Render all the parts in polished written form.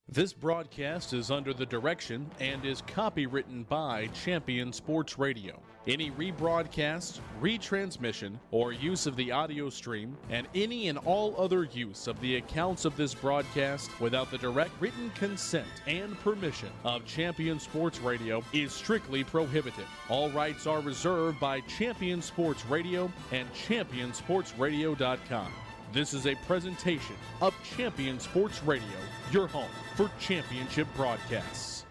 This broadcast is under the direction and is copywritten by Champion Sports Radio. Any rebroadcast, retransmission, or use of the audio stream, and any and all other use of the accounts of this broadcast without the direct written consent and permission of Champion Sports Radio is strictly prohibited. All rights are reserved by Champion Sports Radio and ChampionSportsRadio.com. This is a presentation of Champion Sports Radio, your home for championship broadcasts.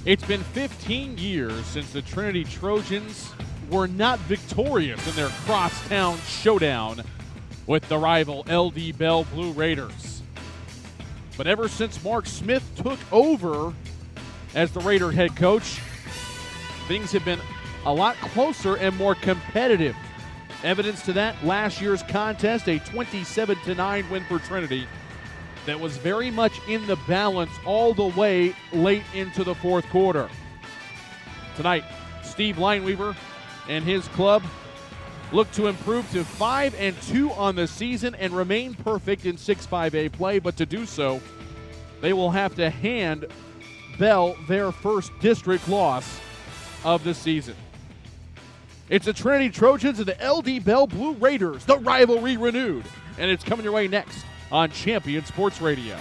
It's been 15 years since the Trinity Trojans were not victorious in their crosstown showdown with the rival LD Bell Blue Raiders. But ever since Mark Smith took over as the Raider head coach, things have been a lot closer and more competitive. Evidence to that, last year's contest, a 27-9 win for Trinity that was very much in the balance all the way late into the fourth quarter. Tonight, Steve Lineweaver and his club look to improve to 5-2 on the season and remain perfect in 6-5A play, but to do so, they will have to hand Bell their first district loss of the season. It's the Trinity Trojans and the LD Bell Blue Raiders, the rivalry renewed, and it's coming your way next on Champion Sports Radio.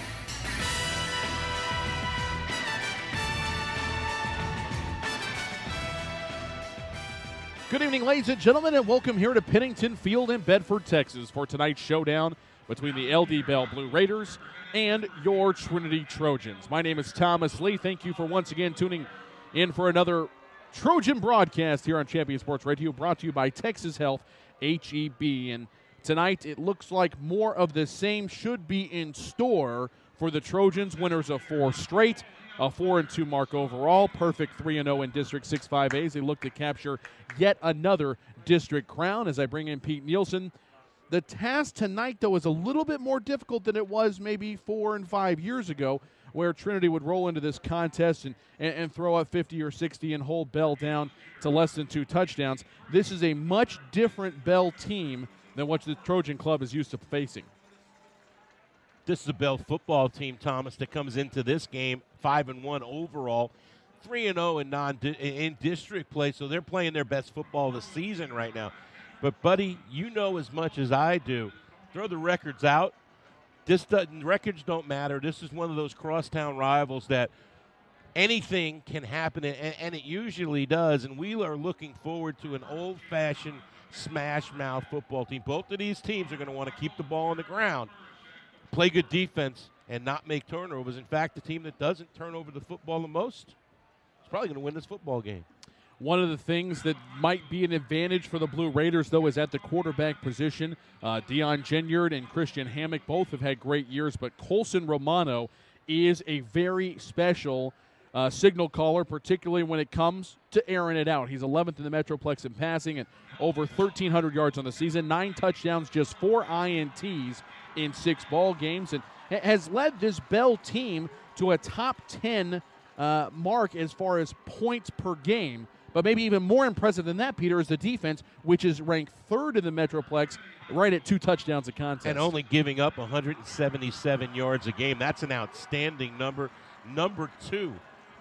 Good evening, ladies and gentlemen, and welcome here to Pennington Field in Bedford, Texas for tonight's showdown between the LD Bell Blue Raiders and your Trinity Trojans. My name is Thomas Lee. Thank you for once again tuning in for another Trojan broadcast here on Champion Sports Radio, brought to you by Texas Health HEB. And tonight, it looks like more of the same should be in store for the Trojans, winners of 4 straight, a 4-2 mark overall, perfect 3-0 in District 6-5As. They look to capture yet another district crown as I bring in Pete Nielsen. The task tonight, though, is a little bit more difficult than it was maybe 4 and 5 years ago, where Trinity would roll into this contest and throw up 50 or 60 and hold Bell down to less than 2 touchdowns. This is a much different Bell team than what the Trojan Club is used to facing. This is a Bell football team, Thomas, that comes into this game 5-1 overall, 3-0 in district play, so they're playing their best football of the season right now. But, buddy, you know as much as I do. Throw the records out. Records don't matter. This is one of those crosstown rivals that anything can happen, and it usually does, and we are looking forward to an old-fashioned smash-mouth football team. Both of these teams are going to want to keep the ball on the ground, play good defense, and not make turnovers. In fact, the team that doesn't turn over the football the most is probably going to win this football game. One of the things that might be an advantage for the Blue Raiders, though, is at the quarterback position. Dion Genyard and Christian Hammock both have had great years, but Colson Romano is a very special signal caller, particularly when it comes to airing it out. He's 11th in the Metroplex in passing and over 1,300 yards on the season, 9 touchdowns, just 4 INTs in 6 ball games, and has led this Bell team to a top 10 mark as far as points per game. But maybe even more impressive than that, Peter, is the defense, which is ranked 3rd in the Metroplex, right at 2 touchdowns a contest. And only giving up 177 yards a game. That's an outstanding number. Number 2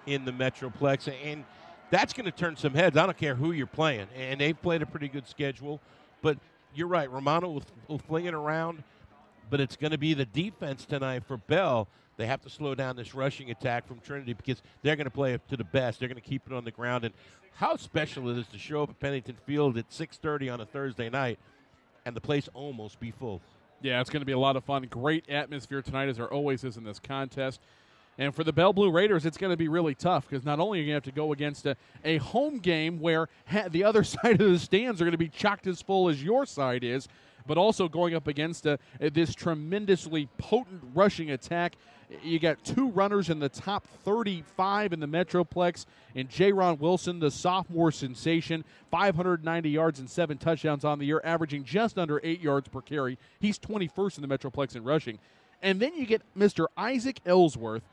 in the Metroplex. And that's going to turn some heads. I don't care who you're playing. And they've played a pretty good schedule. But you're right. Romano will fling it around. But it's going to be the defense tonight for Bell. They have to slow down this rushing attack from Trinity because they're going to play it to the best. They're going to keep it on the ground. And how special it is to show up at Pennington Field at 6:30 on a Thursday night and the place almost be full. Yeah, it's going to be a lot of fun. Great atmosphere tonight, as there always is in this contest. And for the Bell Blue Raiders, it's going to be really tough because not only are you going to have to go against a home game where the other side of the stands are going to be chocked as full as your side is, but also going up against this tremendously potent rushing attack. You got 2 runners in the top 35 in the Metroplex, and J-Ron Wilson, the sophomore sensation, 590 yards and 7 touchdowns on the year, averaging just under 8 yards per carry. He's 21st in the Metroplex in rushing. And then you get Mr. Isaac Ellsworth,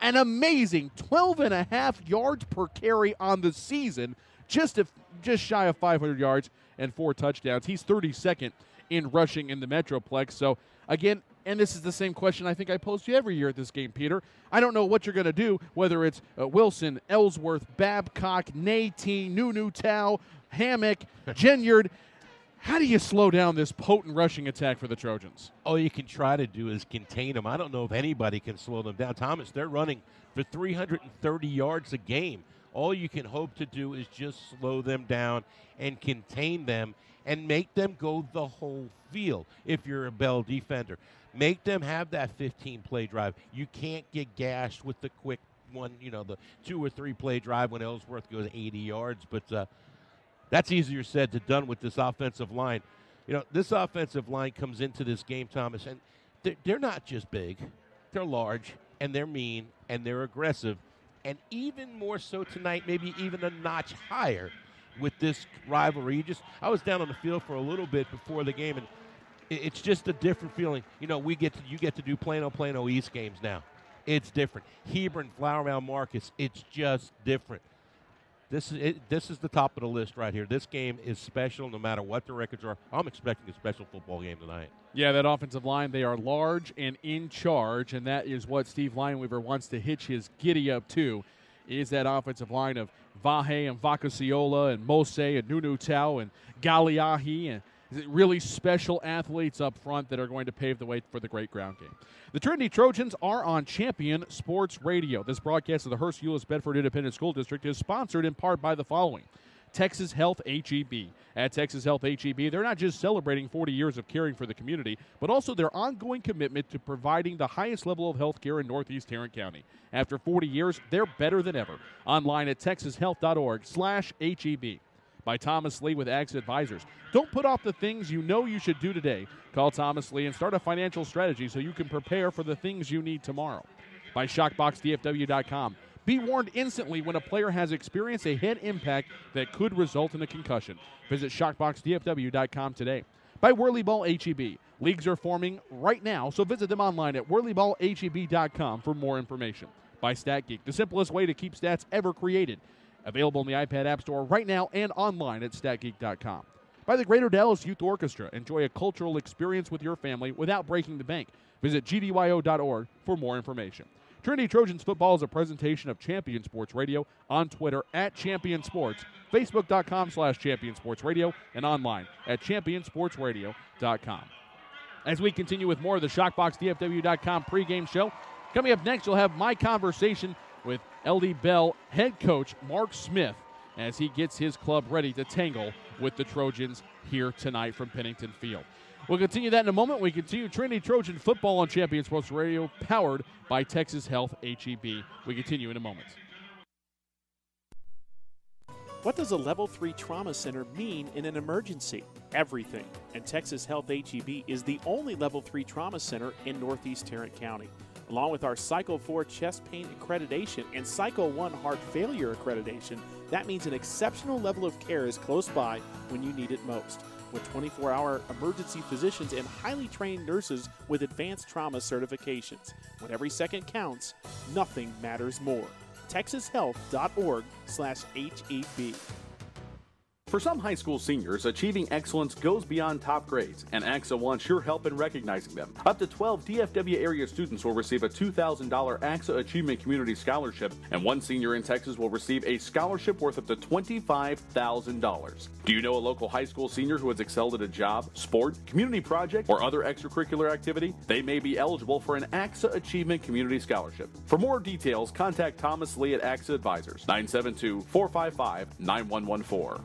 an amazing 12.5 yards per carry on the season, just shy of 500 yards and 4 touchdowns. He's 32nd in rushing in the Metroplex. So, again, and this is the same question I think I pose to you every year at this game, Peter. I don't know what you're going to do, whether it's Wilson, Ellsworth, Babcock, Natee, Nunu Tao, Hammock, Genyard. How do you slow down this potent rushing attack for the Trojans? All you can try to do is contain them. I don't know if anybody can slow them down. Thomas, they're running for 330 yards a game. All you can hope to do is just slow them down and contain them and make them go the whole field if you're a Bell defender. Make them have that 15-play drive. You can't get gashed with the quick one, the 2 or 3 play drive when Ellsworth goes 80 yards. But that's easier said than done with this offensive line. This offensive line comes into this game, Thomas, and they're not just big. They're large, and they're mean, and they're aggressive. And even more so tonight, maybe even a notch higher with this rivalry. I was down on the field for a little bit before the game, and it's just a different feeling. You get to do Plano East games now. It's different. Hebron, Flower Mound, Marcus, it's just different. This is the top of the list right here. This game is special no matter what the records are. I'm expecting a special football game tonight. Yeah, that offensive line, they are large and in charge, and that is what Steve Lineweaver wants to hitch his giddy up to, is that offensive line of Vahe and Vakasiola and Mose and Nunu Tao and Galiahi and really special athletes up front that are going to pave the way for the great ground game. The Trinity Trojans are on Champion Sports Radio. This broadcast of the Hearst-Euless Bedford Independent School District is sponsored in part by the following. Texas Health HEB. At Texas Health HEB, they're not just celebrating 40 years of caring for the community, but also their ongoing commitment to providing the highest level of health care in Northeast Tarrant County. After 40 years, they're better than ever. Online at texashealth.org/HEB. By Thomas Lee with AXA Advisors. Don't put off the things you know you should do today. Call Thomas Lee and start a financial strategy so you can prepare for the things you need tomorrow. By ShockboxDFW.com. Be warned instantly when a player has experienced a head impact that could result in a concussion. Visit ShockboxDFW.com today. By Whirly Ball HEB. Leagues are forming right now, so visit them online at WhirlyBallHEB.com for more information. By StatGeek, the simplest way to keep stats ever created. Available in the iPad App Store right now and online at StatGeek.com. By the Greater Dallas Youth Orchestra. Enjoy a cultural experience with your family without breaking the bank. Visit GDYO.org for more information. Trinity Trojans football is a presentation of Champion Sports Radio on Twitter at Champion Sports, Facebook.com/Champion Sports Radio, and online at ChampionSportsRadio.com. As we continue with more of the ShockboxDFW.com pregame show, coming up next, you'll have my conversation with LD Bell head coach Mark Smith as he gets his club ready to tangle with the Trojans here tonight from Pennington Field. We'll continue that in a moment. We continue Trinity Trojan football on Champion Sports Radio, powered by Texas Health HEB. We continue in a moment. What does a Level 3 Trauma Center mean in an emergency? Everything. And Texas Health HEB is the only Level 3 Trauma Center in Northeast Tarrant County. Along with our Cycle 4 chest pain accreditation and Cycle 1 heart failure accreditation, that means an exceptional level of care is close by when you need it most. With 24-hour emergency physicians and highly trained nurses with advanced trauma certifications. When every second counts, nothing matters more. TexasHealth.org/HEB. For some high school seniors, achieving excellence goes beyond top grades, and AXA wants your help in recognizing them. Up to 12 DFW area students will receive a $2,000 AXA Achievement Community Scholarship, and one senior in Texas will receive a scholarship worth up to $25,000. Do you know a local high school senior who has excelled at a job, sport, community project, or other extracurricular activity? They may be eligible for an AXA Achievement Community Scholarship. For more details, contact Thomas Lee at AXA Advisors, 972-455-9114.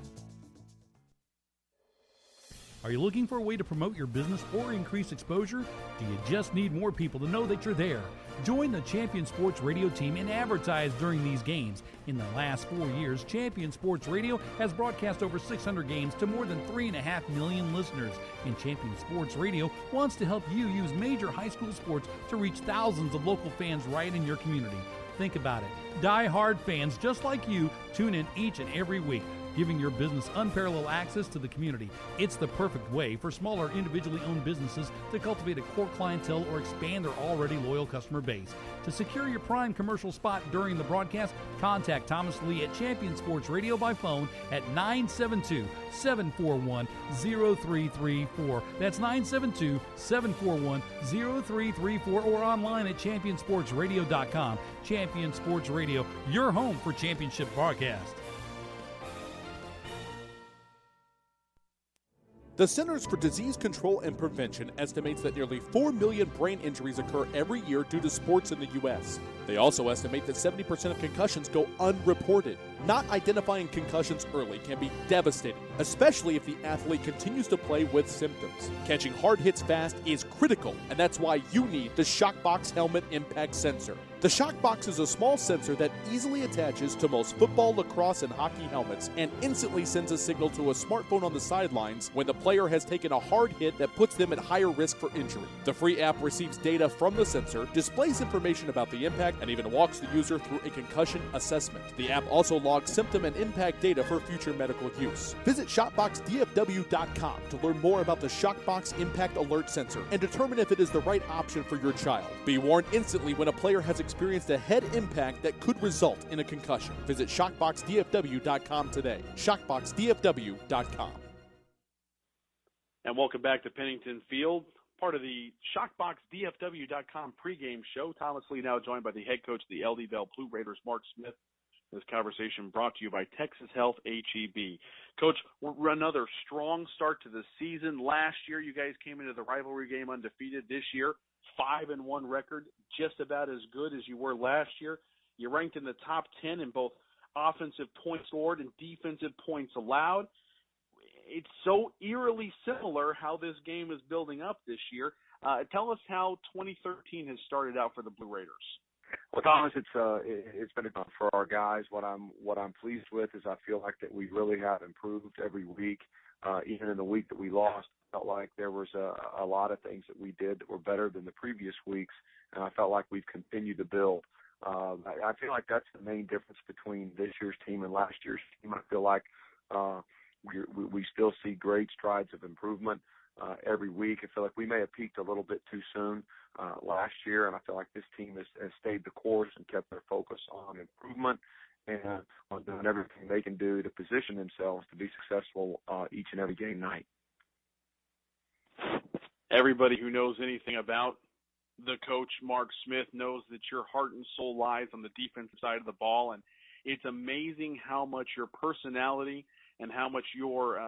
Are you looking for a way to promote your business or increase exposure? Do you just need more people to know that you're there? Join the Champion Sports Radio team and advertise during these games. In the last 4 years, Champion Sports Radio has broadcast over 600 games to more than 3.5 million listeners. And Champion Sports Radio wants to help you use major high school sports to reach thousands of local fans right in your community. Think about it. Die-hard fans just like you tune in each and every week, giving your business unparalleled access to the community. It's the perfect way for smaller individually owned businesses to cultivate a core clientele or expand their already loyal customer base. To secure your prime commercial spot during the broadcast, contact Thomas Lee at Champion Sports Radio by phone at 972-741-0334. That's 972-741-0334 or online at championsportsradio.com. Champion Sports Radio, your home for championship broadcast. The Centers for Disease Control and Prevention estimates that nearly 4 million brain injuries occur every year due to sports in the U.S. They also estimate that 70% of concussions go unreported. Not identifying concussions early can be devastating, especially if the athlete continues to play with symptoms. Catching hard hits fast is critical, and that's why you need the Shockbox Helmet Impact Sensor. The Shockbox is a small sensor that easily attaches to most football, lacrosse, and hockey helmets and instantly sends a signal to a smartphone on the sidelines when the player has taken a hard hit that puts them at higher risk for injury. The free app receives data from the sensor, displays information about the impact, and even walks the user through a concussion assessment. The app also logs symptom and impact data for future medical use. Visit ShotboxDFW.com to learn more about the Shockbox Impact Alert Sensor and determine if it is the right option for your child. Be warned instantly when a player has experienced a head impact that could result in a concussion. Visit ShockboxDFW.com today. ShockboxDFW.com. And welcome back to Pennington Field, part of the ShockboxDFW.com pregame show. Thomas Lee now joined by the head coach of the LD Bell Blue Raiders, Mark Smith. This conversation brought to you by Texas Health HEB. Coach, we're another strong start to the season. Last year, you guys came into the rivalry game undefeated. This year, 5-1 record, just about as good as you were last year. You ranked in the top 10 in both offensive points scored and defensive points allowed. It's so eerily similar how this game is building up this year. Tell us how 2013 has started out for the Blue Raiders. Well, Thomas, it's been enough for our guys. What I'm pleased with is I feel like that we really have improved every week. Even in the week that we lost, I felt like there was a lot of things that we did that were better than the previous weeks, and I felt like we've continued to build. I feel like that's the main difference between this year's team and last year's team. I feel like we still see great strides of improvement every week. I feel like we may have peaked a little bit too soon last year, and I feel like this team has stayed the course and kept their focus on improvement and on doing everything they can do to position themselves to be successful each and every game night. Everybody who knows anything about the coach, Mark Smith, knows that your heart and soul lies on the defensive side of the ball, and it's amazing how much your personality and how much you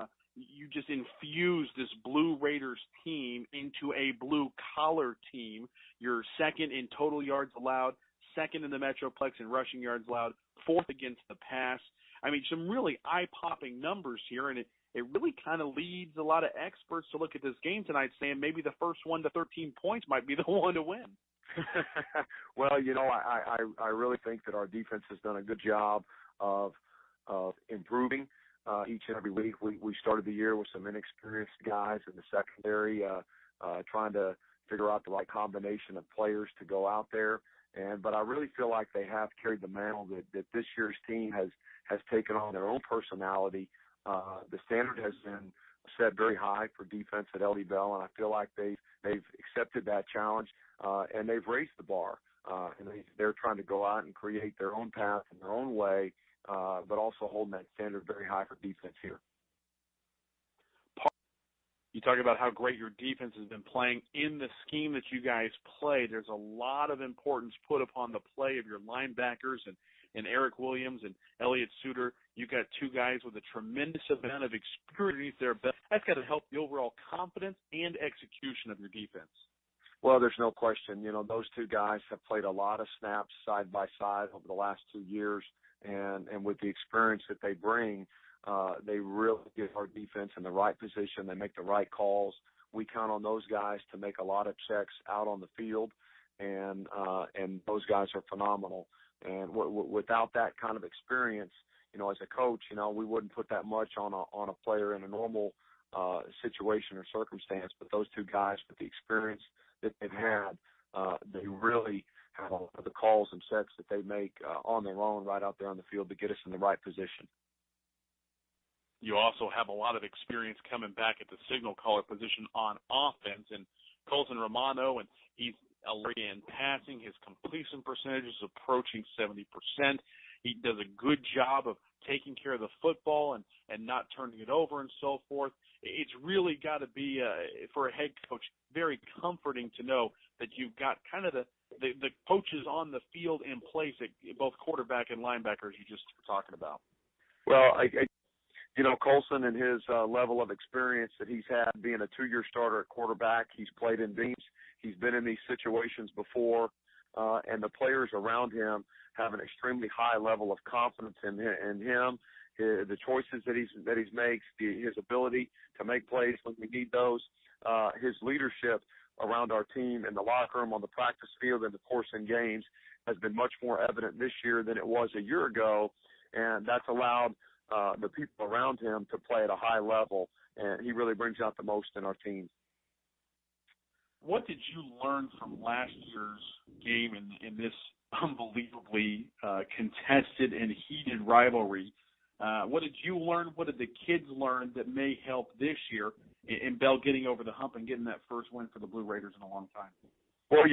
just infuse this Blue Raiders team into a blue-collar team. You're second in total yards allowed, second in the Metroplex in rushing yards allowed, fourth against the pass. I mean, some really eye-popping numbers here, and it really kind of leads a lot of experts to look at this game tonight saying maybe the first 1 to 13 points might be the one to win. Well, I really think that our defense has done a good job of improving each and every week. We started the year with some inexperienced guys in the secondary, trying to figure out the right combination of players to go out there. But I really feel like they have carried the mantle that this year's team has taken on their own personality. The standard has been set very high for defense at LD Bell, and I feel like they've accepted that challenge and they've raised the bar. And they're trying to go out and create their own path in their own way, but also holding that standard very high for defense here. You talk about how great your defense has been playing in the scheme that you guys play. There's a lot of importance put upon the play of your linebackers and Eric Williams and Elliott Suter. You got two guys with a tremendous amount of experience there. But that's got to help the overall confidence and execution of your defense. Well, there's no question. Those two guys have played a lot of snaps side by side over the last 2 years. And with the experience that they bring, they really get our defense in the right position. They make the right calls. We count on those guys to make a lot of checks out on the field. and those guys are phenomenal. And without that kind of experience, as a coach, we wouldn't put that much on a player in a normal situation or circumstance. But those two guys, with the experience that they've had, they really have all of the calls and sets that they make on their own right out there on the field to get us in the right position. You also have a lot of experience coming back at the signal caller position on offense, and Colson Romano, and he's in passing. His completion percentage is approaching 70%. He does a good job of taking care of the football and not turning it over and so forth. It's really got to be, for a head coach, very comforting to know that you've got kind of the coaches on the field in place, at both quarterback and linebackers you just were talking about. Well, Colson and his level of experience that he's had being a 2-year starter at quarterback, he's played in teams, he's been in these situations before, and the players around him have an extremely high level of confidence in him, the choices that he makes, his ability to make plays when we need those, his leadership around our team in the locker room, on the practice field, and of course in games has been much more evident this year than it was a year ago, and that's allowed the people around him to play at a high level, and he really brings out the most in our team. What did you learn from last year's game in this unbelievably contested and heated rivalry? What did you learn? What did the kids learn that may help this year in Bell getting over the hump and getting that first win for the Blue Raiders in a long time? Well,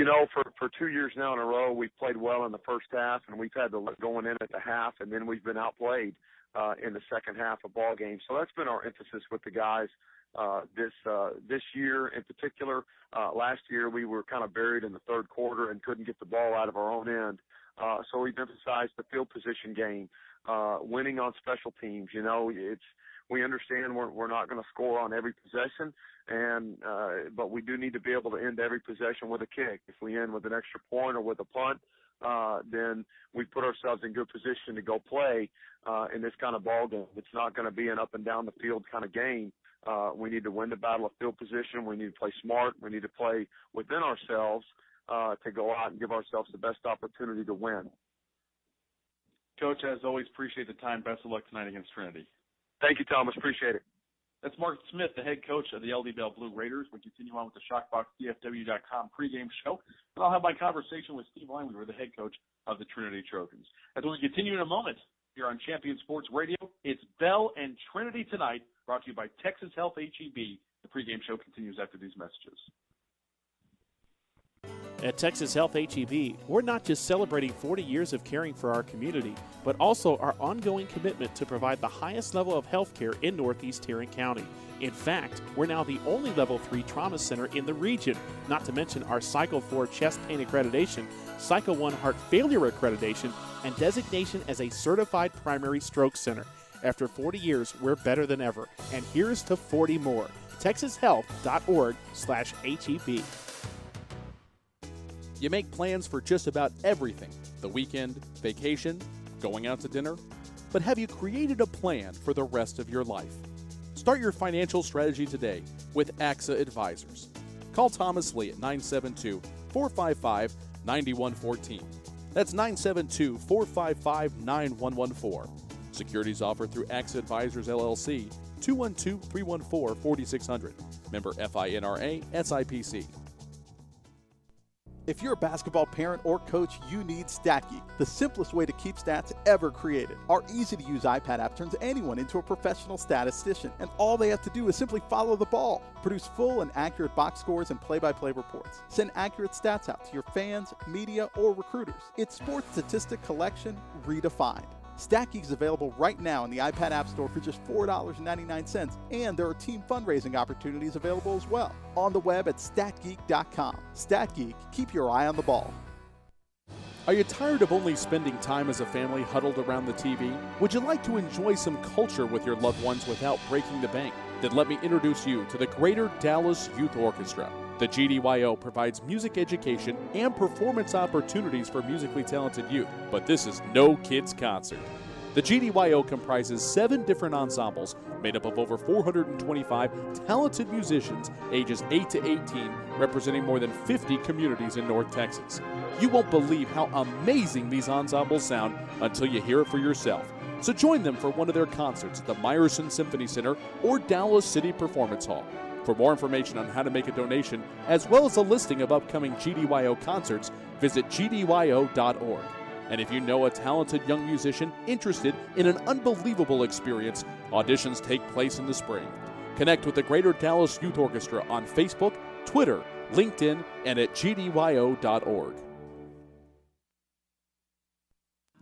for 2 years now in a row, we've played well in the first half, and we've had the going in at the half, and then we've been outplayed in the second half of ball games. So that's been our emphasis with the guys this year in particular. Last year we were kind of buried in the third quarter and couldn't get the ball out of our own end. So we've emphasized the field position game, winning on special teams. We understand we're not going to score on every possession, but we do need to be able to end every possession with a kick. If we end with an extra point or with a punt, then we put ourselves in good position to go play in this kind of ball game. It's not going to be an up and down the field kind of game. We need to win the battle of field position. We need to play smart. We need to play within ourselves to go out and give ourselves the best opportunity to win. Coach, as always, appreciate the time. Best of luck tonight against Trinity. Thank you, Thomas. Appreciate it. That's Mark Smith, the head coach of the LD Bell Blue Raiders. We continue on with the ShockboxDFW.com pregame show. And I'll have my conversation with Steve Lineweaver, the head coach of the Trinity Trojans. As we continue in a moment here on Champion Sports Radio, it's Bell and Trinity tonight, brought to you by Texas Health HEB. The pregame show continues after these messages. At Texas Health HEB, we're not just celebrating 40 years of caring for our community, but also our ongoing commitment to provide the highest level of health care in Northeast Tarrant County. In fact, we're now the only Level 3 trauma center in the region, not to mention our Cycle 4 chest pain accreditation, Cycle 1 heart failure accreditation, and designation as a certified primary stroke center. After 40 years, we're better than ever. And here's to 40 more. TexasHealth.org/HEB. You make plans for just about everything: the weekend, vacation, going out to dinner. But have you created a plan for the rest of your life? Start your financial strategy today with AXA Advisors. Call Thomas Lee at 972-455-9114. That's 972-455-9114. Securities offered through AXA Advisors, LLC, 212-314-4600. Member FINRA, SIPC. If you're a basketball parent or coach, you need StatGeek, the simplest way to keep stats ever created. Our easy-to-use iPad app turns anyone into a professional statistician, and all they have to do is simply follow the ball. Produce full and accurate box scores and play-by-play reports. Send accurate stats out to your fans, media, or recruiters. It's sports statistic collection redefined. StatGeek is available right now in the iPad App Store for just $4.99, and there are team fundraising opportunities available as well. On the web at statgeek.com. StatGeek, keep your eye on the ball. Are you tired of only spending time as a family huddled around the TV? Would you like to enjoy some culture with your loved ones without breaking the bank? Then let me introduce you to the Greater Dallas Youth Orchestra. The GDYO provides music education and performance opportunities for musically talented youth, but this is no kids' concert. The GDYO comprises 7 different ensembles made up of over 425 talented musicians ages 8 to 18, representing more than 50 communities in North Texas. You won't believe how amazing these ensembles sound until you hear it for yourself. So join them for one of their concerts at the Meyerson Symphony Center or Dallas City Performance Hall. For more information on how to make a donation, as well as a listing of upcoming GDYO concerts, visit gdyo.org. And if you know a talented young musician interested in an unbelievable experience, auditions take place in the spring. Connect with the Greater Dallas Youth Orchestra on Facebook, Twitter, LinkedIn, and at gdyo.org.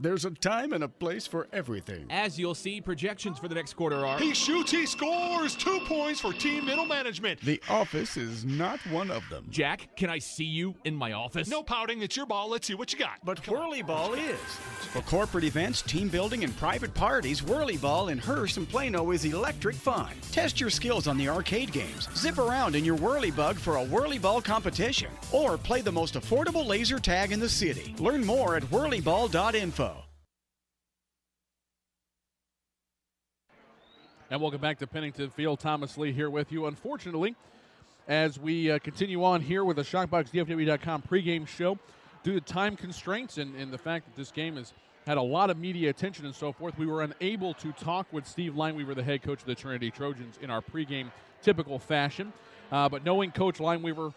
There's a time and a place for everything. As you'll see, projections for the next quarter are... He shoots, he scores! 2 points for team middle management. The office is not one of them. Jack, can I see you in my office? No pouting, it's your ball. Let's see what you got. But Whirly Ball is. For corporate events, team building, and private parties, Whirly Ball in Hearst and Plano is electric fun. Test your skills on the arcade games. Zip around in your Whirly Bug for a Whirly Ball competition. Or play the most affordable laser tag in the city. Learn more at whirlyball.info. And welcome back to Pennington Field. Thomas Lee here with you. Unfortunately, as we continue on here with the ShockboxDFW.com pregame show, due to time constraints and the fact that this game has had a lot of media attention and so forth, we were unable to talk with Steve Lineweaver, the head coach of the Trinity Trojans, in our pregame typical fashion. But knowing Coach Lineweaver,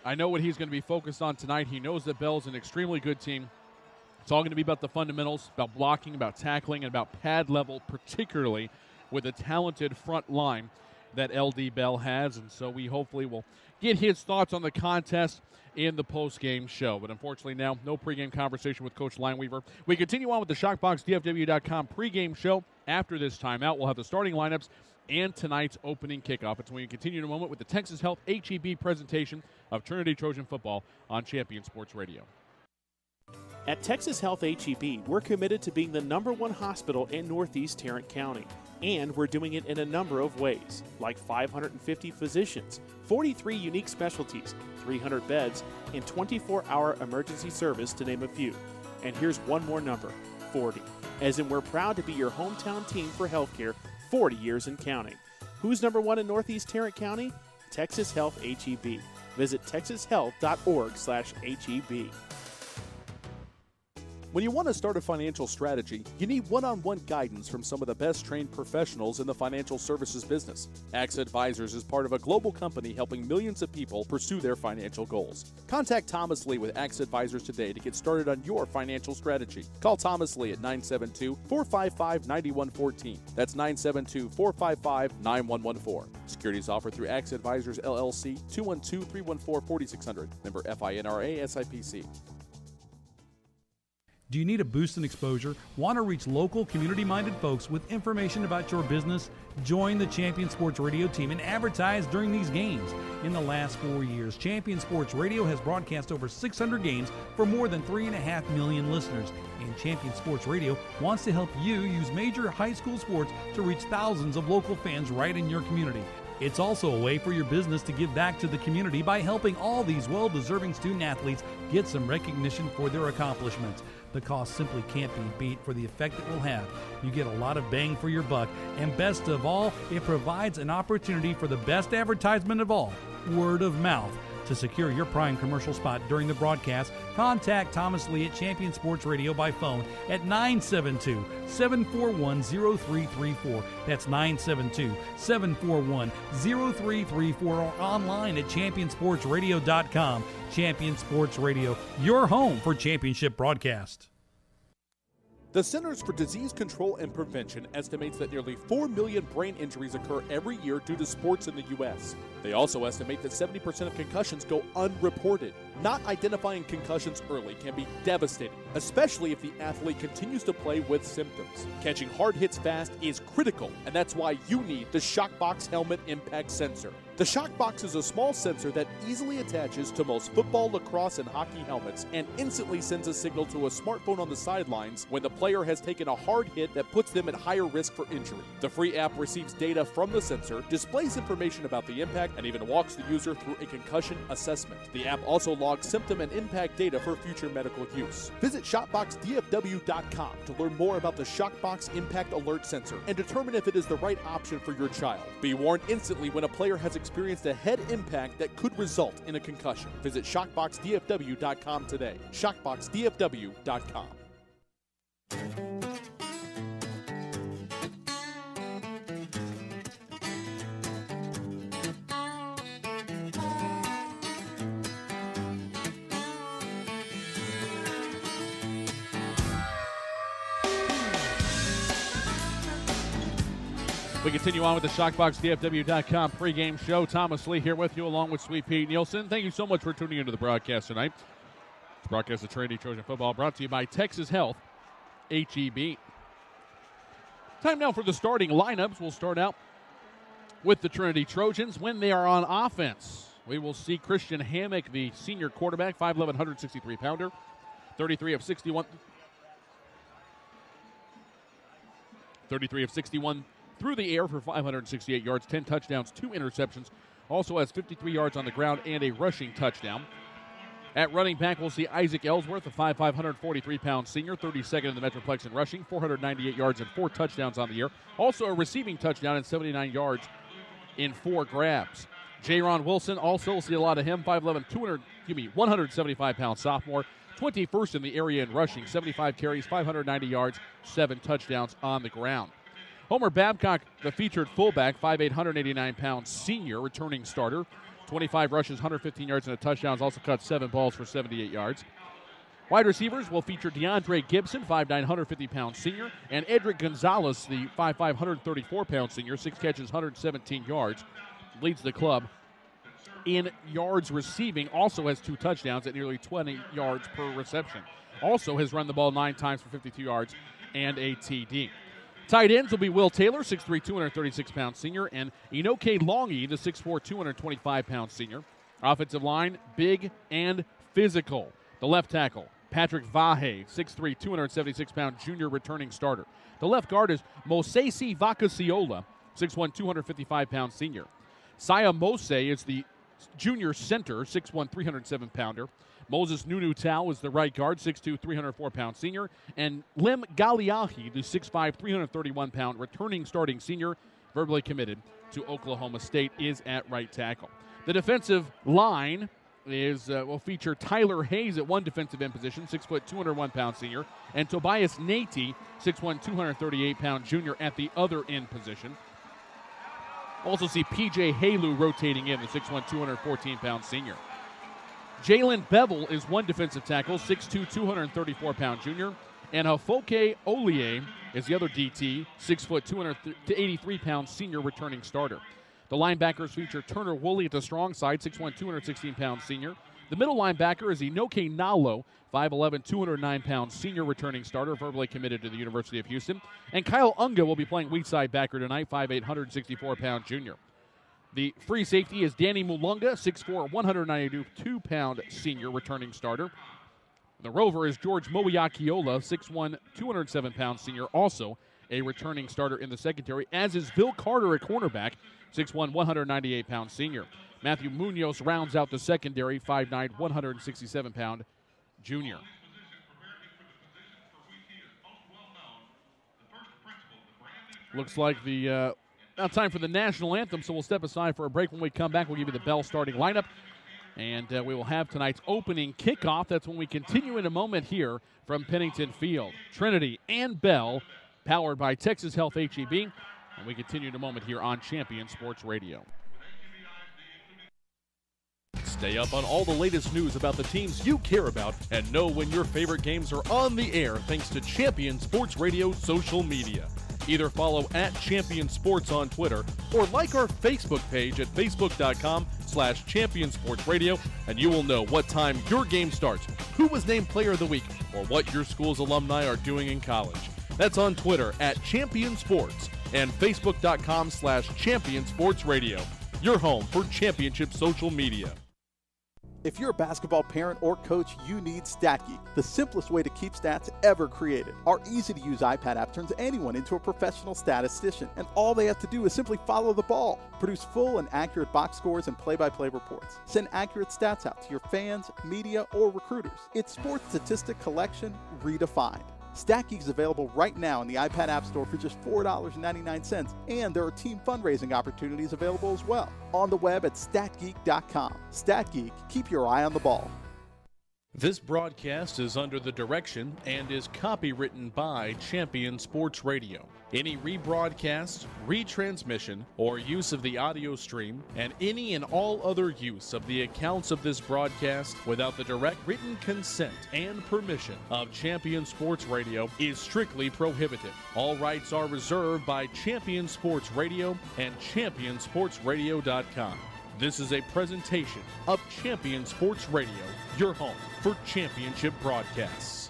I know what he's going to be focused on tonight. He knows that Bell's an extremely good team. It's all going to be about the fundamentals, about blocking, about tackling, and about pad level, particularly with a talented front line that LD Bell has. And so we hopefully will get his thoughts on the contest in the post-game show. But unfortunately now, no pregame conversation with Coach Lineweaver. We continue on with the ShockboxDFW.com pregame show. After this timeout, we'll have the starting lineups and tonight's opening kickoff. It's when we continue in a moment with the Texas Health HEB presentation of Trinity Trojan football on Champion Sports Radio. At Texas Health HEB, we're committed to being the #1 hospital in Northeast Tarrant County. And we're doing it in a number of ways, like 550 physicians, 43 unique specialties, 300 beds, and 24-hour emergency service, to name a few. And here's one more number, 40. As in, we're proud to be your hometown team for healthcare 40 years and counting. Who's #1 in Northeast Tarrant County? Texas Health HEB. Visit texashealth.org/HEB. When you want to start a financial strategy, you need one-on-one guidance from some of the best trained professionals in the financial services business. AXA Advisors is part of a global company helping millions of people pursue their financial goals. Contact Thomas Lee with AXA Advisors today to get started on your financial strategy. Call Thomas Lee at 972-455-9114. That's 972-455-9114. Securities offered through AXA Advisors LLC, 212-314-4600. Member FINRA SIPC. Do you need a boost in exposure? Want to reach local, community-minded folks with information about your business? Join the Champion Sports Radio team and advertise during these games. In the last 4 years, Champion Sports Radio has broadcast over 600 games for more than 3.5 million listeners. And Champion Sports Radio wants to help you use major high school sports to reach thousands of local fans right in your community. It's also a way for your business to give back to the community by helping all these well-deserving student athletes get some recognition for their accomplishments. The cost simply can't be beat for the effect it will have. You get a lot of bang for your buck, and best of all, it provides an opportunity for the best advertisement of all, word of mouth. To secure your prime commercial spot during the broadcast, contact Thomas Lee at Champion Sports Radio by phone at 972-741-0334. That's 972-741-0334, or online at championsportsradio.com. Champion Sports Radio, your home for championship broadcast. The Centers for Disease Control and Prevention estimates that nearly 4 million brain injuries occur every year due to sports in the U.S. They also estimate that 70% of concussions go unreported. Not identifying concussions early can be devastating, especially if the athlete continues to play with symptoms. Catching hard hits fast is critical, and that's why you need the Shockbox Helmet Impact Sensor. The Shockbox is a small sensor that easily attaches to most football, lacrosse, and hockey helmets and instantly sends a signal to a smartphone on the sidelines when the player has taken a hard hit that puts them at higher risk for injury. The free app receives data from the sensor, displays information about the impact, and even walks the user through a concussion assessment. The app also log symptom and impact data for future medical use. Visit ShopboxDFW.com to learn more about the ShockBox Impact Alert Sensor and determine if it is the right option for your child. Be warned instantly when a player has experienced a head impact that could result in a concussion. Visit ShockboxDFW.com today. ShockboxDFW.com. We continue on with the ShockboxDFW.com pregame show. Thomas Lee here with you along with Sweet Pete Nielsen. Thank you so much for tuning into the broadcast tonight. This broadcast of Trinity Trojan Football brought to you by Texas Health, HEB. Time now for the starting lineups. We'll start out with the Trinity Trojans when they are on offense. We will see Christian Hammock, the senior quarterback, 5'11", 163-pounder, 33 of 61 through the air for 568 yards, 10 touchdowns, 2 interceptions. Also has 53 yards on the ground and a rushing touchdown. At running back, we'll see Isaac Ellsworth, a 5'5", 143-pound senior, 32nd in the Metroplex in rushing, 498 yards and 4 touchdowns on the year. Also a receiving touchdown and 79 yards in 4 grabs. Jaron Wilson, also we'll see a lot of him, 5'11", 175-pound sophomore, 21st in the area in rushing, 75 carries, 590 yards, 7 touchdowns on the ground. Homer Babcock, the featured fullback, 5'8", 189-pound senior, returning starter. 25 rushes, 115 yards, and a touchdown. Also caught 7 balls for 78 yards. Wide receivers will feature DeAndre Gibson, 5'9", 150-pound senior, and Edric Gonzalez, the 5'5", 134-pound senior, 6 catches, 117 yards. Leads the club in yards receiving. Also has 2 touchdowns at nearly 20 yards per reception. Also has run the ball 9 times for 52 yards and a TD. Tight ends will be Will Taylor, 6'3", 236-pound senior, and Inoke Longy, the 6'4", 225-pound senior. Offensive line, big and physical. The left tackle, Patrick Vahe, 6'3", 276-pound junior returning starter. The left guard is Mosesi Vacasiola, 6'1", 255-pound senior. Saya Mose is the junior center, 6'1", 307-pounder. Moses Nunu Tao is the right guard, 6'2", 304-pound senior. And Lim Galiahi, the 6'5", 331-pound returning starting senior, verbally committed to Oklahoma State, is at right tackle. The defensive line will feature Tyler Hayes at one defensive end position, 6', 201-pound senior. And Tobias Nate, 6'1", 238-pound junior at the other end position. Also see P.J. Halu rotating in, the 6'1", 214-pound senior. Jalen Bevel is one defensive tackle, 6'2", 234-pound junior. And Hafoke Olie is the other DT, 6', 283-pound senior returning starter. The linebackers feature Turner Woolley at the strong side, 6'1", 216-pound senior. The middle linebacker is Inoke Nalo, 5'11", 209-pound senior returning starter, verbally committed to the University of Houston. And Kyle Unga will be playing weak side backer tonight, 5'8", 164-pound junior. The free safety is Danny Mulunga, 6'4", 192-pound senior returning starter. The rover is George Moiakiola, 6'1", 207-pound senior, also a returning starter in the secondary, as is Bill Carter at cornerback, 6'1", 198-pound senior. Matthew Munoz rounds out the secondary, 5'9", 167-pound junior. Looks like now time for the national anthem, so we'll step aside for a break. When we come back, we'll give you the Bell starting lineup, and we will have tonight's opening kickoff. That's when we continue in a moment here from Pennington Field. Trinity and Bell, powered by Texas Health HEB, and we continue in a moment here on Champion Sports Radio. Stay up on all the latest news about the teams you care about and know when your favorite games are on the air thanks to Champion Sports Radio social media. Either follow @Champion Sports on Twitter or like our Facebook page at facebook.com/Champion Sports Radio, and you will know what time your game starts, who was named Player of the Week, or what your school's alumni are doing in college. That's on Twitter @Champion Sports and facebook.com/Champion Sports Radio, your home for championship social media. If you're a basketball parent or coach, you need StatGeek, the simplest way to keep stats ever created. Our easy-to-use iPad app turns anyone into a professional statistician, and all they have to do is simply follow the ball. Produce full and accurate box scores and play-by-play reports. Send accurate stats out to your fans, media, or recruiters. It's sports statistic collection redefined. StatGeek is available right now in the iPad App Store for just $4.99, and there are team fundraising opportunities available as well. On the web at statgeek.com. StatGeek, keep your eye on the ball. This broadcast is under the direction and is copywritten by Champion Sports Radio. Any rebroadcast, retransmission, or use of the audio stream, and any and all other use of the accounts of this broadcast without the direct written consent and permission of Champion Sports Radio is strictly prohibited. All rights are reserved by Champion Sports Radio and ChampionSportsRadio.com. This is a presentation of Champion Sports Radio, your home for championship broadcasts.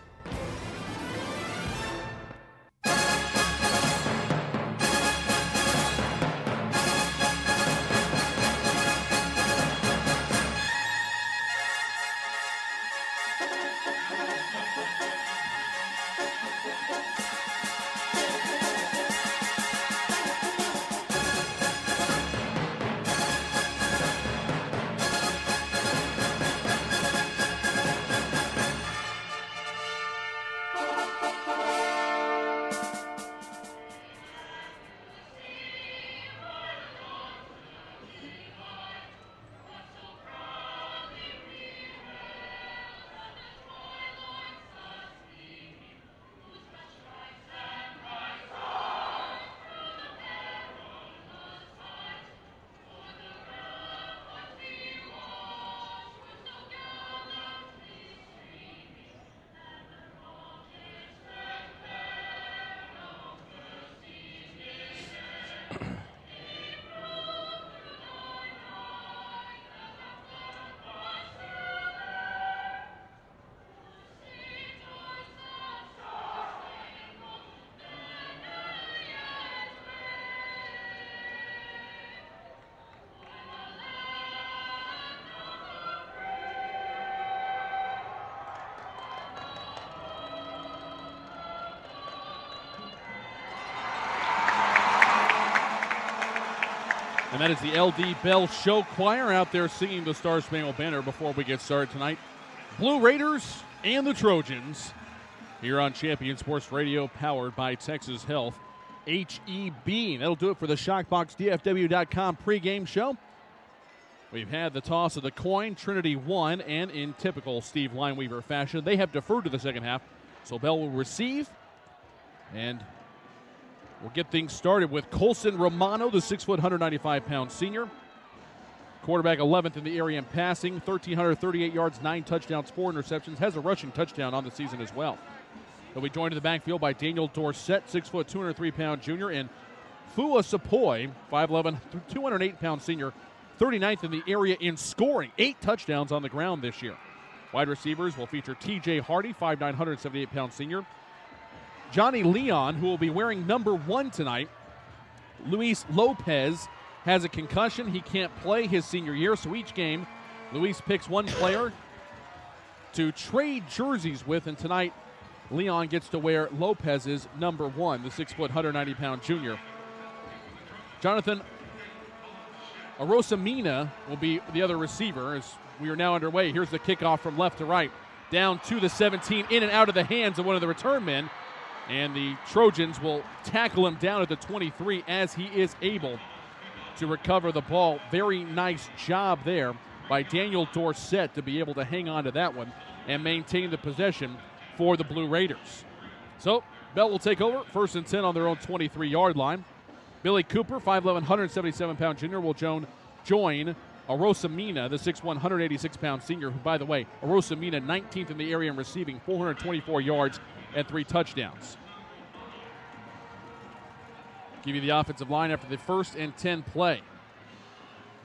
And that is the LD Bell Show Choir out there singing the Star Spangled Banner before we get started tonight. Blue Raiders and the Trojans here on Champion Sports Radio, powered by Texas Health HEB. That'll do it for the ShockboxDFW.com pregame show. We've had the toss of the coin. Trinity won, and in typical Steve Lineweaver fashion, they have deferred to the second half. So Bell will receive, and we'll get things started with Colson Romano, the 6', 195-pound senior. Quarterback 11th in the area in passing, 1,338 yards, 9 touchdowns, 4 interceptions. Has a rushing touchdown on the season as well. He'll be joined in the backfield by Daniel Dorsett, 6', 203-pound junior, and Fua Sapoy, 5'11", 208-pound senior, 39th in the area in scoring, 8 touchdowns on the ground this year. Wide receivers will feature T.J. Hardy, 5'9", 178-pound senior. Johnny Leon, who will be wearing number 1 tonight. Luis Lopez has a concussion. He can't play his senior year, so each game, Luis picks one player to trade jerseys with, and tonight, Leon gets to wear Lopez's number 1, the 6', 190-pound junior. Jonathan Arosamina will be the other receiver as we are now underway. Here's the kickoff from left to right. Down to the 17, in and out of the hands of one of the return men. And the Trojans will tackle him down at the 23 as he is able to recover the ball. Very nice job there by Daniel Dorsett to be able to hang on to that one and maintain the possession for the Blue Raiders. So Bell will take over, 1st and 10 on their own 23-yard line. Billy Cooper, 5'11", 177-pound junior, will join Arosamina, the 6'1", 186-pound senior, who, by the way, Arosamina 19th in the area in receiving, 424 yards and 3 touchdowns. Give you the offensive line after the 1st and 10 play.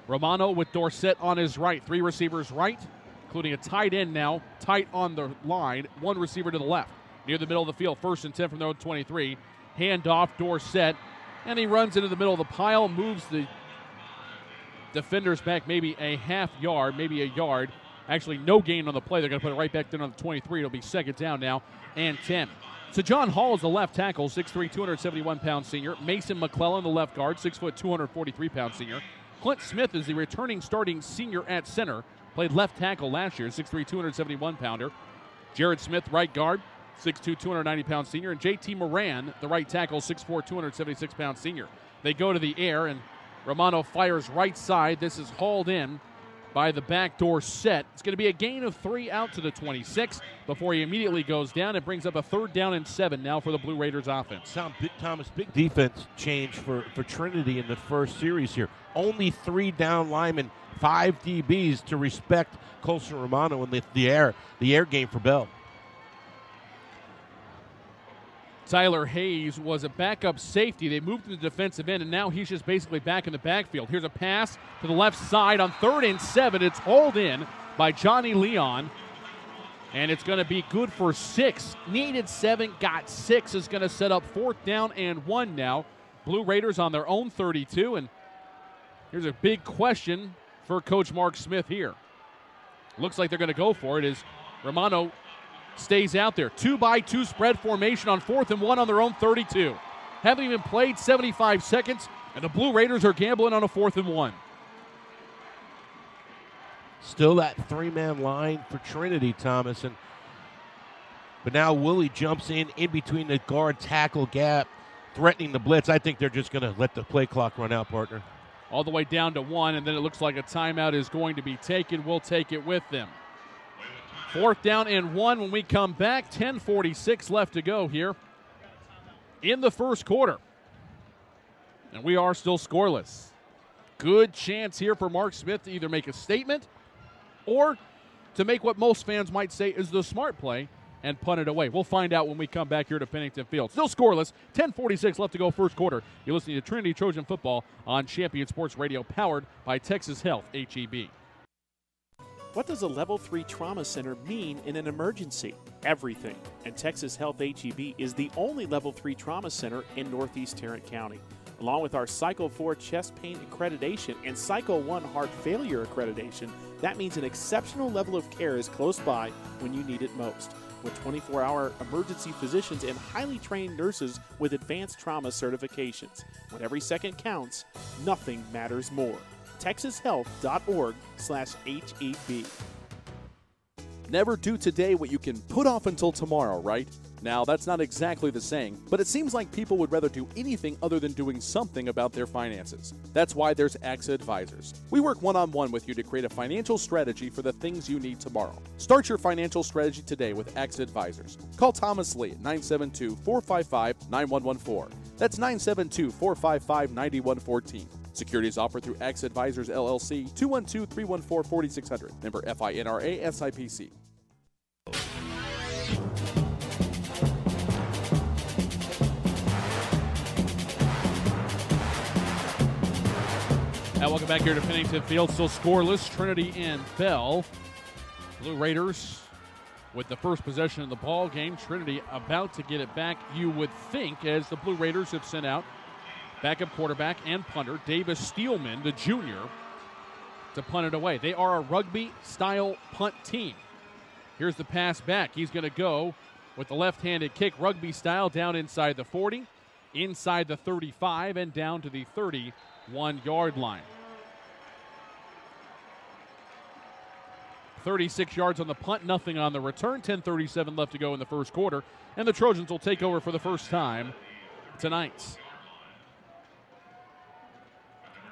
Romano with Dorsett on his right. 3 receivers right, including a tight end now, tight on the line. 1 receiver to the left. Near the middle of the field, 1st and 10 from their own 23. Handoff, Dorsett, and he runs into the middle of the pile, moves the defenders back maybe a half yard, maybe a yard, Actually, no gain on the play. They're going to put it right back down on the 23. It'll be second down now and 10. So John Hall is the left tackle, 6'3", 271-pound senior. Mason McClellan, the left guard, 6 foot, 243-pound senior. Clint Smith is the returning starting senior at center. Played left tackle last year, 6'3", 271-pounder. Jared Smith, right guard, 6'2", 290-pound senior. And J.T. Moran, the right tackle, 6'4", 276-pound senior. They go to the air, and Romano fires right side. This is hauled in by the backdoor set. It's going to be a gain of 3 out to the 26 before he immediately goes down. It brings up a 3rd down and 7 now for the Blue Raiders offense. Thomas, big defense change for Trinity in the first series here. Only 3 down linemen, 5 DBs to respect Colson Romano in the air game for Bell. Tyler Hayes was a backup safety. They moved him to the defensive end, and now he's just basically back in the backfield. Here's a pass to the left side on 3rd and 7. It's hauled in by Johnny Leon, and it's going to be good for 6. Needed 7, got 6. Is going to set up 4th down and 1 now. Blue Raiders on their own 32, and here's a big question for Coach Mark Smith here. Looks like they're going to go for it as Romano stays out there. 2-by-2 spread formation on 4th and 1 on their own 32. Haven't even played 75 seconds, and the Blue Raiders are gambling on a 4th and 1. Still that 3-man line for Trinity, Thomas. But now Willie jumps in between the guard tackle gap, threatening the blitz. I think they're just going to let the play clock run out, partner. All the way down to 1, and then it looks like a timeout is going to be taken. We'll take it with them. 4th down and 1 when we come back. 10:46 left to go here in the first quarter. And we are still scoreless. Good chance here for Mark Smith to either make a statement or to make what most fans might say is the smart play and punt it away. We'll find out when we come back here to Pennington Field. Still scoreless. 10:46 left to go first quarter. You're listening to Trinity Trojan Football on Champion Sports Radio, powered by Texas Health HEB. What does a Level 3 Trauma Center mean in an emergency? Everything. And Texas Health HEB is the only Level 3 Trauma Center in Northeast Tarrant County. Along with our Cycle 4 chest pain accreditation and Cycle 1 heart failure accreditation, that means an exceptional level of care is close by when you need it most. With 24-hour emergency physicians and highly trained nurses with advanced trauma certifications. When every second counts, nothing matters more. TexasHealth.org/HEB. Never do today what you can put off until tomorrow, right? Now, that's not exactly the saying, but it seems like people would rather do anything other than doing something about their finances. That's why there's AXA Advisors. We work one-on-one with you to create a financial strategy for the things you need tomorrow. Start your financial strategy today with AXA Advisors. Call Thomas Lee at 972-455-9114. That's 972-455-9114. Securities offered through AXA Advisors, LLC, 212-314-4600. Member FINRA SIPC. Now welcome back here to Pennington Field. Still scoreless, Trinity and Bell. Blue Raiders with the first possession of the ball game. Trinity about to get it back, you would think, as the Blue Raiders have sent out backup quarterback and punter Davis Steelman, the junior, to punt it away. They are a rugby-style punt team. Here's the pass back. He's going to go with the left-handed kick, rugby-style, down inside the 40, inside the 35, and down to the 31-yard line. 36 yards on the punt, nothing on the return. 10:37 left to go in the first quarter, and the Trojans will take over for the first time tonight.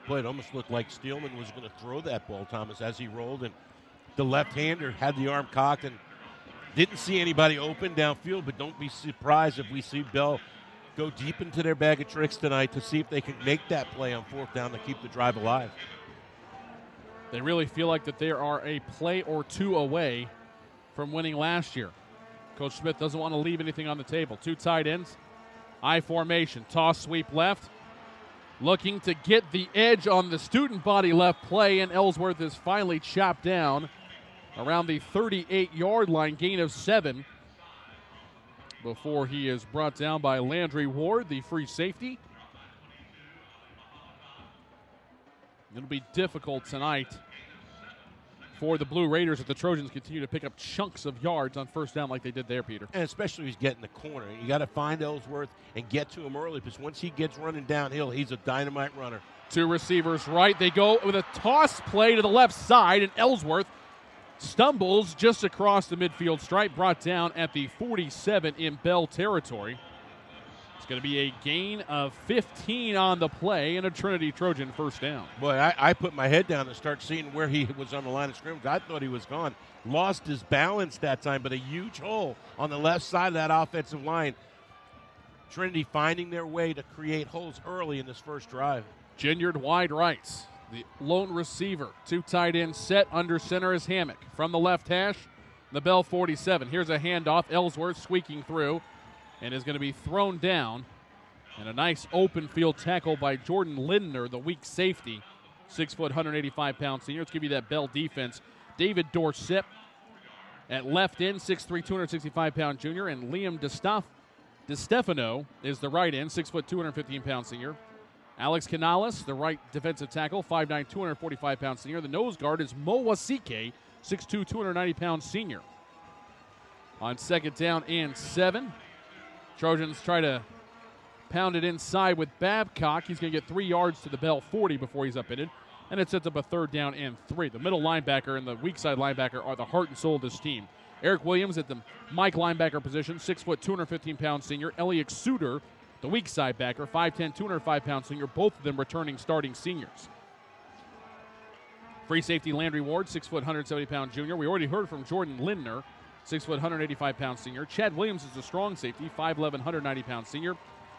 Boy, it almost looked like Steelman was going to throw that ball, Thomas, as he rolled, and the left-hander had the arm cocked and didn't see anybody open downfield, but don't be surprised if we see Bell go deep into their bag of tricks tonight to see if they can make that play on 4th down to keep the drive alive. They really feel like that they are a play or two away from winning last year. Coach Smith doesn't want to leave anything on the table. 2 tight ends, I formation, toss sweep left. Looking to get the edge on the student body left play, and Ellsworth is finally chopped down around the 38-yard line, gain of 7, before he is brought down by Landry Ward, the free safety. It'll be difficult tonight for the Blue Raiders if the Trojans continue to pick up chunks of yards on first down like they did there, Peter. And especially if he's getting the corner. You got to find Ellsworth and get to him early because once he gets running downhill, he's a dynamite runner. 2 receivers right. They go with a toss play to the left side, and Ellsworth stumbles just across the midfield stripe, brought down at the 47 in Bell territory. It's going to be a gain of 15 on the play and a Trinity Trojan first down. Boy, I put my head down to start seeing where he was on the line of scrimmage. I thought he was gone. Lost his balance that time, but a huge hole on the left side of that offensive line. Trinity finding their way to create holes early in this first drive. Ginyard wide right. The lone receiver. 2 tight ends set. Under center is Hammock. From the left hash, the Bell 47. Here's a handoff. Ellsworth squeaking through and is going to be thrown down. And a nice open field tackle by Jordan Lindner, the weak safety. 6 foot, 185-pound senior. Let's give you that Bell defense. David Dorsett at left end, 6'3", 265-pound junior. And Liam DeStefano is the right end, 6 foot, 215-pound senior. Alex Canales, the right defensive tackle, 5'9", 245-pound senior. The nose guard is Mo Wasike, 6'2", 290-pound senior. On second down and 7, Trojans try to pound it inside with Babcock. He's going to get 3 yards to the Bell 40 before he's upended, and it sets up a 3rd down and 3. The middle linebacker and the weak side linebacker are the heart and soul of this team. Eric Williams at the Mike linebacker position, 6 foot, 215-pound senior. Elliot Suter, the weak side backer, 5'10", 205-pound senior, both of them returning starting seniors. Free safety Landry Ward, 6 foot, 170-pound junior. We already heard from Jordan Lindner, 6 foot, 185-pound senior. Chad Williams is the strong safety, 5'11", 190-pound senior.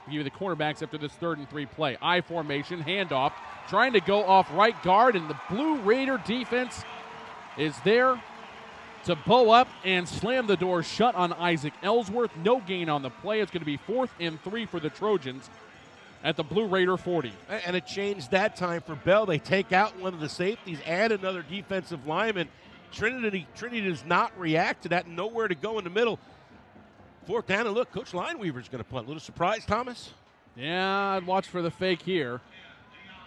We give you the cornerbacks after this 3rd and 3 play. I formation, handoff, trying to go off right guard, and the Blue Raider defense is there to bow up and slam the door shut on Isaac Ellsworth. No gain on the play. It's going to be 4th and 3 for the Trojans at the Blue Raider 40. And it changed that time for Bell. They take out one of the safeties, add another defensive lineman. Trinity does not react to that. Nowhere to go in the middle. 4th down, and look, Coach Lineweaver's going to punt. A little surprise, Thomas? Yeah, I'd watch for the fake here.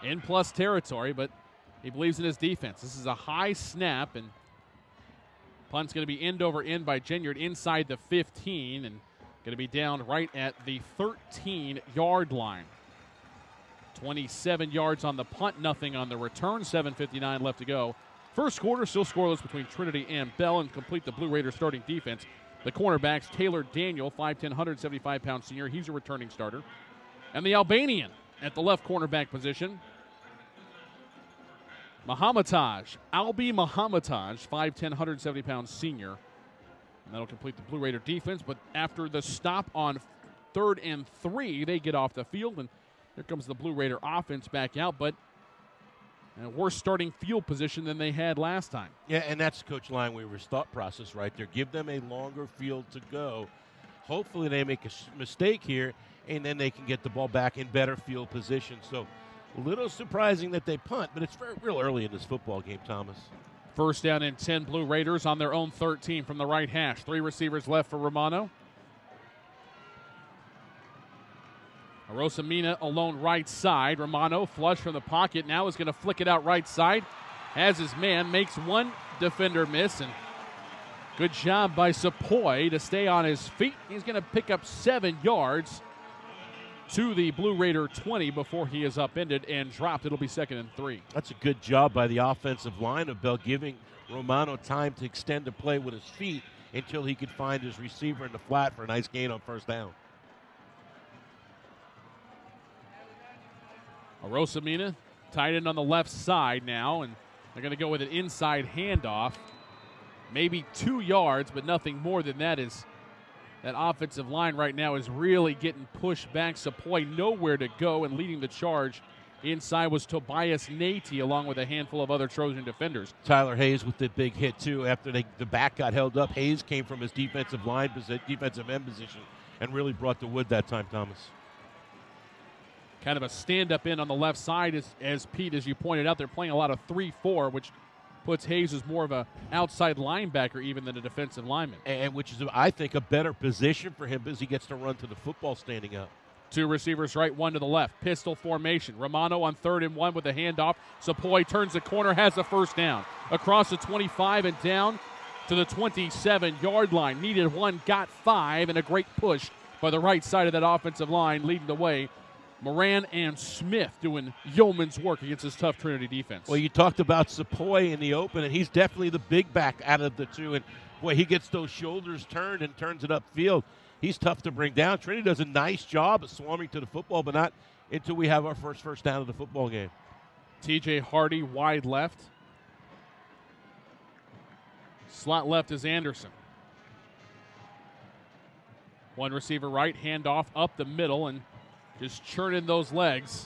In plus territory, but he believes in his defense. This is a high snap, and punt's going to be end over end by Ginyard inside the 15 and going to be down right at the 13-yard line. 27 yards on the punt, nothing on the return. 7:59 left to go. First quarter still scoreless between Trinity and Bell, and complete the Blue Raiders starting defense. The cornerbacks, Taylor Daniel, 5'10", 175-pound senior. He's a returning starter. And the Albanian at the left cornerback position, Albi Mahamadaj, 5'10", 170-pound senior. And that'll complete the Blue Raider defense. But after the stop on 3rd and 3, they get off the field. And here comes the Blue Raider offense back out. But a worse starting field position than they had last time. Yeah, and that's Coach Lineweaver's thought process right there. Give them a longer field to go. Hopefully they make a mistake here, and then they can get the ball back in better field position. So a little surprising that they punt, but it's real early in this football game, Thomas. First down and 10, Blue Raiders on their own 13 from the right hash. 3 receivers left for Romano. Rosamina alone right side. Romano flush from the pocket. Now is going to flick it out right side. Has his man. Makes one defender miss. And good job by Sepoy to stay on his feet. He's going to pick up 7 yards to the Blue Raider 20 before he is upended and dropped. It'll be 2nd and 3. That's a good job by the offensive line of Bell, giving Romano time to extend the play with his feet until he could find his receiver in the flat for a nice gain on first down. Rosamina tight end on the left side now, and they're going to go with an inside handoff. Maybe 2 yards, but nothing more than that. Is that offensive line right now is really getting pushed back. Sepoy nowhere to go, and leading the charge inside was Tobias Nate, along with a handful of other Trojan defenders. Tyler Hayes with the big hit, too. After the back got held up, Hayes came from his defensive end position and really brought the wood that time, Thomas. Kind of a stand-up in on the left side, as Pete, as you pointed out, they're playing a lot of 3-4, which puts Hayes as more of an outside linebacker even than a defensive lineman. And which is, I think, a better position for him because he gets to run to the football standing up. Two receivers right, one to the left. Pistol formation. Romano on 3rd and 1 with a handoff. Sepoy turns the corner, has the first down. Across the 25 and down to the 27-yard line. Needed 1, got 5, and a great push by the right side of that offensive line, leading the way. Moran and Smith doing yeoman's work against this tough Trinity defense. Well, you talked about Sepoy in the open, and he's definitely the big back out of the two. And, boy, he gets those shoulders turned and turns it upfield. He's tough to bring down. Trinity does a nice job of swarming to the football, but not until we have our first down of the football game. TJ Hardy wide left. Slot left is Anderson. One receiver right, handoff up the middle, and just churning those legs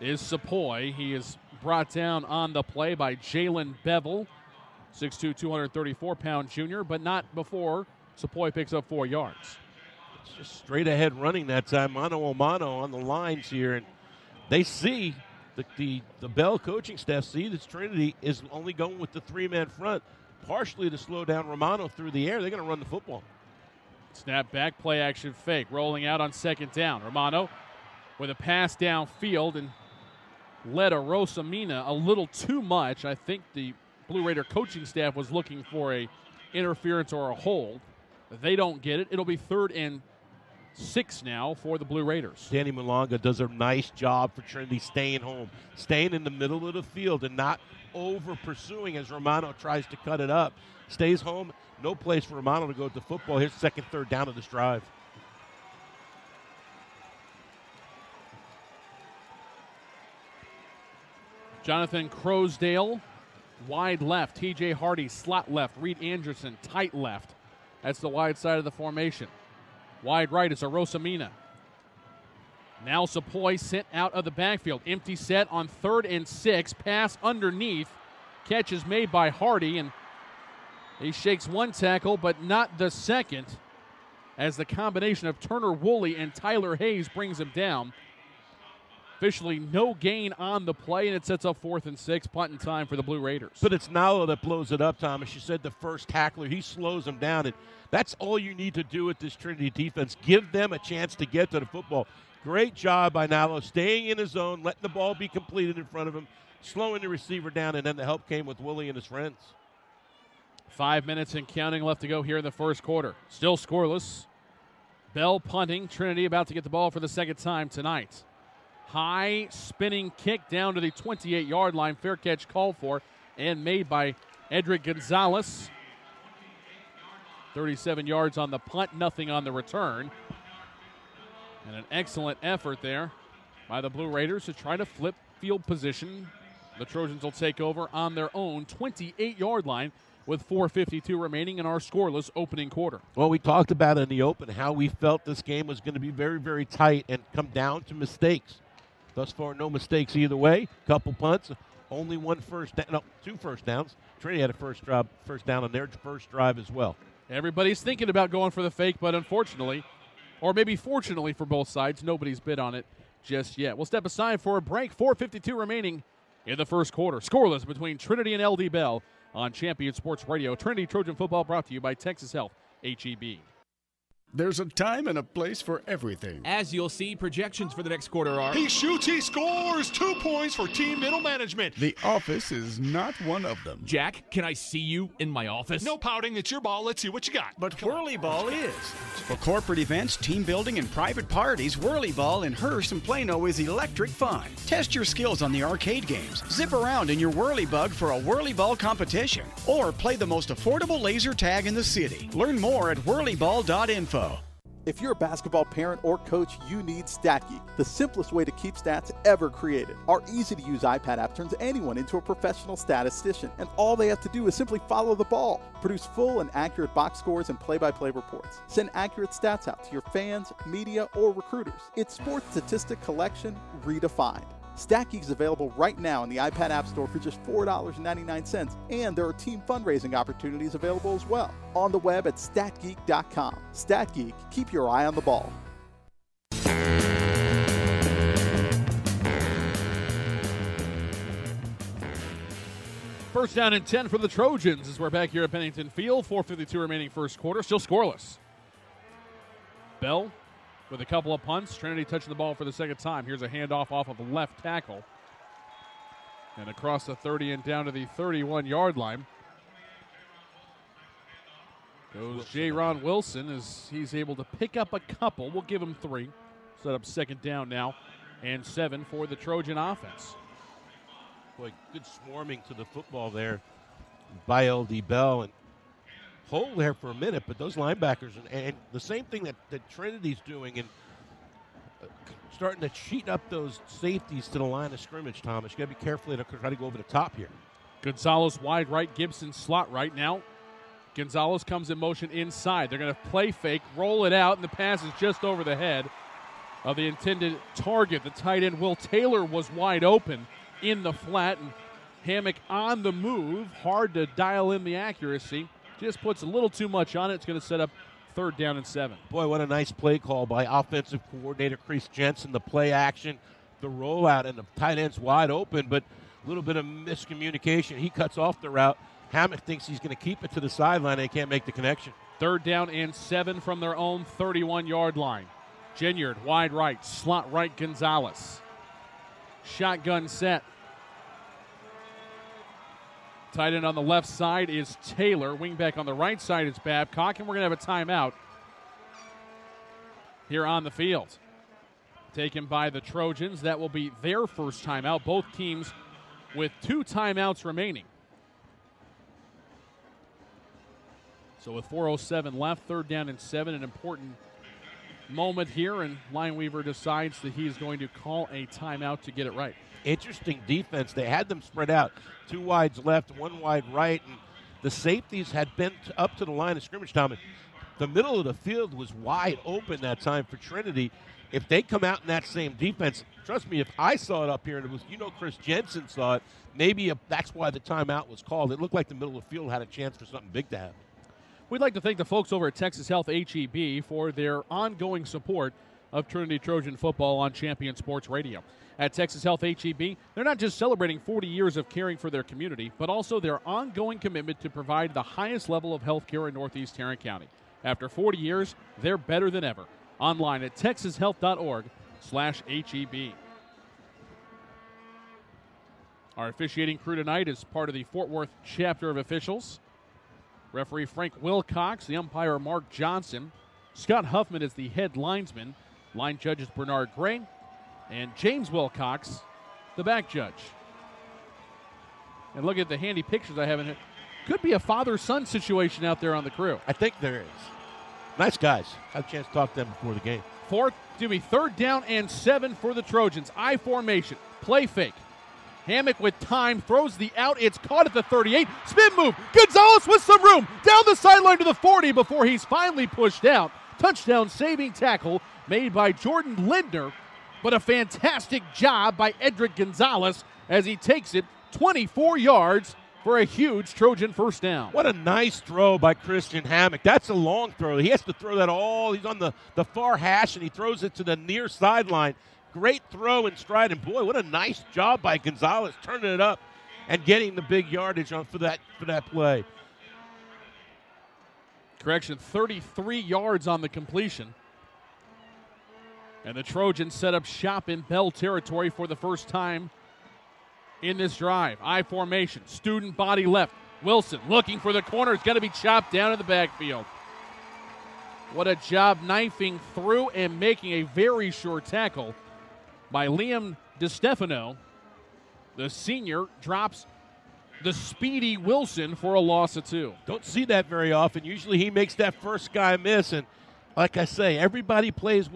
is Sepoy. He is brought down on the play by Jalen Bevel, 6'2", 234-pound junior, but not before Sepoy picks up 4 yards. It's just straight ahead running that time, mano a mano on the lines here, and they see the Bell coaching staff see that Trinity is only going with the 3-man front, partially to slow down Romano through the air. They're going to run the football. Snap back, play action fake, rolling out on 2nd down. Romano with a pass downfield and led a Rosamina a little too much. I think the Blue Raider coaching staff was looking for a interference or a hold. They don't get it. It'll be 3rd and 6 now for the Blue Raiders. Danny Malonga does a nice job for Trinity staying home, staying in the middle of the field and not over pursuing as Romano tries to cut it up. Stays home, no place for Romano to go with the football. Here's 2nd, 3rd down of this drive. Jonathan Crosdale, wide left. TJ Hardy, slot left. Reed Anderson, tight left. That's the wide side of the formation. Wide right is a Rosamina. Now Sepoy sent out of the backfield. Empty set on 3rd and 6. Pass underneath. Catch is made by Hardy, and he shakes one tackle, but not the second, as the combination of Turner Woolley and Tyler Hayes brings him down. Officially no gain on the play, and it sets up 4th and 6, punt in time for the Blue Raiders. But it's Nalo that blows it up, Thomas. You said the first tackler, he slows them down, and that's all you need to do with this Trinity defense. Give them a chance to get to the football. Great job by Nalo, staying in his zone, letting the ball be completed in front of him, slowing the receiver down, and then the help came with Woolley and his friends. 5 minutes and counting left to go here in the first quarter. Still scoreless. Bell punting. Trinity about to get the ball for the 2nd time tonight. High spinning kick down to the 28-yard line. Fair catch called for and made by Edric Gonzalez. 37 yards on the punt, nothing on the return. And an excellent effort there by the Blue Raiders to try to flip field position. The Trojans will take over on their own 28-yard line with 4:52 remaining in our scoreless opening quarter. Well, we talked about it in the open, how we felt this game was going to be very, very tight and come down to mistakes. Thus far, no mistakes either way. Couple punts, only 2 first downs. Trinity had a first down on their first drive as well. Everybody's thinking about going for the fake, but unfortunately, or maybe fortunately for both sides, nobody's bid on it just yet. We'll step aside for a break. 4:52 remaining in the first quarter. Scoreless between Trinity and LD Bell on Champion Sports Radio. Trinity Trojan Football brought to you by Texas Health, HEB. There's a time and a place for everything. As you'll see, projections for the next quarter are... He shoots, he scores! 2 points for team middle management. The office is not one of them. Jack, can I see you in my office? No pouting, it's your ball. Let's see what you got. But Whirly Ball is. For corporate events, team building, and private parties, Whirly Ball in Hearst and Plano is electric fun. Test your skills on the arcade games. Zip around in your Whirly Bug for a Whirly Ball competition. Or play the most affordable laser tag in the city. Learn more at whirlyball.info. If you're a basketball parent or coach, you need StatGeek, the simplest way to keep stats ever created. Our easy-to-use iPad app turns anyone into a professional statistician, and all they have to do is simply follow the ball. Produce full and accurate box scores and play-by-play reports. Send accurate stats out to your fans, media, or recruiters. It's sports statistic collection redefined. StatGeek is available right now in the iPad App Store for just $4.99, and there are team fundraising opportunities available as well. On the web at statgeek.com. StatGeek, keep your eye on the ball. First down and 10 for the Trojans as we're back here at Pennington Field. 4:52 remaining first quarter, still scoreless. Bell with a couple of punts. Trinity touching the ball for the second time. Here's a handoff off of the left tackle. And across the 30 and down to the 31-yard line goes J-Ron Wilson as he's able to pick up a couple. We'll give him 3. Set up second down now and 7 for the Trojan offense. Boy, good swarming to the football there by LD Bell. And hold there for a minute, but those linebackers, and the same thing that Trinity's doing, and starting to cheat up those safeties to the line of scrimmage, Thomas. You got to be careful to try to go over the top here. Gonzalez wide right, Gibson slot right. Now Gonzalez comes in motion inside. They're going to play fake, roll it out, and the pass is just over the head of the intended target. The tight end, Will Taylor, was wide open in the flat, and Hammock on the move. Hard to dial in the accuracy. Just puts a little too much on it. It's going to set up 3rd down and 7. Boy, what a nice play call by offensive coordinator Chris Jensen. The play action, the rollout, and the tight end's wide open, but a little bit of miscommunication. He cuts off the route. Hammock thinks he's going to keep it to the sideline. They can't make the connection. 3rd down and 7 from their own 31-yard line. Ginyard wide right, slot right Gonzalez. Shotgun set. Tight end on the left side is Taylor. Wingback on the right side is Babcock, and we're going to have a timeout here on the field. Taken by the Trojans. That will be their first timeout. Both teams with 2 timeouts remaining. So with 4:07 left, 3rd down and 7, an important moment here, and Lineweaver decides that he's going to call a timeout to get it right. Interesting defense. They had them spread out. 2 wides left, 1 wide right, and the safeties had been up to the line of scrimmage, Tom. The middle of the field was wide open that time for Trinity. If they come out in that same defense, trust me, if I saw it up here and it was, Chris Jensen saw it, maybe that's why the timeout was called. It looked like the middle of the field had a chance for something big to happen. We'd like to thank the folks over at Texas Health HEB for their ongoing support of Trinity Trojan football on Champion Sports Radio. At Texas Health HEB, they're not just celebrating 40 years of caring for their community, but also their ongoing commitment to provide the highest level of health care in Northeast Tarrant County. After 40 years, they're better than ever. Online at texashealth.org/HEB. Our officiating crew tonight is part of the Fort Worth chapter of officials. Referee Frank Wilcox, the umpire Mark Johnson. Scott Huffman is the head linesman. Line judge is Bernard Gray. And James Wilcox, the back judge. And look at the handy pictures I have in it. Could be a father-son situation out there on the crew. I think there is. Nice guys. Had a chance to talk to them before the game. 3rd down and 7 for the Trojans. I formation. Play fake. Hammock with time, throws the out. It's caught at the 38. Spin move. Gonzalez with some room. Down the sideline to the 40 before he's finally pushed out. Touchdown saving tackle made by Jordan Lindner. But a fantastic job by Edric Gonzalez as he takes it 24 yards for a huge Trojan first down. What a nice throw by Christian Hammock. That's a long throw. He has to throw that all. He's on the far hash, and he throws it to the near sideline. Great throw in stride, and boy, what a nice job by Gonzalez turning it up and getting the big yardage on for that play. Correction, 33 yards on the completion. And the Trojans set up shop in Bell territory for the first time in this drive. I formation, student body left. Wilson looking for the corner. It's going to be chopped down in the backfield. What a job knifing through and making a very short tackle by Liam DeStefano. The senior drops the speedy Wilson for a loss of 2. Don't see that very often. Usually he makes that first guy miss, and like I say, everybody plays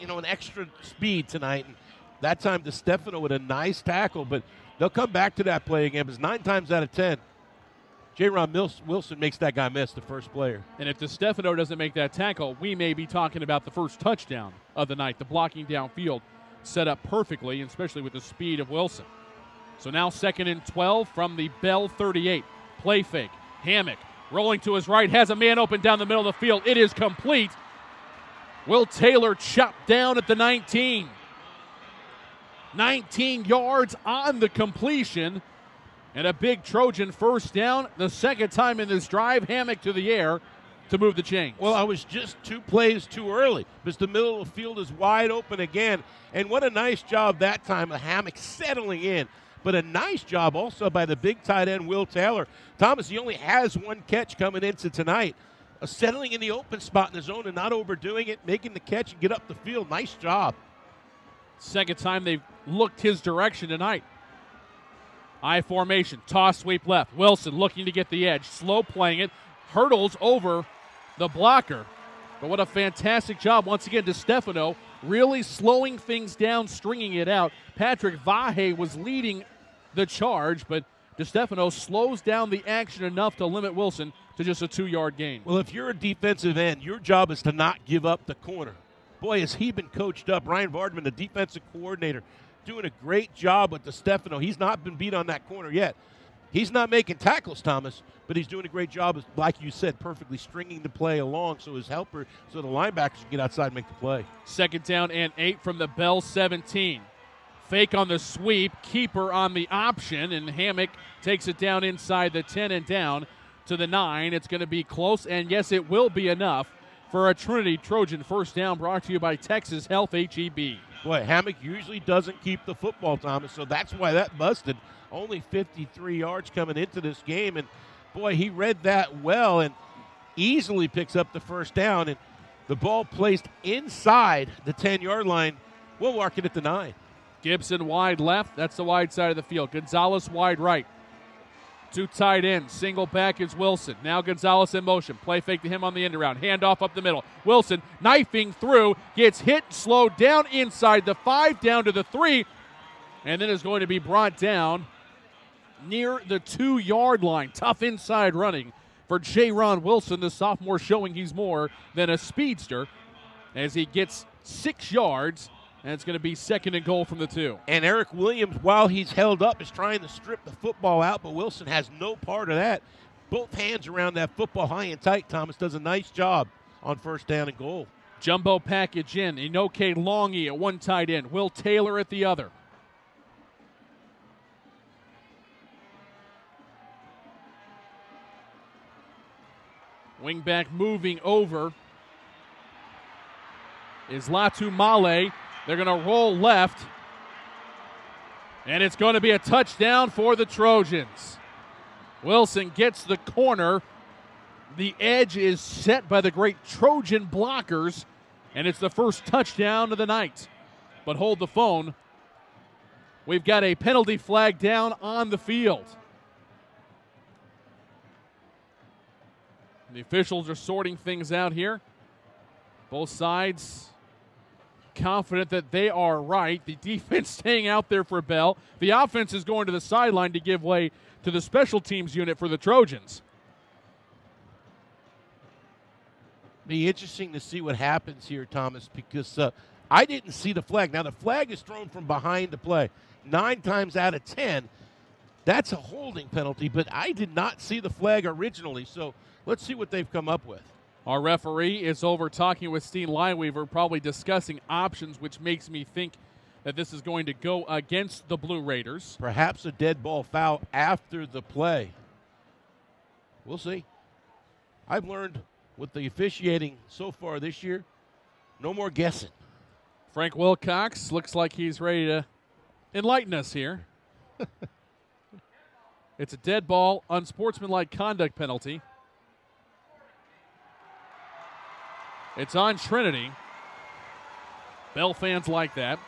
an extra speed tonight. And that time DeStefano with a nice tackle, but they'll come back to that play again because 9 times out of 10, J-Ron Wilson makes that guy miss, the first player. And if DeStefano doesn't make that tackle, we may be talking about the first touchdown of the night. The blocking downfield set up perfectly, especially with the speed of Wilson. So now 2nd and 12 from the Bell 38. Play fake. Hammock rolling to his right, has a man open down the middle of the field. It is complete. Will Taylor chopped down at the 19. 19 yards on the completion. And a big Trojan first down. The second time in this drive, Hammock to the air. to move the chains. Well, I was just 2 plays too early because the middle of the field is wide open again. And what a nice job that time of Hammock settling in. But a nice job also by the big tight end, Will Taylor. Thomas, he only has 1 catch coming into tonight. Settling in the open spot in the zone and not overdoing it, making the catch and get up the field. Nice job. Second time they've looked his direction tonight. I formation, toss sweep left. Wilson looking to get the edge, slow playing it, hurdles over the blocker. But what a fantastic job once again, DeStefano really slowing things down, stringing it out. Patrick Vahe was leading the charge, but DeStefano slows down the action enough to limit Wilson to just a 2-yard gain. Well, if you're a defensive end, your job is to not give up the corner. Boy, has he been coached up. Ryan Vardman, the defensive coordinator, doing a great job with DeStefano. He's not been beat on that corner yet. He's not making tackles, Thomas, but he's doing a great job, like you said, perfectly stringing the play along so his helper, so the linebackers can get outside and make the play. 2nd down and 8 from the Bell 17. Fake on the sweep, keeper on the option, and Hammock takes it down inside the 10 and down to the 9. It's going to be close, and yes, it will be enough for a Trinity Trojan first down, brought to you by Texas Health HEB. Boy, Hammock usually doesn't keep the football, Thomas, so that's why that busted. Only 53 yards coming into this game, and boy, he read that well and easily picks up the first down, and the ball placed inside the 10-yard line. We'll mark it at the 9. Gibson wide left. That's the wide side of the field. Gonzalez wide right. 2 tight ends. Single back is Wilson. Now Gonzalez in motion. Play fake to him on the end around. Handoff up the middle. Wilson knifing through. Gets hit, slowed down inside the 5, down to the 3. And then is going to be brought down near the 2-yard line. Tough inside running for J-Ron Wilson, the sophomore, showing he's more than a speedster as he gets 6 yards. And it's going to be 2nd and goal from the 2. And Eric Williams, while he's held up, is trying to strip the football out, but Wilson has no part of that. Both hands around that football high and tight. Thomas does a nice job on 1st down and goal. Jumbo package in. Inoke Longy at 1 tight end. Will Taylor at the other. Wingback moving over is Latu Male. They're going to roll left, and it's going to be a touchdown for the Trojans. Wilson gets the corner. The edge is set by the great Trojan blockers, and it's the first touchdown of the night. But hold the phone. We've got a penalty flag down on the field. The officials are sorting things out here. Both sides confident that they are right. The defense staying out there for Bell. The offense is going to the sideline to give way to the special teams unit for the Trojans. Be interesting to see what happens here, Thomas, because I didn't see the flag. Now, the flag is thrown from behind the play. 9 times out of 10, that's a holding penalty, but I did not see the flag originally, so let's see what they've come up with. Our referee is over talking with Steen Lineweaver, probably discussing options, which makes me think that this is going to go against the Blue Raiders. Perhaps a dead ball foul after the play. We'll see. I've learned with the officiating so far this year, no more guessing. Frank Wilcox looks like he's ready to enlighten us here. It's a dead ball, unsportsmanlike conduct penalty. It's on Trinity. Bell fans like that.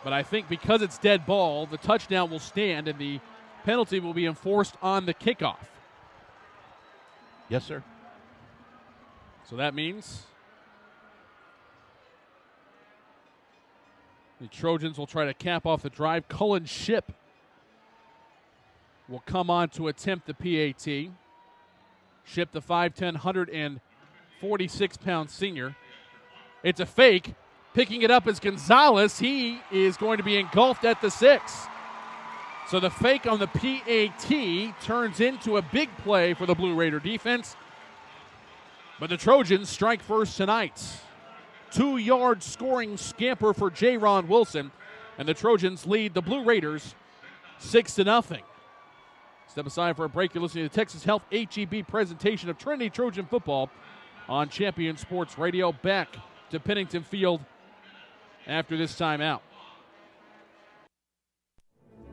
But I think because it's dead ball, the touchdown will stand and the penalty will be enforced on the kickoff. Yes, sir. So that means the Trojans will try to cap off the drive. Cullen Shipp will come on to attempt the PAT. Shipp, the 5'10", 146-pound senior. It's a fake. Picking it up is Gonzalez. He is going to be engulfed at the 6. So the fake on the PAT turns into a big play for the Blue Raider defense. But the Trojans strike first tonight. 2-yard scoring scamper for J-Ron Wilson. And the Trojans lead the Blue Raiders 6-0. Step aside for a break. You're listening to the Texas Health HEB presentation of Trinity Trojan football on Champion Sports Radio. Back to Pennington Field after this timeout.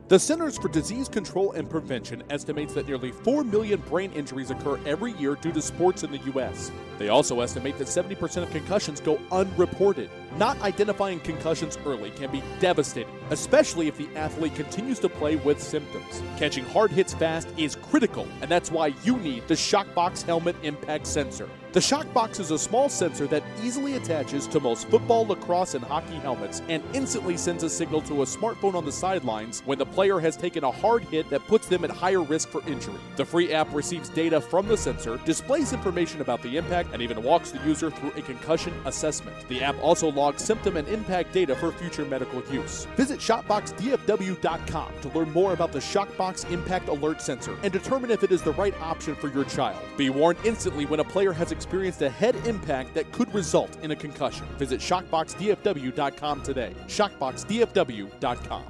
The Centers for Disease Control and Prevention estimates that nearly 4 million brain injuries occur every year due to sports in the U.S. They also estimate that 70% of concussions go unreported. Not identifying concussions early can be devastating, especially if the athlete continues to play with symptoms. Catching hard hits fast is critical, and that's why you need the Shockbox Helmet Impact Sensor. The Shockbox is a small sensor that easily attaches to most football, lacrosse, and hockey helmets and instantly sends a signal to a smartphone on the sidelines when the player has taken a hard hit that puts them at higher risk for injury. The free app receives data from the sensor, displays information about the impact, and even walks the user through a concussion assessment. The app also logs symptom and impact data for future medical use. Visit ShopboxDFW.com to learn more about the Shockbox Impact Alert Sensor and determine if it is the right option for your child. Be warned instantly when a player has experienced a head impact that could result in a concussion. Visit ShockboxDFW.com today. ShockboxDFW.com.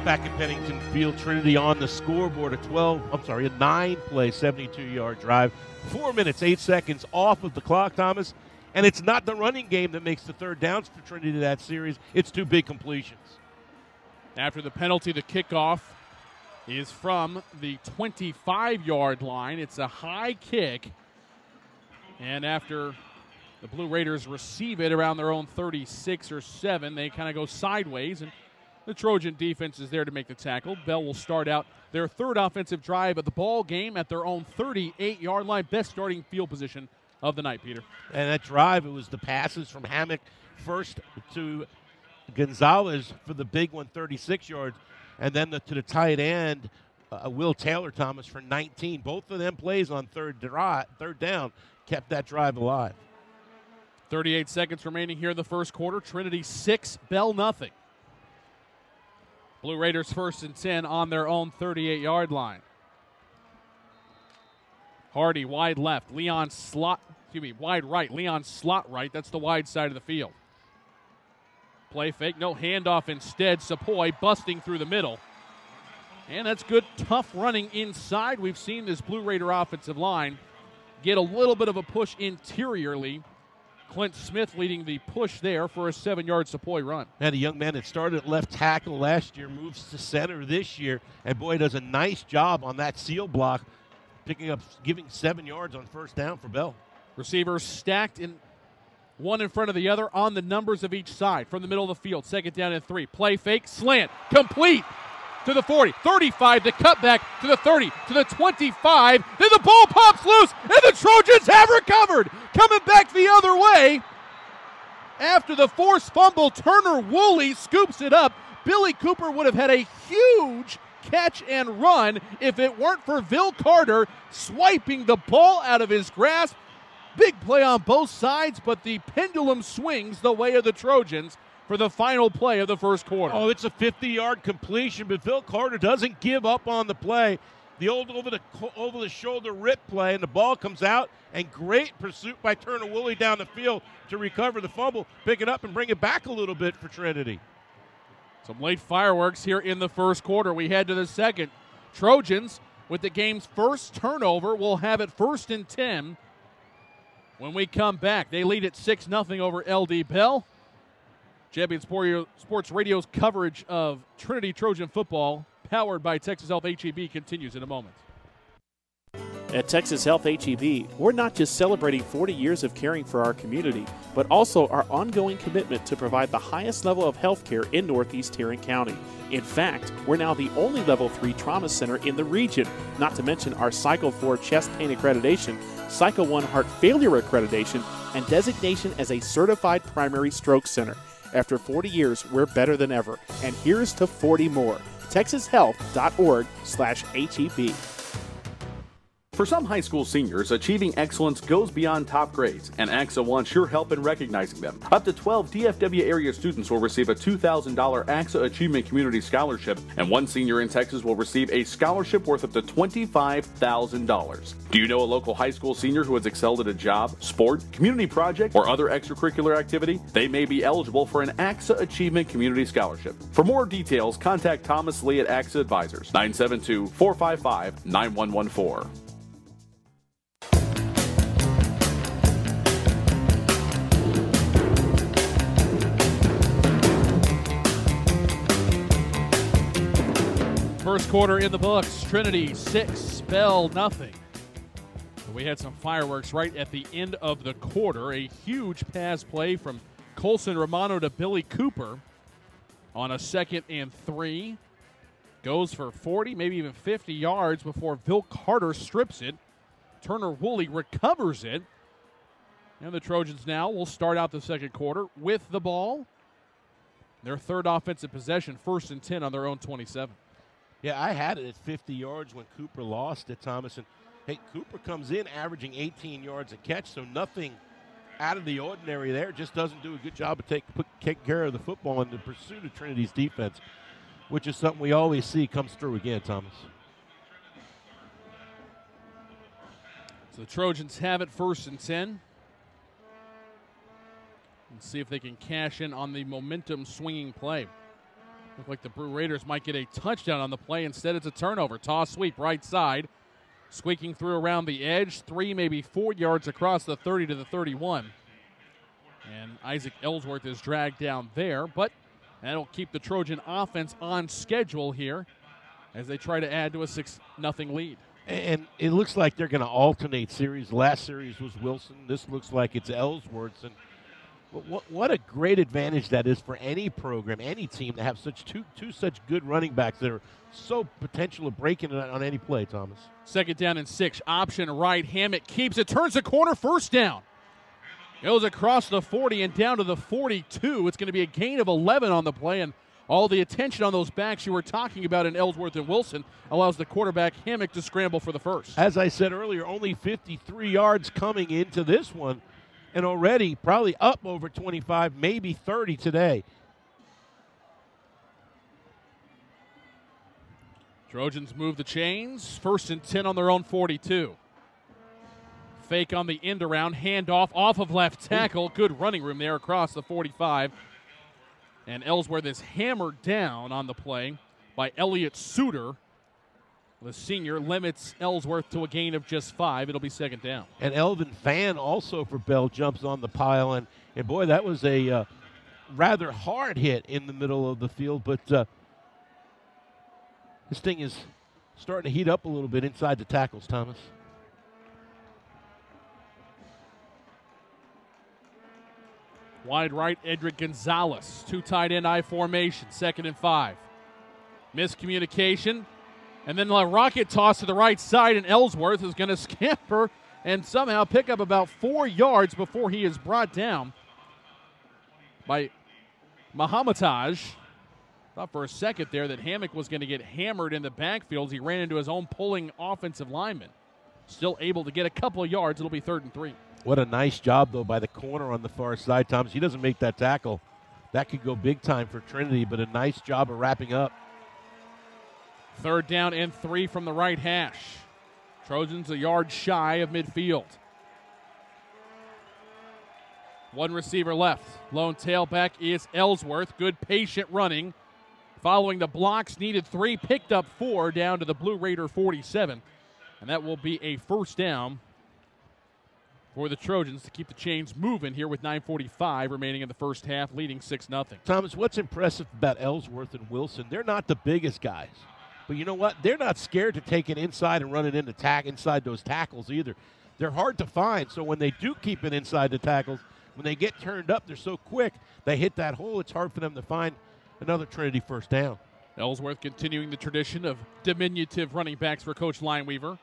Back at Pennington Field, Trinity on the scoreboard, a 9-play, 72-yard drive. 4 minutes, 8 seconds off of the clock, Thomas. And it's not the running game that makes the third downs for Trinity to that series. It's 2 big completions. After the penalty, the kickoff is from the 25-yard line. It's a high kick. And after the Blue Raiders receive it around their own 36 or 7, they kind of go sideways, and the Trojan defense is there to make the tackle. Bell will start out their third offensive drive of the ball game at their own 38-yard line. Best starting field position of the night, Peter. And that drive, it was the passes from Hammock first to Gonzalez for the big one, 36 yards, and then to the tight end, Will Taylor Thomas for 19. Both of them plays on third down kept that drive alive. 38 seconds remaining here in the first quarter. Trinity 6, Bell nothing. Blue Raiders 1st and 10 on their own 38-yard line. Hardy wide left, wide right, Leon slot right. That's the wide side of the field. Play fake, no handoff instead. Sepoy busting through the middle. And that's good, tough running inside. We've seen this Blue Raider offensive line get a little bit of a push interiorly. Clint Smith leading the push there for a 7-yard Sepoy run. And a young man that started at left tackle last year moves to center this year, and boy, does a nice job on that seal block, giving 7 yards on first down for Bell. Receivers stacked in one in front of the other on the numbers of each side from the middle of the field. 2nd down and 3. Play fake, slant, complete to the 40, 35, the cutback to the 30, to the 25. Then the ball pops loose, and the Trojans have recovered. Coming back the other way. After the forced fumble, Turner Woolley scoops it up. Billy Cooper would have had a huge catch and run if it weren't for Vil Carter swiping the ball out of his grasp. Big play on both sides, but the pendulum swings the way of the Trojans for the final play of the first quarter. Oh, it's a 50-yard completion, but Vil Carter doesn't give up on the play. The old over-the-shoulder rip play, and the ball comes out, and great pursuit by Turner Woolley down the field to recover the fumble, pick it up, and bring it back a little bit for Trinity. Some late fireworks here in the first quarter. We head to the second. Trojans, with the game's first turnover, will have it 1st and 10 when we come back. They lead at 6-0 over LD Bell. Champion Sports Radio's coverage of Trinity Trojan football, powered by Texas Health HEB, continues in a moment. At Texas Health HEB, we're not just celebrating 40 years of caring for our community, but also our ongoing commitment to provide the highest level of health care in Northeast Tarrant County. In fact, we're now the only Level 3 trauma center in the region, not to mention our Cycle 4 chest pain accreditation, Cycle 1 heart failure accreditation, and designation as a certified primary stroke center. After 40 years, we're better than ever. And here's to 40 more. TexasHealth.org/HEB. For some high school seniors, achieving excellence goes beyond top grades, and AXA wants your help in recognizing them. Up to 12 DFW area students will receive a $2,000 AXA Achievement Community Scholarship, and one senior in Texas will receive a scholarship worth up to $25,000. Do you know a local high school senior who has excelled at a job, sport, community project, or other extracurricular activity? They may be eligible for an AXA Achievement Community Scholarship. For more details, contact Thomas Lee at AXA Advisors, 972-455-9114. First quarter in the books. Trinity 6, Bell nothing. We had some fireworks right at the end of the quarter. A huge pass play from Colson Romano to Billy Cooper on a 2nd and 3. Goes for 40, maybe even 50 yards before Bill Carter strips it. Turner Woolley recovers it. And the Trojans now will start out the second quarter with the ball. Their third offensive possession, 1st and 10 on their own 27. Yeah, I had it at 50 yards when Cooper lost it, Thomas. And, hey, Cooper comes in averaging 18 yards a catch, so nothing out of the ordinary there. Just doesn't do a good job of taking care of the football in the pursuit of Trinity's defense, which is something we always see comes through again, Thomas. So the Trojans have it 1st and 10. Let's see if they can cash in on the momentum swinging play. Look like the Blue Raiders might get a touchdown on the play. Instead, it's a turnover. Toss sweep right side. Squeaking through around the edge. 3, maybe 4 yards across the 30 to the 31. And Isaac Ellsworth is dragged down there. But that'll keep the Trojan offense on schedule here as they try to add to a 6-0 lead. And it looks like they're going to alternate series. Last series was Wilson. This looks like it's Ellsworth. And what a great advantage that is for any program, any team to have such two such good running backs that are so potential of breaking it on any play, Thomas. 2nd down and 6. Option right. Hammock keeps it. Turns the corner. 1st down. Goes across the 40 and down to the 42. It's going to be a gain of 11 on the play. And all the attention on those backs you were talking about in Ellsworth and Wilson allows the quarterback Hammock to scramble for the first. As I said earlier, only 53 yards coming into this one. And already probably up over 25, maybe 30 today. Trojans move the chains. 1st and 10 on their own 42. Fake on the end around. Handoff off of left tackle. Good running room there across the 45. And Ellsworth is hammered down on the play by Elliott Suter. The senior limits Ellsworth to a gain of just 5. It'll be 2nd down. And Elvin Fan also for Bell jumps on the pile. And boy, that was a rather hard hit in the middle of the field. But this thing is starting to heat up a little bit inside the tackles, Thomas. Wide right, Edric Gonzalez. 2 tight end I formation. 2nd and 5. Miscommunication. And then a rocket toss to the right side, and Ellsworth is going to scamper and somehow pick up about 4 yards before he is brought down by Mahamadaj. Thought for a second there that Hammock was going to get hammered in the backfield. He ran into his own pulling offensive lineman. Still able to get a couple of yards. It'll be 3rd and 3. What a nice job, though, by the corner on the far side, Thomas. He doesn't make that tackle. That could go big time for Trinity, but a nice job of wrapping up. 3rd down and 3 from the right hash. Trojans a yard shy of midfield. 1 receiver left. Lone tailback is Ellsworth. Good patient running. Following the blocks, needed 3, picked up 4 down to the Blue Raider 47. And that will be a 1st down for the Trojans to keep the chains moving here with 9:45 remaining in the first half, leading 6-0. Thomas, what's impressive about Ellsworth and Wilson, they're not the biggest guys. But you know what? They're not scared to take it inside and run it inside those tackles either. They're hard to find, so when they do keep it inside the tackles, when they get turned up, they're so quick, they hit that hole, it's hard for them to find another Trinity 1st down. Ellsworth continuing the tradition of diminutive running backs for Coach Lineweaver.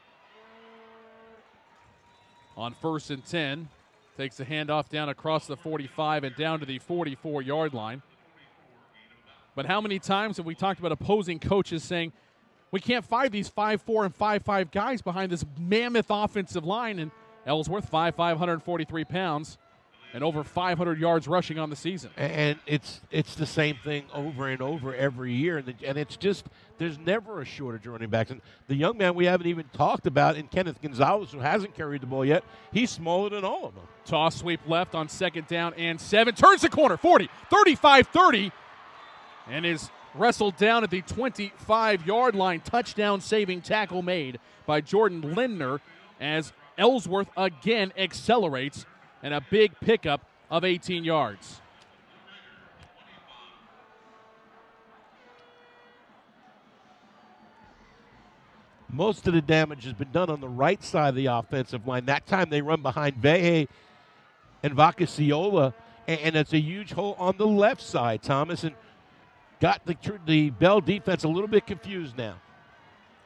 On 1st and 10, takes the handoff down across the 45 and down to the 44-yard line. But how many times have we talked about opposing coaches saying, We can't find these 5'4" and 5'5" guys behind this mammoth offensive line. And Ellsworth, 5'5", 143 pounds, and over 500 yards rushing on the season. And it's the same thing over and over every year. And it's just, there's never a shortage of running backs. And the young man we haven't even talked about in Kenneth Gonzalez, who hasn't carried the ball yet, he's smaller than all of them. Toss sweep left on 2nd down and 7. Turns the corner, 40, 35, 30, and is wrestled down at the 25-yard line. Touchdown saving tackle made by Jordan Lindner as Ellsworth again accelerates, and a big pickup of 18 yards. Most of the damage has been done on the right side of the offensive line. That time they run behind Veje and Vacasiola, and it's a huge hole on the left side, Thomas, and got the Bell defense a little bit confused now.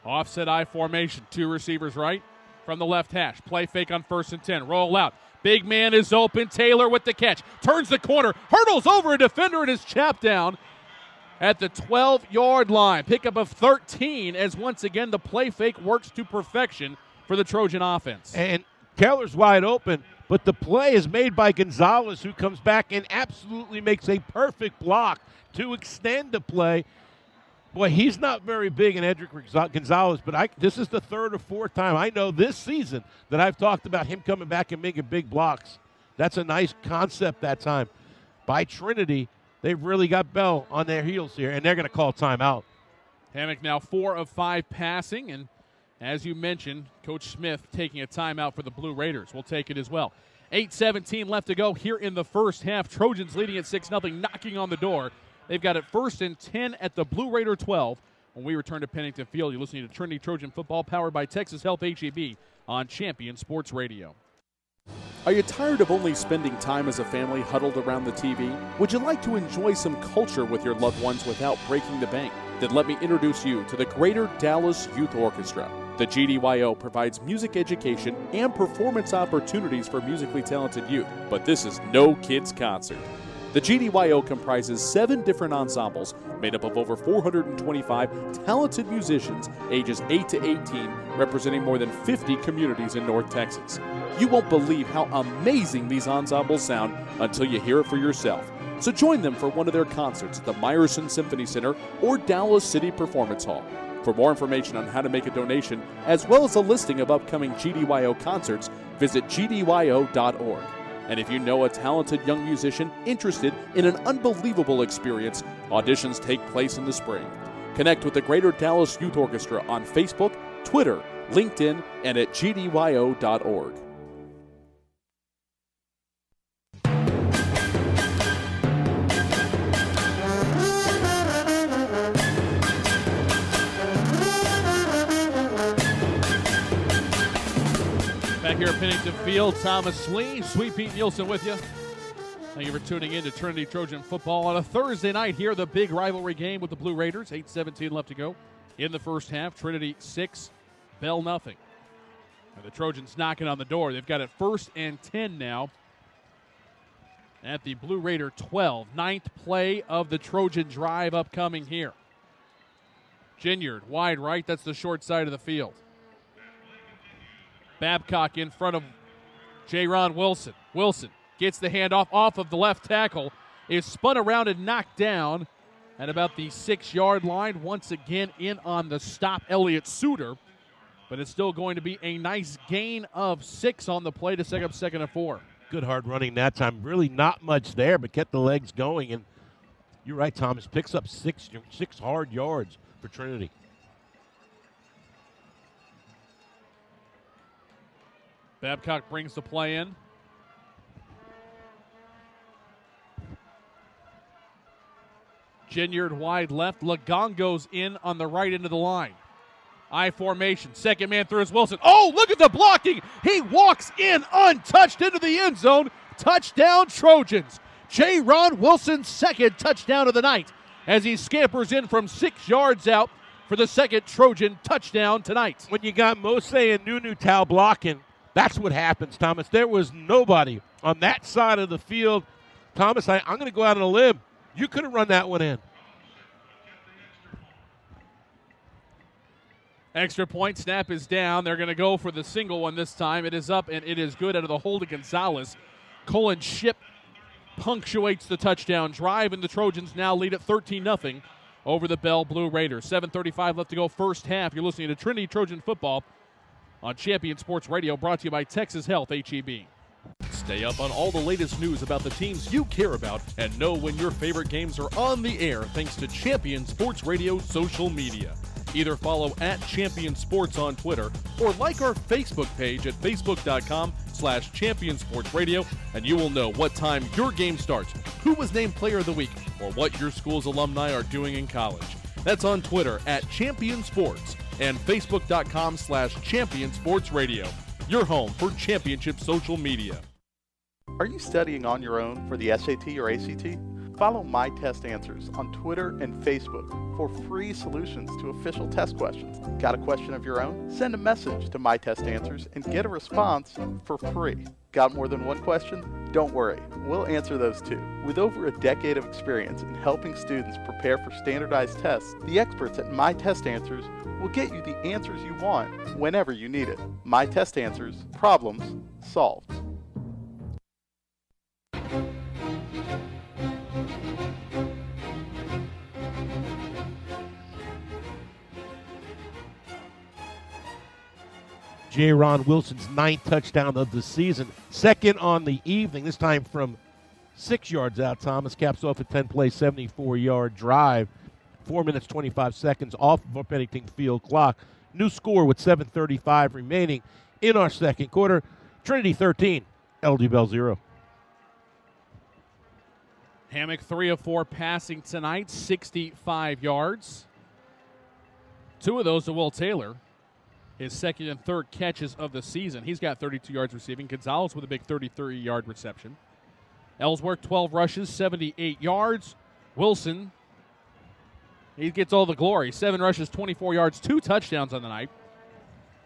Offset I formation, 2 receivers right from the left hash. Play fake on 1st and 10. Roll out. Big man is open. Taylor with the catch. Turns the corner. Hurdles over a defender and is chapped down at the 12-yard line. Pickup of 13 as once again the play fake works to perfection for the Trojan offense. And Keller's wide open, but the play is made by Gonzalez, who comes back and absolutely makes a perfect block to extend the play. Boy, he's not very big in Edric Gonzalez, but this is the 3rd or 4th time I know this season that I've talked about him coming back and making big blocks. That's a nice concept that time by Trinity. They've really got Bell on their heels here, and they're going to call timeout. Hammock now 4 of 5 passing, and as you mentioned, Coach Smith taking a timeout for the Blue Raiders. We'll take it as well. 8:17 left to go here in the first half. Trojans leading at 6-0, knocking on the door. They've got it 1st and 10 at the Blue Raider 12. When we return to Pennington Field, you're listening to Trinity Trojan Football, powered by Texas Health HEB on Champion Sports Radio. Are you tired of only spending time as a family huddled around the TV? Would you like to enjoy some culture with your loved ones without breaking the bank? Then let me introduce you to the Greater Dallas Youth Orchestra. The GDYO provides music education and performance opportunities for musically talented youth, but this is no kids' concert. The GDYO comprises 7 different ensembles made up of over 425 talented musicians ages 8 to 18, representing more than 50 communities in North Texas. You won't believe how amazing these ensembles sound until you hear it for yourself. So join them for one of their concerts at the Meyerson Symphony Center or Dallas City Performance Hall. For more information on how to make a donation, as well as a listing of upcoming GDYO concerts, visit gdyo.org. And if you know a talented young musician interested in an unbelievable experience, auditions take place in the spring. Connect with the Greater Dallas Youth Orchestra on Facebook, Twitter, LinkedIn, and at gdyo.org. Back here at Pennington Field, Thomas Lee, Sweet Pete Nielsen with you. Thank you for tuning in to Trinity Trojan Football on a Thursday night here, the big rivalry game with the Blue Raiders. 8:17 left to go in the first half. Trinity 6, Bell nothing. And the Trojans knocking on the door. They've got it 1st and 10 now at the Blue Raider 12. 9th play of the Trojan drive upcoming here. Ginyard, wide right. That's the short side of the field. Babcock in front of J-Ron Wilson. Wilson gets the handoff off of the left tackle, is spun around and knocked down at about the 6-yard line. Once again in on the stop, Elliott Suter. But it's still going to be a nice gain of 6 on the play to set up 2nd and 4. Good hard running that time. Really not much there, but kept the legs going. And you're right, Thomas. Picks up 6 hard yards for Trinity. Babcock brings the play in. Ginyard wide left. Lagongo's in on the right end of the line. I formation. 2nd man through is Wilson. Oh, look at the blocking. He walks in untouched into the end zone. Touchdown Trojans. J-Ron Wilson's 2nd touchdown of the night as he scampers in from 6 yards out for the 2nd Trojan touchdown tonight. When you got Mose and Nunu Tau blocking, that's what happens, Thomas. There was nobody on that side of the field. Thomas, I'm going to go out on a limb. You could have run that one in. Extra point snap is down. They're going to go for the single one this time. It is up, and it is good out of the hold of Gonzalez. Colin Ship punctuates the touchdown drive, and the Trojans now lead at 13-0 over the Bell Blue Raiders. 7:35 left to go first half. You're listening to Trinity Trojan Football on Champion Sports Radio, brought to you by Texas Health HEB. Stay up on all the latest news about the teams you care about and know when your favorite games are on the air thanks to Champion Sports Radio social media. Either follow at Champion Sports on Twitter or like our Facebook page at facebook.com/Champion Sports Radio, and you will know what time your game starts, who was named Player of the Week, or what your school's alumni are doing in college. That's on Twitter at Champion Sports and facebook.com/Champion Sports Radio, your home for championship social media. Are you studying on your own for the SAT or ACT? Follow My Test Answers on Twitter and Facebook for free solutions to official test questions. Got a question of your own? Send a message to My Test Answers and get a response for free. Got more than one question? Don't worry, we'll answer those too. With over a decade of experience in helping students prepare for standardized tests, the experts at My Test Answers will get you the answers you want whenever you need it. My Test Answers, problems solved. J-Ron Wilson's 9th touchdown of the season. Second on the evening, this time from 6 yards out. Thomas caps off a 10-play, 74-yard drive. 4 minutes, 25 seconds off of our Pennington Field clock. New score with 7:35 remaining in our second quarter. Trinity 13, LD Bell 0. Hammock 3 of 4 passing tonight, 65 yards. 2 of those to Will Taylor. His second and third catches of the season. He's got 32 yards receiving. Gonzalez with a big 33-yard reception. Ellsworth, 12 rushes, 78 yards. Wilson, he gets all the glory. 7 rushes, 24 yards, 2 touchdowns on the night.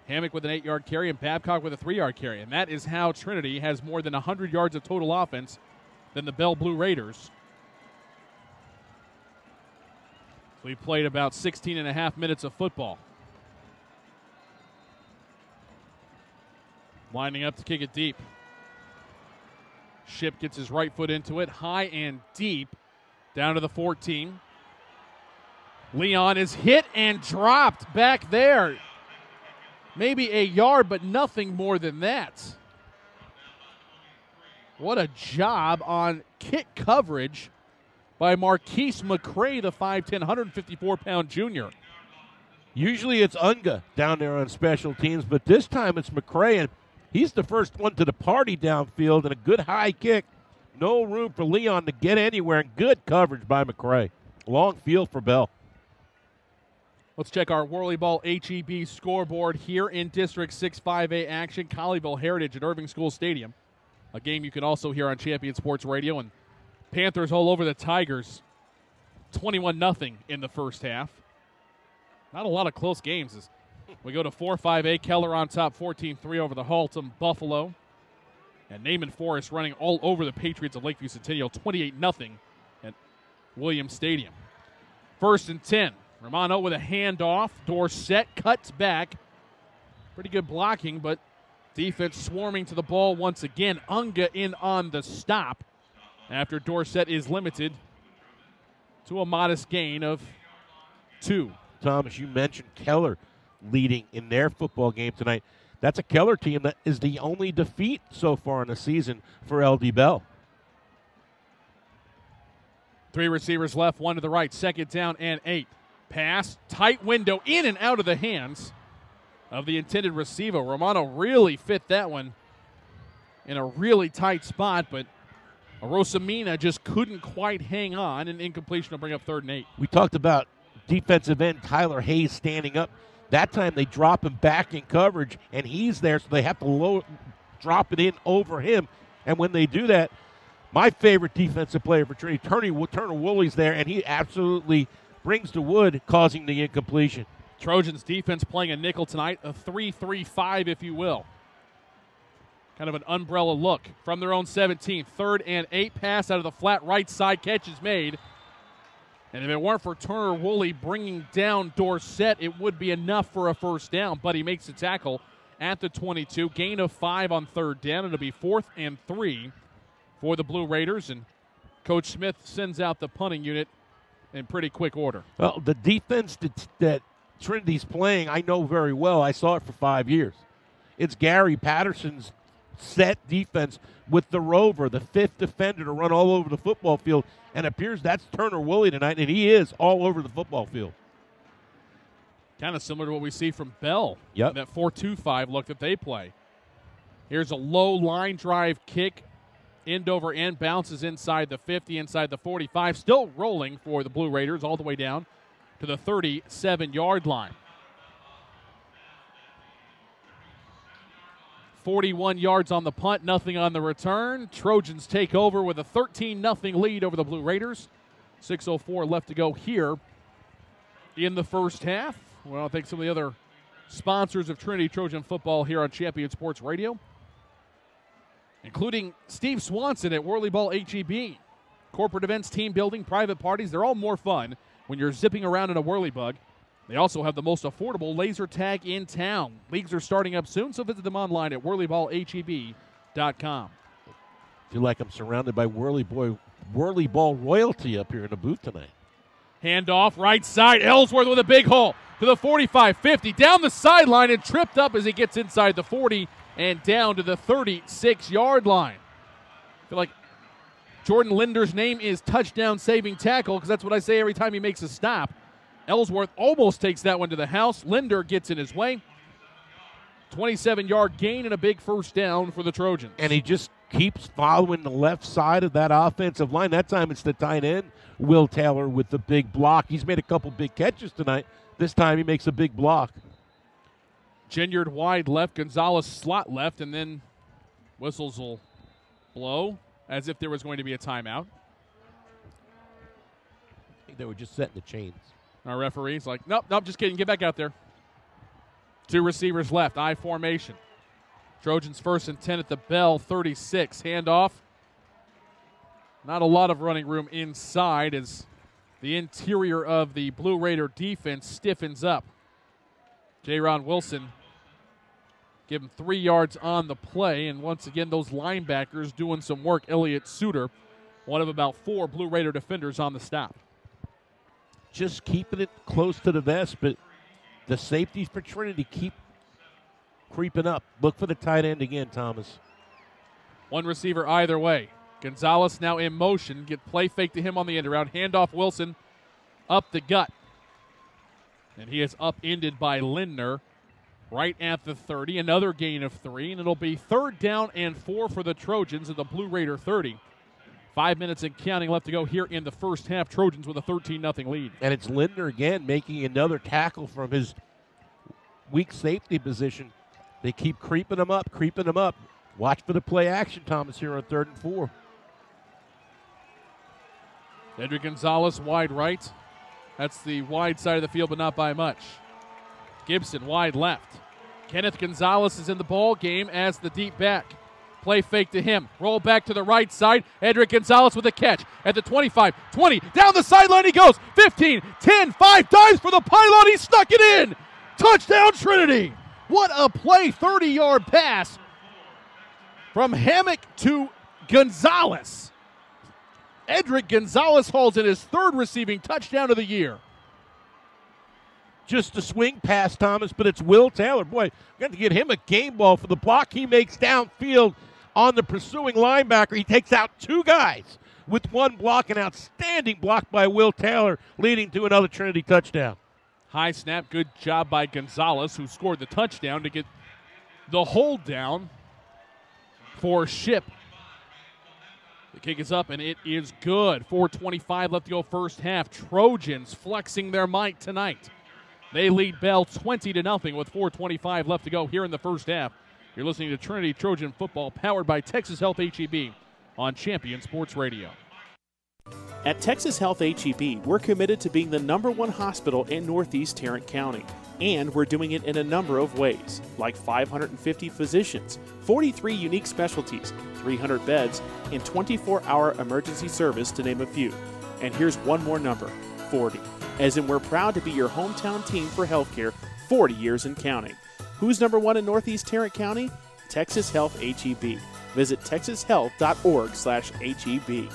Hammock with an 8-yard carry and Babcock with a 3-yard carry. And that is how Trinity has more than 100 yards of total offense than the Bell Blue Raiders. We played about 16 and a half minutes of football. Lining up to kick it deep. Ship gets his right foot into it, high and deep, down to the 14. Leon is hit and dropped back there. Maybe a yard, but nothing more than that. What a job on kick coverage by Marquise McCray, the 5'10", 154-pound junior. Usually it's Unga down there on special teams, but this time it's McCray, and he's the first one to the party downfield, and a good high kick. No room for Leon to get anywhere, and good coverage by McCray. Long field for Bell. Let's check our Whirly Ball HEB scoreboard here in District 6 5A action. Colleyville Heritage at Irving School Stadium. A game you can also hear on Champion Sports Radio. And Panthers all over the Tigers. 21-0 in the first half. Not a lot of close games. As we go to 4-5A, Keller on top, 14-3 over the Haltom Buffalo. And Naaman Forest running all over the Patriots of Lakeview Centennial, 28-0 at Williams Stadium. 1st and 10. Romano with a handoff. Dorsett cuts back. Pretty good blocking, but defense swarming to the ball once again. Unga in on the stop after Dorsett is limited to a modest gain of 2. Thomas, you mentioned Keller leading in their football game tonight. That's a Keller team that is the only defeat so far in the season for LD Bell. 3 receivers left, 1 to the right. 2nd down and 8. Pass, tight window, in and out of the hands of the intended receiver. Romano really fit that one in a really tight spot, but Rosamina just couldn't quite hang on, and incompletion will bring up 3rd and 8. We talked about defensive end Tyler Hayes standing up. That time they drop him back in coverage, and he's there, so they have to drop it in over him. And when they do that, my favorite defensive player for Trinity, Turner Woolley's there, and he absolutely brings the wood, causing the incompletion. Trojans defense playing a nickel tonight, a 3-3-5, if you will. Kind of an umbrella look from their own 17. 3rd and 8, pass out of the flat right side. Catch is made And if it weren't for Turner Woolley bringing down Dorsett, it would be enough for a first down. But he makes the tackle at the 22. Gain of 5 on third down. It'll be 4th and 3 for the Blue Raiders. And Coach Smith sends out the punting unit in pretty quick order. Well, the defense that Trinity's playing, I know very well. I saw it for 5 years. It's Gary Patterson's set defense with the rover, the 5th defender to run all over the football field. And it appears that's Turner Woolley tonight, and he is all over the football field. Kind of similar to what we see from Bell. Yep. That 4-2-5 look that they play. Here's a low line drive kick. End over end, bounces inside the 50, inside the 45. Still rolling for the Blue Raiders all the way down to the 37-yard line. 41 yards on the punt, nothing on the return. Trojans take over with a 13-0 lead over the Blue Raiders. 6:04 left to go here in the first half. Well, I think some of the other sponsors of Trinity Trojan football here on Champion Sports Radio, including Steve Swanson at Whirly Ball HEB. Corporate events, team building, private parties, they're all more fun when you're zipping around in a whirly bug. They also have the most affordable laser tag in town. Leagues are starting up soon, so visit them online at whirlyballheb.com. Feel like I'm surrounded by whirly ball royalty up here in the booth tonight. Handoff, right side, Ellsworth with a big hole to the 45-50, down the sideline and tripped up as he gets inside the 40 and down to the 36-yard line. I feel like Jordan Linder's name is touchdown saving tackle because that's what I say every time he makes a stop. Ellsworth almost takes that one to the house. Linder gets in his way. 27-yard gain and a big first down for the Trojans. And he just keeps following the left side of that offensive line. That time it's the tight end, Will Taylor, with the big block. He's made a couple big catches tonight. This time he makes a big block. Ginyard wide left, Gonzalez slot left, and then whistles will blow as if there was going to be a timeout. I think they were just setting the chains. Our referee's like, nope, just kidding. Get back out there. 2 receivers left, I formation. Trojans 1st and 10 at the Bell, 36. Handoff. Not a lot of running room inside as the interior of the Blue Raider defense stiffens up. J-Ron Wilson give him 3 yards on the play, and once again those linebackers doing some work. Elliott Suter, one of about 4 Blue Raider defenders on the stop. Just keeping it close to the vest, but the safeties for Trinity keep creeping up. Look for the tight end again, Thomas. 1 receiver either way. Gonzalez now in motion. Get play fake to him on the end around. Handoff Wilson up the gut. And he is upended by Lindner right at the 30. Another gain of 3, and it'll be 3rd down and 4 for the Trojans at the Blue Raider 30. 5 minutes and counting left to go here in the first half. Trojans with a 13-0 lead. And it's Lindner again making another tackle from his weak safety position. They keep creeping him up. Watch for the play action, Thomas, here on 3rd and 4. Edric Gonzalez wide right. That's the wide side of the field, but not by much. Gibson wide left. Kenneth Gonzalez is in the ball game as the deep back. Play fake to him. Roll back to the right side. Edric Gonzalez with a catch at the 25, 20. Down the sideline he goes. 15, 10, 5 dives for the pylon. He snuck it in. Touchdown Trinity. What a play. 30-yard pass from Hammock to Gonzalez. Edric Gonzalez hauls in his 3rd receiving touchdown of the year. Just a swing pass, Thomas, but it's Will Taylor. Boy, we got to get him a game ball for the block he makes downfield on the pursuing linebacker. He takes out 2 guys with 1 block, an outstanding block by Will Taylor, leading to another Trinity touchdown. High snap, good job by Gonzalez, who scored the touchdown to get the hold down for Ship. The kick is up, and it is good. 4:25 left to go first half. Trojans flexing their might tonight. They lead Bell 20-0 with 4:25 left to go here in the first half. You're listening to Trinity Trojan Football, powered by Texas Health HEB on Champion Sports Radio. At Texas Health HEB, we're committed to being the #1 hospital in Northeast Tarrant County. And we're doing it in a number of ways, like 550 physicians, 43 unique specialties, 300 beds, and 24-hour emergency service, to name a few. And here's one more number: 40. As in, we're proud to be your hometown team for healthcare 40 years and counting. Who's number one in Northeast Tarrant County? Texas Health HEB. Visit texashealth.org/HEB.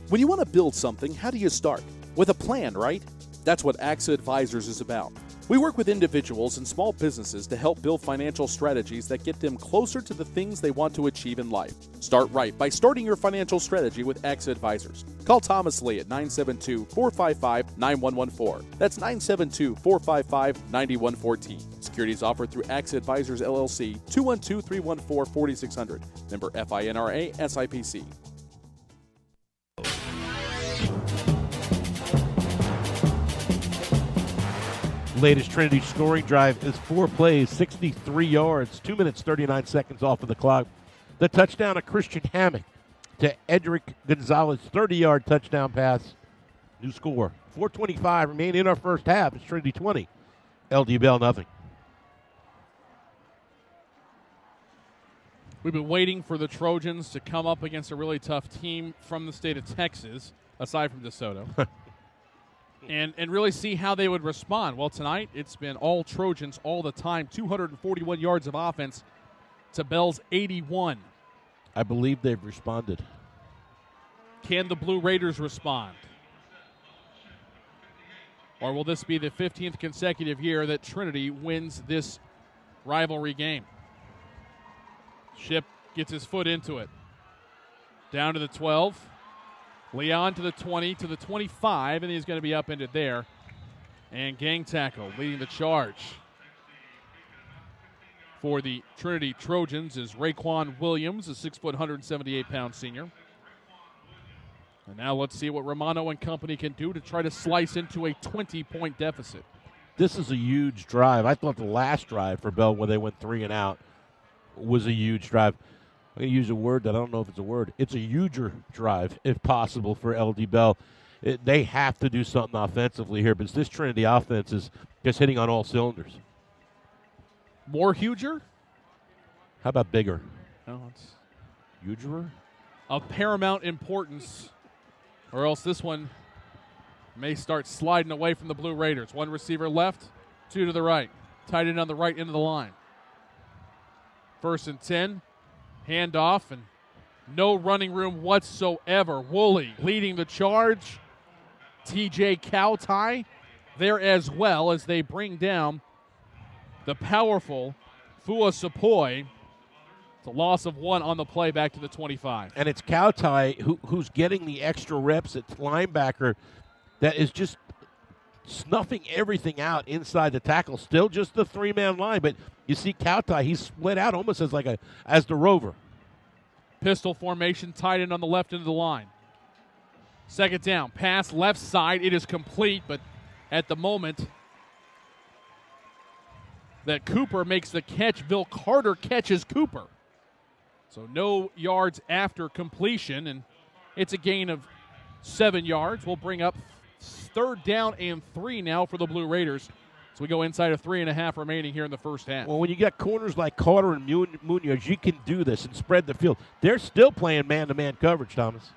When you want to build something, how do you start? With a plan, right? That's what AXA Advisors is about. We work with individuals and small businesses to help build financial strategies that get them closer to the things they want to achieve in life. Start right by starting your financial strategy with AXA Advisors. Call Thomas Lee at 972-455-9114. That's 972-455-9114. Securities offered through AXA Advisors LLC, 212-314-4600. Member FINRA SIPC. Latest Trinity scoring drive is 4 plays, 63 yards, 2 minutes, 39 seconds off of the clock. The touchdown of Christian Hammock to Edric Gonzalez, 30-yard touchdown pass. New score. 4:25 remain in our first half. It's Trinity 20, LD Bell nothing. We've been waiting for the Trojans to come up against a really tough team from the state of Texas, aside from DeSoto. And really see how they would respond. Well, tonight it's been all Trojans all the time. 241 yards of offense to Bell's 81. I believe they've responded. Can the Blue Raiders respond? Or will this be the 15th consecutive year that Trinity wins this rivalry game? Ship gets his foot into it. Down to the 12. Leon to the 20, to the 25, and he's going to be upended there. And gang tackle leading the charge for the Trinity Trojans is Raekwon Williams, a 6', 178-pound senior. And now let's see what Romano and company can do to try to slice into a 20-point deficit. This is a huge drive. I thought the last drive for Bell, where they went 3 and out, was a huge drive. I'm going to use a word that I don't know if it's a word. It's a huger drive, if possible, for LD Bell. They have to do something offensively here, because this Trinity offense is just hitting on all cylinders. More huger? How about bigger? No, it's huger? Of paramount importance, or else this one may start sliding away from the Blue Raiders. One receiver left, 2 to the right. Tight end on the right end of the line. 1st and 10. Handoff, and no running room whatsoever. Woolley leading the charge. TJ Cowtie there as well, as they bring down the powerful Fua Sapoi. It's a loss of 1 on the play, back to the 25. And it's Cowtie who's getting the extra reps at linebacker, that is just snuffing everything out inside the tackle. Still just the 3-man line, but you see Cowtie, he's split out almost as as the rover. Pistol formation, tight end on the left end of the line. 2nd down, pass left side. It is complete, but at the moment that Cooper makes the catch, Bill Carter catches Cooper. So no yards after completion, and it's a gain of 7 yards. We'll bring up 3rd down and 3 now for the Blue Raiders. So we go inside of 3.5 remaining here in the first half. Well, when you got corners like Carter and Munoz, you can do this and spread the field. They're still playing man-to-man coverage, Thomas.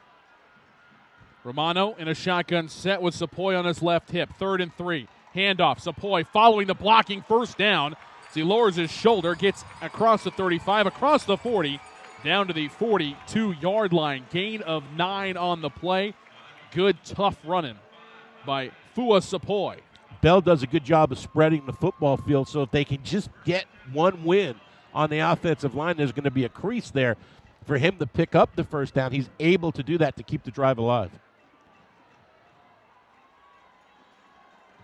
Romano in a shotgun set with Sapoi on his left hip. 3rd and 3. Handoff. Sapoi following the blocking, 1st down. As he lowers his shoulder, gets across the 35, across the 40, down to the 42-yard line. Gain of 9 on the play. Good, tough running by Fua Sapoi. Bell does a good job of spreading the football field, so if they can just get one win on the offensive line, there's going to be a crease there for him to pick up the 1st down. He's able to do that to keep the drive alive.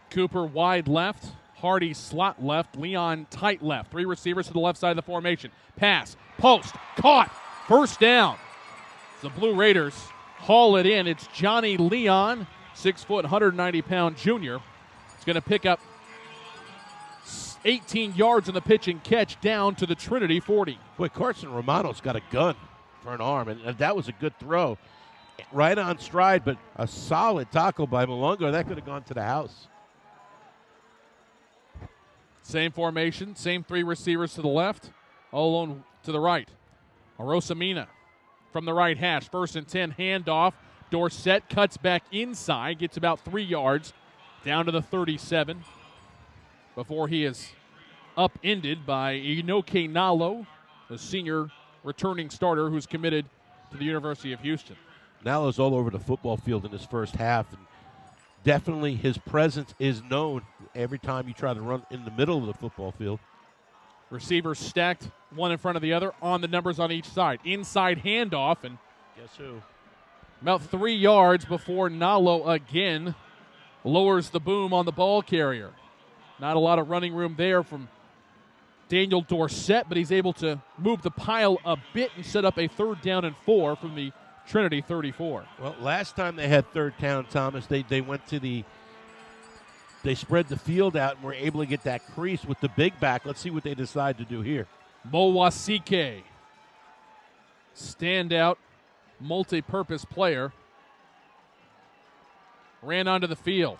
Cooper wide left, Hardy slot left, Leon tight left. 3 receivers to the left side of the formation. Pass, post, caught, 1st down. The Blue Raiders haul it in. It's Johnny Leon, 6', 190-pound junior. Going to pick up 18 yards on the pitch and catch down to the Trinity 40. Boy, Carson Romano's got a gun for an arm, and that was a good throw. Right on stride, but a solid tackle by Malungo. That could have gone to the house. Same formation, same 3 receivers to the left, all alone to the right. Arosamina from the right hash. 1st and 10, handoff. Dorsett cuts back inside, gets about 3 yards, down to the 37, before he is upended by Inoke Nalo, the senior returning starter who's committed to the University of Houston. Nalo's all over the football field in his first half, and definitely his presence is known every time you try to run in the middle of the football field. Receivers stacked one in front of the other on the numbers on each side. Inside handoff, and guess who? About 3 yards before Nalo again lowers the boom on the ball carrier. Not a lot of running room there from Daniel Dorsett, but he's able to move the pile a bit and set up a 3rd down and 4 from the Trinity 34. Well, last time they had 3rd down, Thomas, they went to they spread the field out and were able to get that crease with the big back. Let's see what they decide to do here. Mowasike, standout, multi-purpose player, ran onto the field.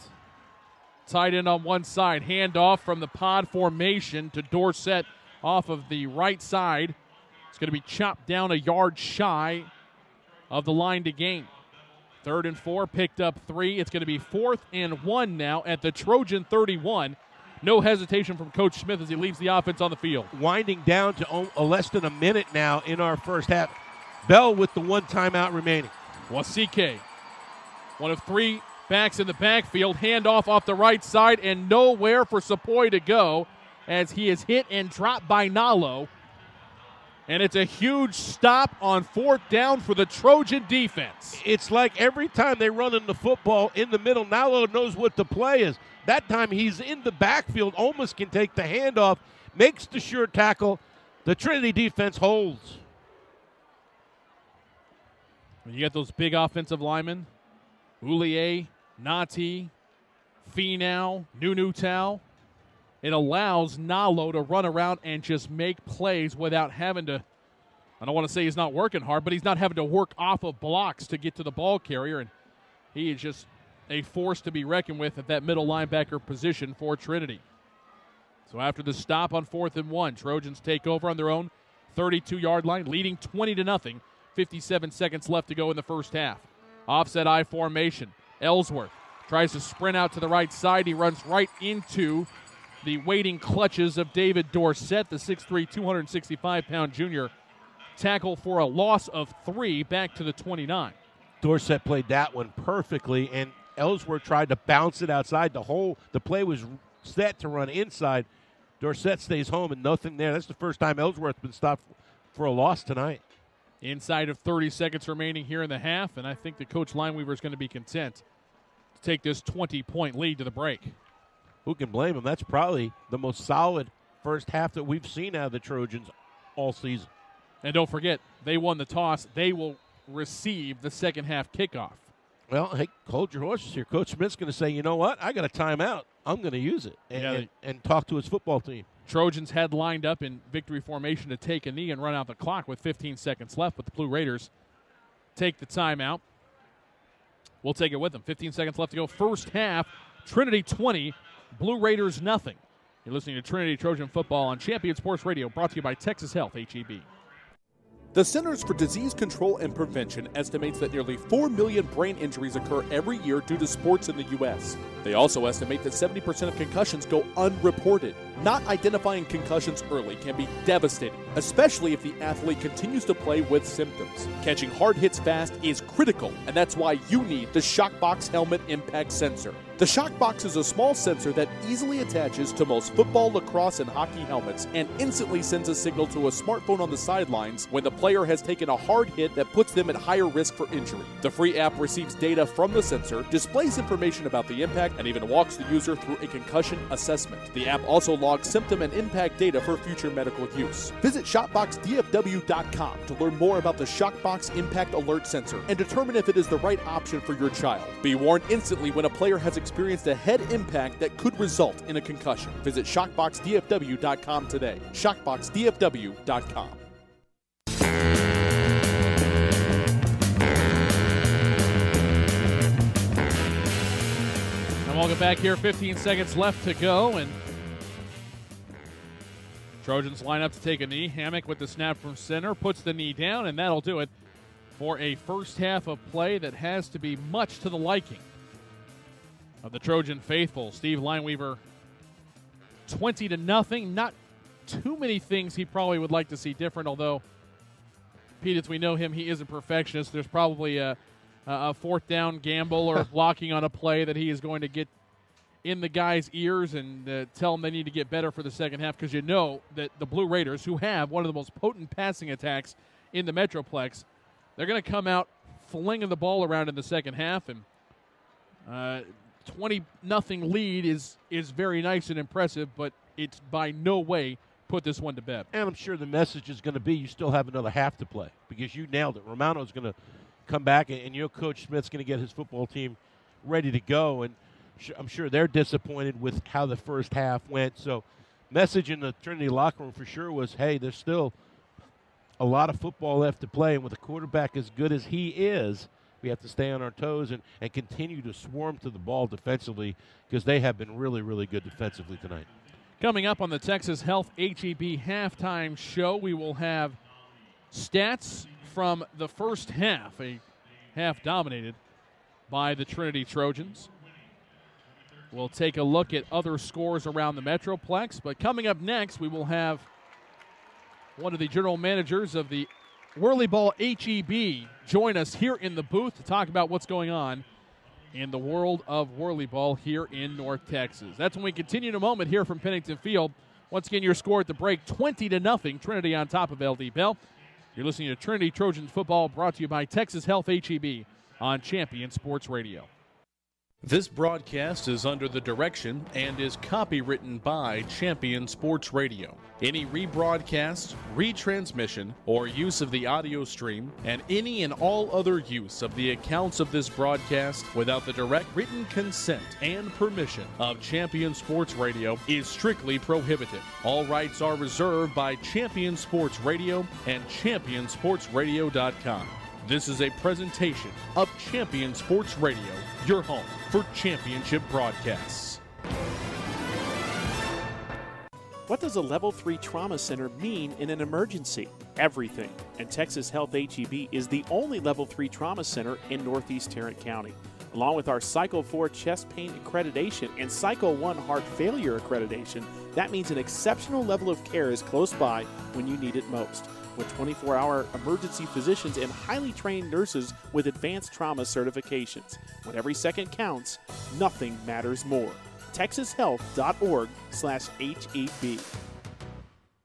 Tight end on one side, handoff from the pod formation to Dorsett off of the right side. It's going to be chopped down a yard shy of the line to gain. 3rd and 4, picked up 3. It's going to be 4th and 1 now at the Trojan 31. No hesitation from Coach Smith as he leaves the offense on the field. Winding down to less than a minute now in our first half. Bell with the 1 timeout remaining. Wasike, one of 3 backs in the backfield, handoff off the right side, and nowhere for Sepoy to go as he is hit and dropped by Nalo. And it's a huge stop on 4th down for the Trojan defense. It's like every time they run in the football in the middle, Nalo knows what the play is. That time he's in the backfield, almost can take the handoff, makes the sure tackle. The Trinity defense holds. When you get those big offensive linemen, Ulier, Nati, Finau, Nunu Tau, it allows Nalo to run around and just make plays without having to, I don't want to say he's not working hard, but he's not having to work off of blocks to get to the ball carrier, and he is just a force to be reckoned with at that middle linebacker position for Trinity. So after the stop on 4th and 1, Trojans take over on their own 32-yard line, leading 20-0. 57 seconds left to go in the first half. Offset I formation. Ellsworth tries to sprint out to the right side. He runs right into the waiting clutches of David Dorsett, the 6'3", 265-pound junior. Tackle for a loss of 3 back to the 29. Dorsett played that one perfectly, and Ellsworth tried to bounce it outside. The play was set to run inside. Dorsett stays home and nothing there. That's the first time Ellsworth's been stopped for a loss tonight. Inside of 30 seconds remaining here in the half, and I think the coach Lineweaver is going to be content to take this 20-point lead to the break. Who can blame him? That's probably the most solid first half that we've seen out of the Trojans all season. And don't forget, they won the toss. They will receive the second half kickoff. Well, hey, hold your horses here. Coach Smith's going to say, you know what? I got a timeout. I'm going to use it and talk to his football team. Trojans had lined up in victory formation to take a knee and run out the clock with 15 seconds left, but the Blue Raiders take the timeout. We'll take it with them. 15 seconds left to go. First half, Trinity 20, Blue Raiders nothing. You're listening to Trinity Trojan Football on Champion Sports Radio, brought to you by Texas Health, HEB. The Centers for Disease Control and Prevention estimates that nearly 4 million brain injuries occur every year due to sports in the U.S. They also estimate that 70% of concussions go unreported. Not identifying concussions early can be devastating, especially if the athlete continues to play with symptoms. Catching hard hits fast is critical, and that's why you need the Shockbox Helmet Impact Sensor. The Shockbox is a small sensor that easily attaches to most football, lacrosse, and hockey helmets and instantly sends a signal to a smartphone on the sidelines when the player has taken a hard hit that puts them at higher risk for injury. The free app receives data from the sensor, displays information about the impact, and even walks the user through a concussion assessment. The app also logs symptom and impact data for future medical use. Visit ShopboxDFW.com to learn more about the Shockbox Impact Alert Sensor and determine if it is the right option for your child. Be warned instantly when a player has experienced a head impact that could result in a concussion. Visit ShockboxDFW.com today. ShockboxDFW.com. And welcome back here. 15 seconds left to go, and Trojans line up to take a knee. Hammock with the snap from center, puts the knee down, and that'll do it. for a first half of play that has to be much to the liking of the Trojan faithful. Steve Lineweaver, 20-0. Not too many things he probably would like to see different, although, Pete, as we know him, he is a perfectionist. There's probably a fourth down gamble or blocking on a play that he is going to get in the guys' ears and tell them they need to get better for the second half, because you know that the Blue Raiders, who have one of the most potent passing attacks in the Metroplex, they're going to come out flinging the ball around in the second half, and 20-0 lead is very nice and impressive, but it's by no way put this one to bed. And I'm sure the message is going to be you still have another half to play, because you nailed it. Romano's going to come back, and Coach Smith's going to get his football team ready to go, and I'm sure they're disappointed with how the first half went. So message in the Trinity locker room for sure was, hey, there's still a lot of football left to play, and with a quarterback as good as he is, we have to stay on our toes and continue to swarm to the ball defensively, because they have been really, really good defensively tonight. Coming up on the Texas Health HEB halftime show, we will have stats from the first half, a half dominated by the Trinity Trojans. We'll take a look at other scores around the Metroplex, but coming up next, we will have one of the general managers of the Whirly Ball HEB join us here in the booth to talk about what's going on in the world of Whirly Ball here in North Texas. That's when we continue in a moment here from Pennington Field. Once again, your score at the break, 20-0, Trinity on top of LD Bell. You're listening to Trinity Trojans football, brought to you by Texas Health HEB on Champion Sports Radio. This broadcast is under the direction and is copywritten by Champion Sports Radio. Any rebroadcast, retransmission, or use of the audio stream, and any and all other use of the accounts of this broadcast without the direct written consent and permission of Champion Sports Radio is strictly prohibited. All rights are reserved by Champion Sports Radio and ChampionSportsRadio.com. This is a presentation of Champion Sports Radio, your home for championship broadcasts. What does a Level 3 Trauma Center mean in an emergency? Everything. And Texas Health HEB is the only Level 3 Trauma Center in Northeast Tarrant County. Along with our Cycle 4 chest pain accreditation and Cycle 1 heart failure accreditation, that means an exceptional level of care is close by when you need it most. With 24-hour emergency physicians and highly trained nurses with advanced trauma certifications. When every second counts, nothing matters more. TexasHealth.org/HEB.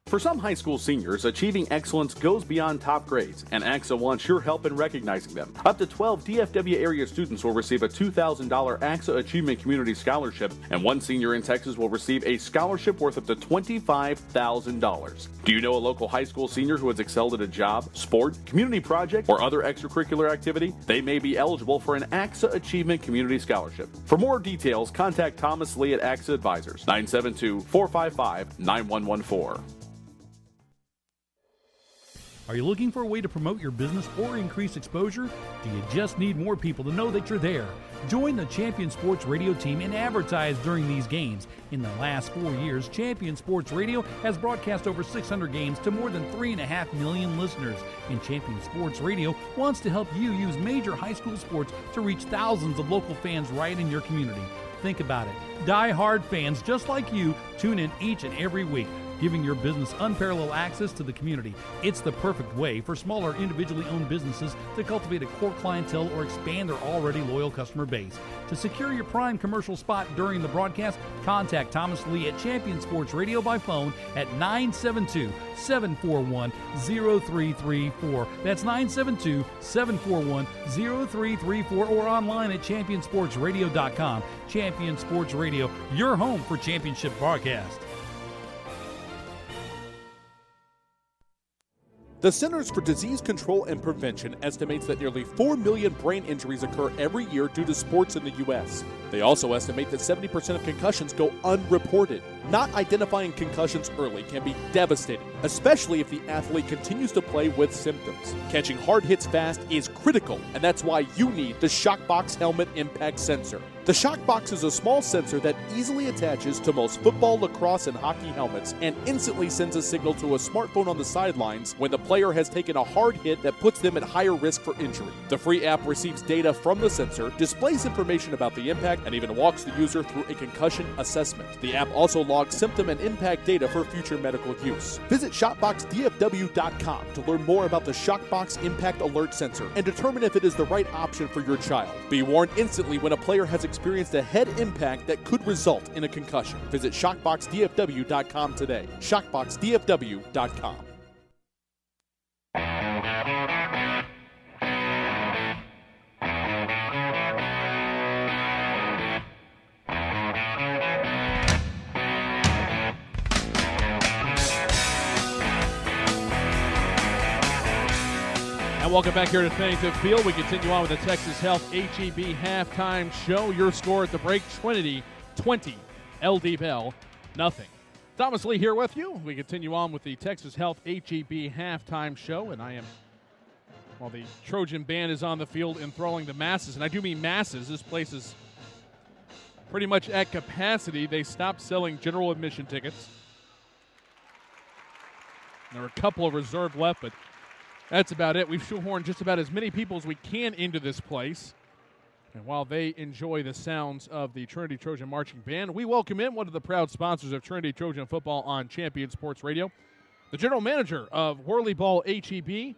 For some high school seniors, achieving excellence goes beyond top grades, and AXA wants your help in recognizing them. Up to 12 DFW area students will receive a $2,000 AXA Achievement Community Scholarship, and one senior in Texas will receive a scholarship worth up to $25,000. Do you know a local high school senior who has excelled at a job, sport, community project, or other extracurricular activity? They may be eligible for an AXA Achievement Community Scholarship. For more details, contact Thomas Lee at AXA Advisors, 972-455-9114. Are you looking for a way to promote your business or increase exposure? Do you just need more people to know that you're there? Join the Champion Sports Radio team and advertise during these games. In the last 4 years, Champion Sports Radio has broadcast over 600 games to more than 3.5 million listeners. And Champion Sports Radio wants to help you use major high school sports to reach thousands of local fans right in your community. Think about it. Die-hard fans just like you tune in each and every week, giving your business unparalleled access to the community. It's the perfect way for smaller individually owned businesses to cultivate a core clientele or expand their already loyal customer base. To secure your prime commercial spot during the broadcast, contact Thomas Lee at Champion Sports Radio by phone at 972-741-0334. That's 972-741-0334, or online at championsportsradio.com. Champion Sports Radio, your home for championship broadcast. The Centers for Disease Control and Prevention estimates that nearly 4 million brain injuries occur every year due to sports in the U.S. They also estimate that 70% of concussions go unreported. Not identifying concussions early can be devastating. especially if the athlete continues to play with symptoms. Catching hard hits fast is critical, and that's why you need the Shockbox Helmet Impact Sensor. The Shockbox is a small sensor that easily attaches to most football, lacrosse, and hockey helmets and instantly sends a signal to a smartphone on the sidelines when the player has taken a hard hit that puts them at higher risk for injury. The free app receives data from the sensor, displays information about the impact, and even walks the user through a concussion assessment. The app also logs symptom and impact data for future medical use. Visit ShopboxDFW.com to learn more about the Shockbox Impact Alert Sensor and determine if it is the right option for your child. Be warned instantly when a player has experienced a head impact that could result in a concussion. Visit ShockboxDFW.com today. ShockboxDFW.com. And welcome back here to Pennington Field. We continue on with the Texas Health HEB halftime show. Your score at the break, Trinity 20, LD Bell nothing. Thomas Lee here with you. We continue on with the Texas Health HEB halftime show, and I am, while the Trojan band is on the field enthralling the masses, and I do mean masses. This place is pretty much at capacity. They stopped selling general admission tickets. There are a couple of reserved left, but that's about it. We've shoehorned just about as many people as we can into this place. And while they enjoy the sounds of the Trinity Trojan Marching Band, we welcome in one of the proud sponsors of Trinity Trojan football on Champion Sports Radio, the general manager of Whirly Ball HEB,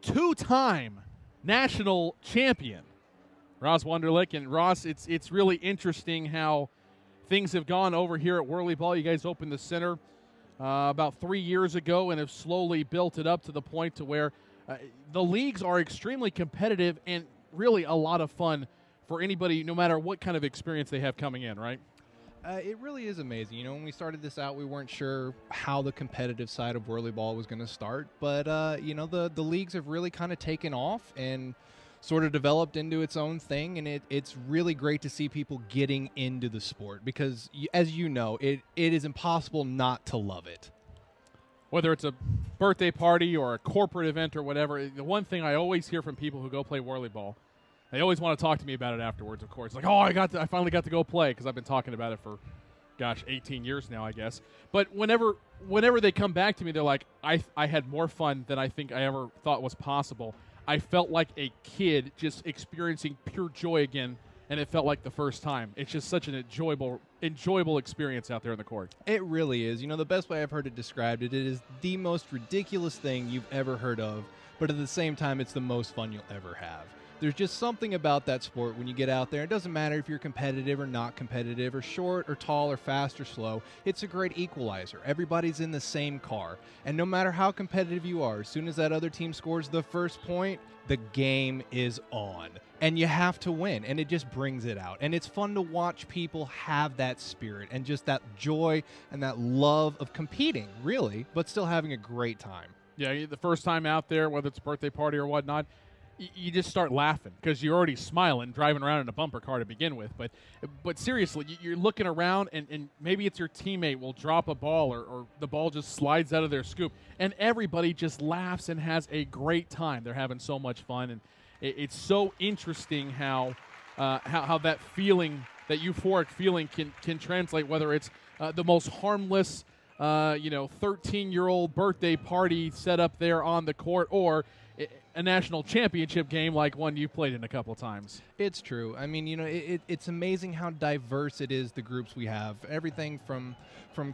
two-time national champion, Ross Wunderlich. And Ross, it's really interesting how things have gone over here at Whirly Ball. You guys opened the center about 3 years ago and have slowly built it up to the point to where the leagues are extremely competitive and really a lot of fun for anybody, no matter what kind of experience they have coming in, right? It really is amazing. You know, when we started this out, we weren't sure how the competitive side of Whirly Ball was going to start, but, you know, the leagues have really kind of taken off and sort of developed into its own thing, and it's really great to see people getting into the sport because, as you know, it is impossible not to love it. Whether it's a birthday party or a corporate event or whatever, the one thing I always hear from people who go play Whirly Ball, they always want to talk to me about it afterwards, of course. Like, oh, I finally got to go play because I've been talking about it for, 18 years now, I guess. But whenever they come back to me, they're like, I had more fun than I think I ever thought was possible. I felt like a kid just experiencing pure joy again, and it felt like the first time. It's just such an enjoyable experience out there in the court. It really is. You know, the best way I've heard it described, it is the most ridiculous thing you've ever heard of, but at the same time, it's the most fun you'll ever have. There's just something about that sport when you get out there. It doesn't matter if you're competitive or not competitive, or short or tall or fast or slow. It's a great equalizer. Everybody's in the same car. And no matter how competitive you are, as soon as that other team scores the first point, the game is on. And you have to win, and it just brings it out. And it's fun to watch people have that spirit and just that joy and that love of competing, really, but still having a great time. Yeah, the first time out there, whether it's a birthday party or whatnot, you just start laughing because you're already smiling driving around in a bumper car to begin with. But seriously, you're looking around, and maybe it's your teammate will drop a ball or the ball just slides out of their scoop, and everybody just laughs and has a great time. They're having so much fun, and it's so interesting how that feeling, that euphoric feeling can translate, whether it's the most harmless 13-year-old birthday party set up there on the court, or a national championship game like one you've played in a couple times. It's true. I mean, you know, it's amazing how diverse it is, the groups we have. Everything from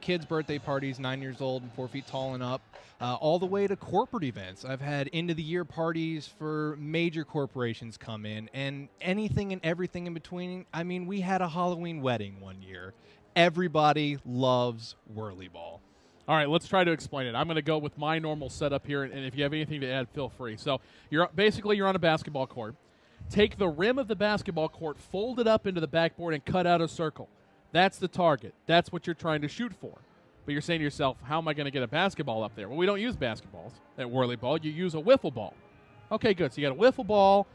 kids' birthday parties, 9 years old and 4 feet tall and up, all the way to corporate events. I've had end-of-the-year parties for major corporations come in, and anything and everything in between. I mean, we had a Halloween wedding one year. Everybody loves Whirly Ball. All right, let's try to explain it. I'm going to go with my normal setup here, and if you have anything to add, feel free. So you're on a basketball court. Take the rim of the basketball court, fold it up into the backboard, and cut out a circle. That's the target. That's what you're trying to shoot for. But you're saying to yourself, how am I going to get a basketball up there? Well, we don't use basketballs at Whirly Ball. You use a wiffle ball. Okay, good. So you got a wiffle ball,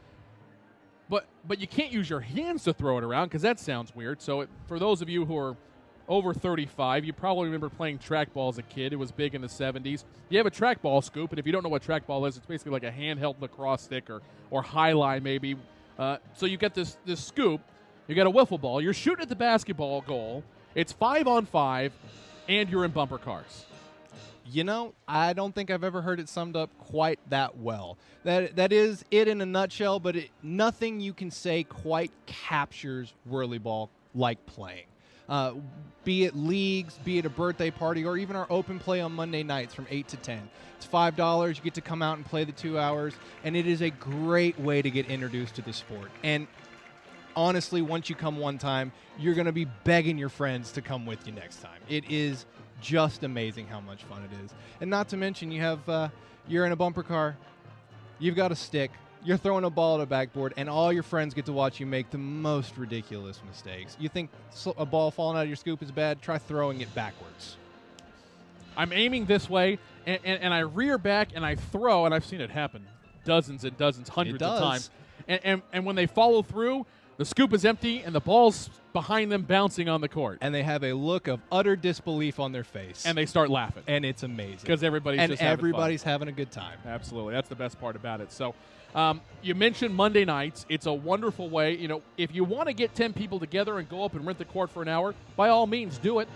but you can't use your hands to throw it around because that sounds weird. So for those of you who are over 35, you probably remember playing trackball as a kid. It was big in the 70s. You have a trackball scoop, and if you don't know what trackball is, it's basically like a handheld lacrosse stick or highline maybe. So you get this scoop. You got a wiffle ball. You're shooting at the basketball goal. It's 5-on-5, and you're in bumper cars. You know, I don't think I've ever heard it summed up quite that well. That is it in a nutshell, but nothing you can say quite captures whirly ball like playing. Be it leagues, be it a birthday party, or even our open play on Monday nights from 8 to 10. It's $5. You get to come out and play the 2 hours, and it is a great way to get introduced to the sport. And honestly, once you come one time, you're going to be begging your friends to come with you next time. It is just amazing how much fun it is. And not to mention, you're in a bumper car, you've got a stick, you're throwing a ball at a backboard, and all your friends get to watch you make the most ridiculous mistakes. You think a ball falling out of your scoop is bad? Try throwing it backwards. I'm aiming this way, and I rear back, and I throw, and I've seen it happen dozens and dozens, hundreds of times. And when they follow through, the scoop is empty, and the ball's behind them bouncing on the court. And they have a look of utter disbelief on their face. And they start laughing. And it's amazing. Because everybody's having a good time. Absolutely. That's the best part about it. So you mentioned Monday nights. It's a wonderful way. You know, if you want to get 10 people together and go up and rent the court for an hour, by all means, do it.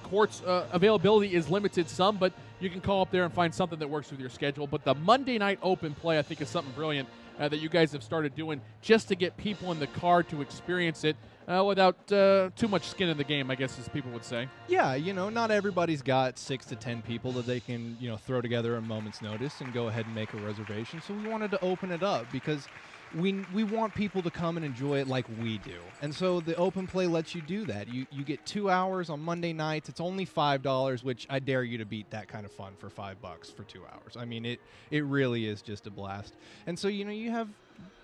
Courts availability is limited some, but you can call up there and find something that works with your schedule. But the Monday night open play, I think, is something brilliant that you guys have started doing just to get people in the car to experience it without too much skin in the game, I guess, as people would say. Yeah, you know, not everybody's got 6 to 10 people that they can, throw together a moment's notice and go ahead and make a reservation. So we wanted to open it up because we want people to come and enjoy it like we do. And so the open play lets you do that. You get 2 hours on Monday nights. It's only $5, which I dare you to beat that kind of fun for $5 for 2 hours. I mean, it really is just a blast. And so, you have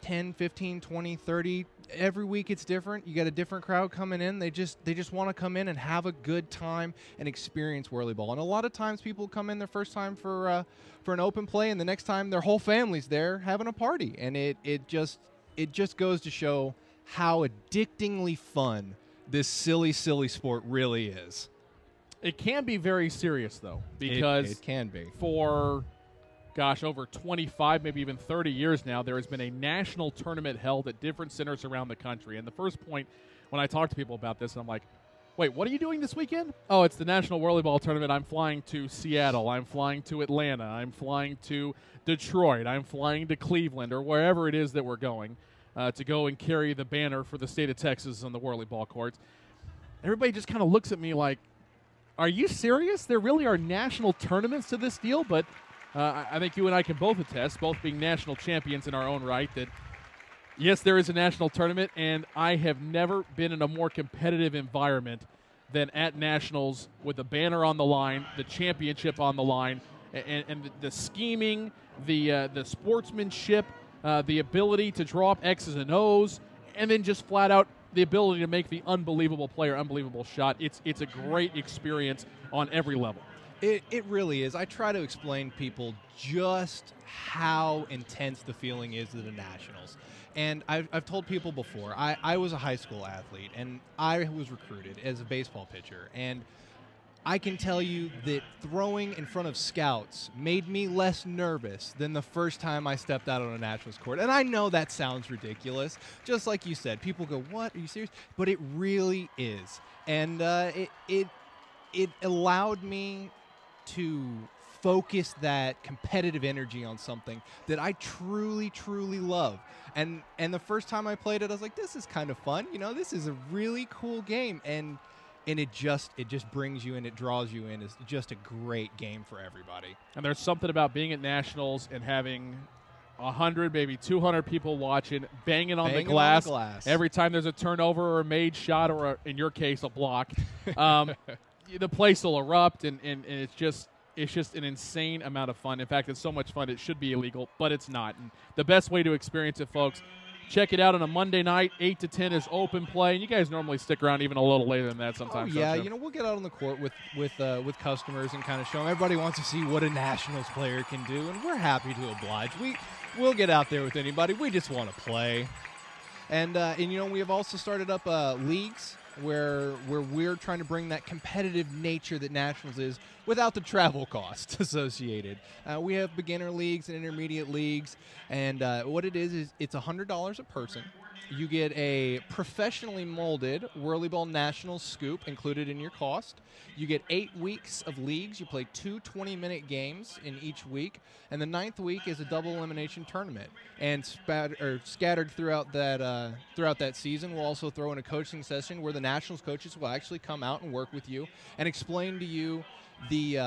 10, 15, 20, 30. Every week it's different. You got a different crowd coming in. They just want to come in and have a good time and experience whirly ball. And a lot of times people come in their first time for an open play, and the next time their whole family's there having a party. And it just goes to show how addictingly fun this silly sport really is. It can be very serious, though, because it can be. For over 25, maybe even 30 years now, there has been a national tournament held at different centers around the country. And the first point when I talk to people about this, I'm like, wait, what are you doing this weekend? Oh, it's the National Whirly Ball Tournament. I'm flying to Seattle. I'm flying to Atlanta. I'm flying to Detroit. I'm flying to Cleveland, or wherever it is that we're going to go and carry the banner for the state of Texas on the whirly ball courts. Everybody just kind of looks at me like, are you serious? There really are national tournaments to this deal? But I think you and I can both attest, both being national champions in our own right, that yes, there is a national tournament, and I have never been in a more competitive environment than at nationals, with the banner on the line, the championship on the line, and the scheming, the sportsmanship, the ability to draw up X's and O's, and then just flat out the ability to make the unbelievable player, unbelievable shot. It's a great experience on every level. It really is. I try to explain to people just how intense the feeling is at the Nationals. And I've told people before, I was a high school athlete, and I was recruited as a baseball pitcher. And I can tell you that throwing in front of scouts made me less nervous than the first time I stepped out on a Nationals court. And I know that sounds ridiculous. Just like you said, people go, what? Are you serious? But it really is. And it allowed me to focus that competitive energy on something that I truly, truly love. And the first time I played it, I was like, this is kind of fun. This is a really cool game. And it just brings you in, it draws you in. It's just a great game for everybody. And there's something about being at Nationals and having 100, maybe 200 people watching, banging on the glass every time there's a turnover or a made shot or, in your case, a block. The place will erupt, and it's just an insane amount of fun. In fact, it's so much fun it should be illegal, but it's not. And the best way to experience it, folks, check it out on a Monday night. 8 to 10 is open play, and you guys normally stick around even a little later than that sometimes. Oh, yeah, we'll get out on the court with customers and kind of show them. Everybody wants to see what a Nationals player can do, and we're happy to oblige. We'll get out there with anybody. We just want to play. And we have also started up leagues. where we're trying to bring that competitive nature that Nationals is without the travel costs associated. We have beginner leagues and intermediate leagues, and what it is it's $100 a person. You get a professionally molded Whirly Ball Nationals scoop included in your cost. You get 8 weeks of leagues. You play 2 20-minute games in each week. And the 9th week is a double elimination tournament. And scattered throughout that season, we'll also throw in a coaching session where the Nationals coaches will actually come out and work with you and explain to you the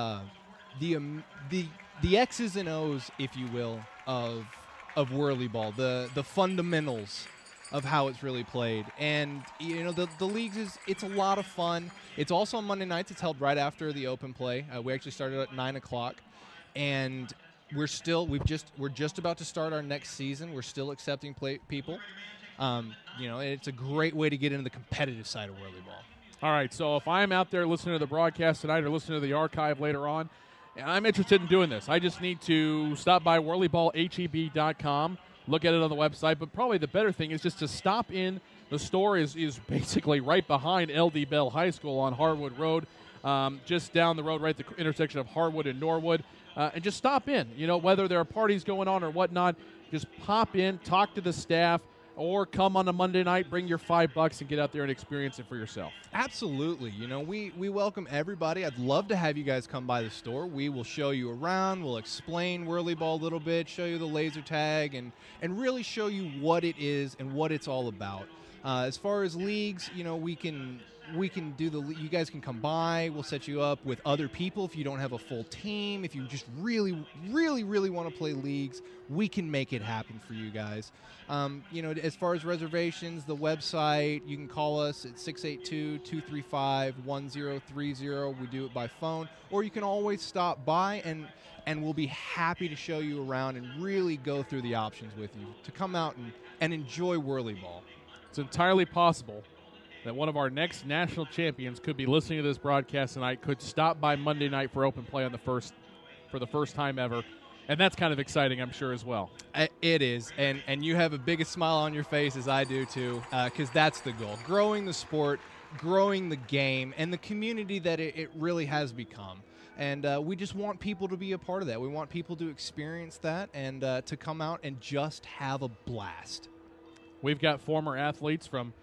X's and O's, if you will, of Whirly Ball, the fundamentals of how it's really played. And the leagues it's a lot of fun. It's also on Monday nights. It's held right after the open play. We actually started at 9 o'clock, and we're just about to start our next season. We're still accepting people. It's a great way to get into the competitive side of Whirly Ball. All right, so if I'm out there listening to the broadcast tonight or listening to the archive later on, and I'm interested in doing this, I just need to stop by whirlyballheb.com. Look at it on the website, but probably the better thing is just to stop in. The store is basically right behind LD Bell High School on Harwood Road, just down the road, right at the intersection of Harwood and Norwood, and just stop in. Whether there are parties going on or whatnot, just pop in, talk to the staff, or come on a Monday night, bring your $5 and get out there and experience it for yourself. Absolutely. We welcome everybody. I'd love to have you guys come by the store. We will show you around. We'll explain Whirly Ball a little bit, show you the laser tag, and really show you what it is and what it's all about. As far as leagues, we can do you guys can come by. We'll set you up with other people if you don't have a full team. If you just really, really, really want to play leagues, we can make it happen for you guys. As far as reservations, the website, you can call us at 682-235-1030. We do it by phone, or you can always stop by and we'll be happy to show you around and really go through the options with you to come out and enjoy Whirly Ball. It's entirely possible that one of our next national champions could be listening to this broadcast tonight, could stop by Monday night for open play for the first time ever. And that's kind of exciting, I'm sure, as well. It is. And you have a biggest smile on your face, as I do, too, because that's the goal. Growing the sport, growing the game, and the community that it really has become. And we just want people to be a part of that. We want people to experience that and to come out and just have a blast. We've got former athletes from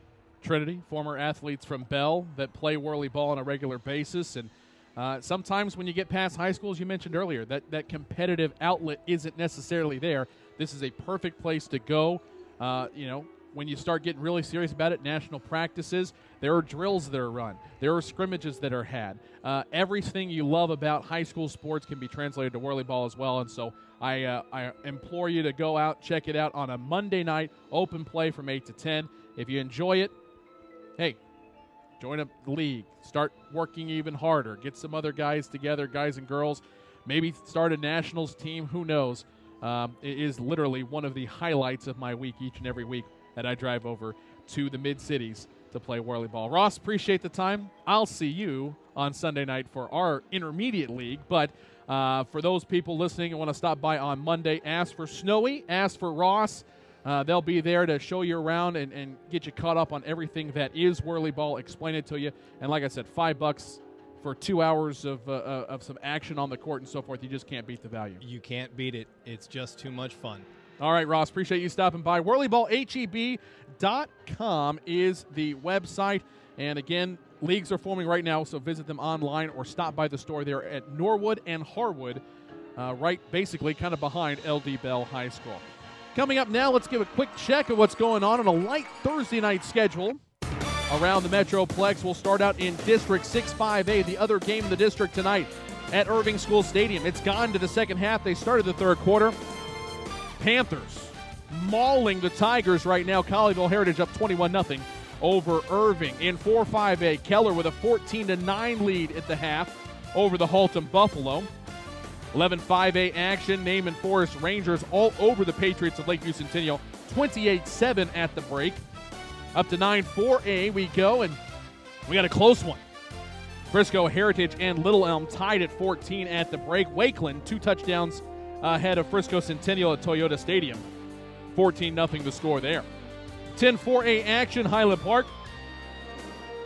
Trinity, former athletes from Bell that play Whirly Ball on a regular basis. And sometimes when you get past high school, as you mentioned earlier, that competitive outlet isn't necessarily there. This is a perfect place to go. When you start getting really serious about it, national practices, there are drills that are run. There are scrimmages that are had. Everything you love about high school sports can be translated to Whirly Ball as well. And so I implore you to go out, check it out on a Monday night, open play from 8 to 10. If you enjoy it, hey, join a league. Start working even harder. Get some other guys together, guys and girls. Maybe start a nationals team. Who knows? It is literally one of the highlights of my week each and every week that I drive over to the mid-cities to play Whirly Ball. Ross, appreciate the time. I'll see you on Sunday night for our intermediate league. But for those people listening and want to stop by on Monday, ask for Snowy, ask for Ross. They'll be there to show you around and get you caught up on everything that is Whirly Ball, explain it to you. And like I said, $5 for 2 hours of some action on the court and so forth. You just can't beat the value. You can't beat it. It's just too much fun. All right, Ross, appreciate you stopping by. WhirlyballHEB.com is the website. And again, leagues are forming right now, so visit them online or stop by the store there at Norwood and Harwood, right basically kind of behind LD Bell High School. Coming up now, let's give a quick check of what's going on a light Thursday night schedule around the Metroplex. We'll start out in District 6-5A, the other game in the district tonight at Irving School Stadium. It's gone to the second half. They started the third quarter. Panthers mauling the Tigers right now. Colleyville Heritage up 21-0 over Irving. In 4-5A, Keller with a 14-9 lead at the half over the Haltom Buffalo. 11-5A action, Naaman Forest Rangers all over the Patriots of Lakeview Centennial, 28-7 at the break. Up to 9-4A we go, and we got a close one. Frisco Heritage and Little Elm tied at 14 at the break. Wakeland, 2 touchdowns ahead of Frisco Centennial at Toyota Stadium. 14-0 the score there. 10-4A action, Highland Park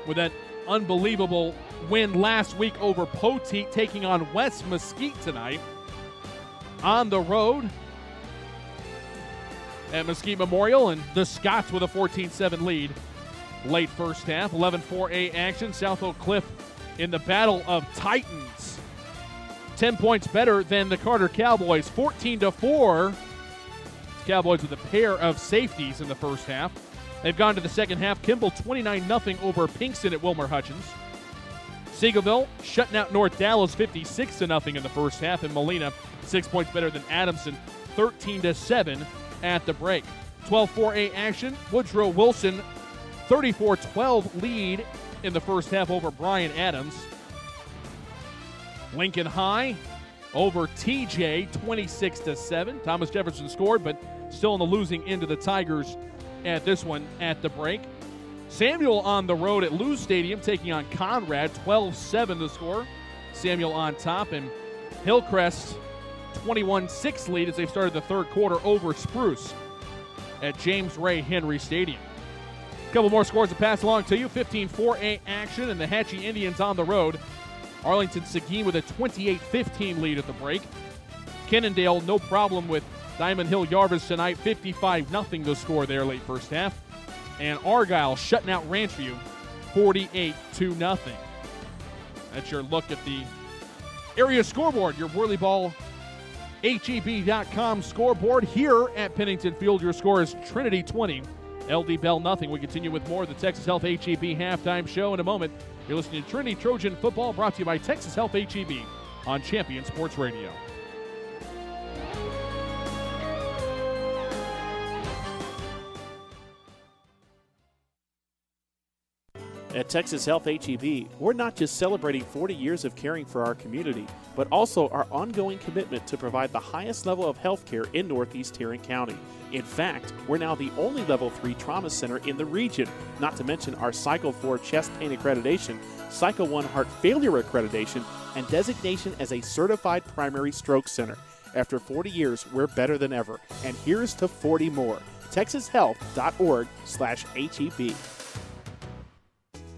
with that unbelievable win last week over Poteet, taking on West Mesquite tonight on the road at Mesquite Memorial, and the Scots with a 14-7 lead late first half. 11-4A action. South Oak Cliff in the Battle of Titans. 10 points better than the Carter Cowboys, 14-4. Cowboys with a pair of safeties in the first half. They've gone to the second half. Kimball 29-0 over Pinkston at Wilmer Hutchins. Seagoville shutting out North Dallas 56-0 in the first half, and Molina 6 points better than Adamson, 13-7 at the break. 12-4A action. Woodrow Wilson 34-12 lead in the first half over Bryan Adams. Lincoln High over TJ 26-7. Thomas Jefferson scored, but still in the losing end of the Tigers at this one at the break. Samuel on the road at Lou Stadium taking on Conrad, 12-7 the score. Samuel on top, and Hillcrest 21-6 lead as they started the third quarter over Spruce at James Ray Henry Stadium. A couple more scores to pass along to you. 15-4A action, and the Hatchie Indians on the road. Arlington Seguin with a 28-15 lead at the break. Kennendale, no problem with Diamond Hill Yarvis tonight, 55-0 the score there late first half. And Argyle shutting out Ranchview 48-0. That's your look at the area scoreboard, your Whirlyball HEB.com scoreboard. Here at Pennington Field, your score is Trinity 20, LD Bell nothing. We continue with more of the Texas Health HEB halftime show in a moment. You're listening to Trinity Trojan Football, brought to you by Texas Health HEB on Champion Sports Radio. At Texas Health HEB, we're not just celebrating 40 years of caring for our community, but also our ongoing commitment to provide the highest level of health care in Northeast Tarrant County. In fact, we're now the only Level 3 trauma center in the region, not to mention our Cycle 4 chest pain accreditation, Cycle 1 heart failure accreditation, and designation as a certified primary stroke center. After 40 years, we're better than ever, and here's to 40 more. TexasHealth.org/HEB.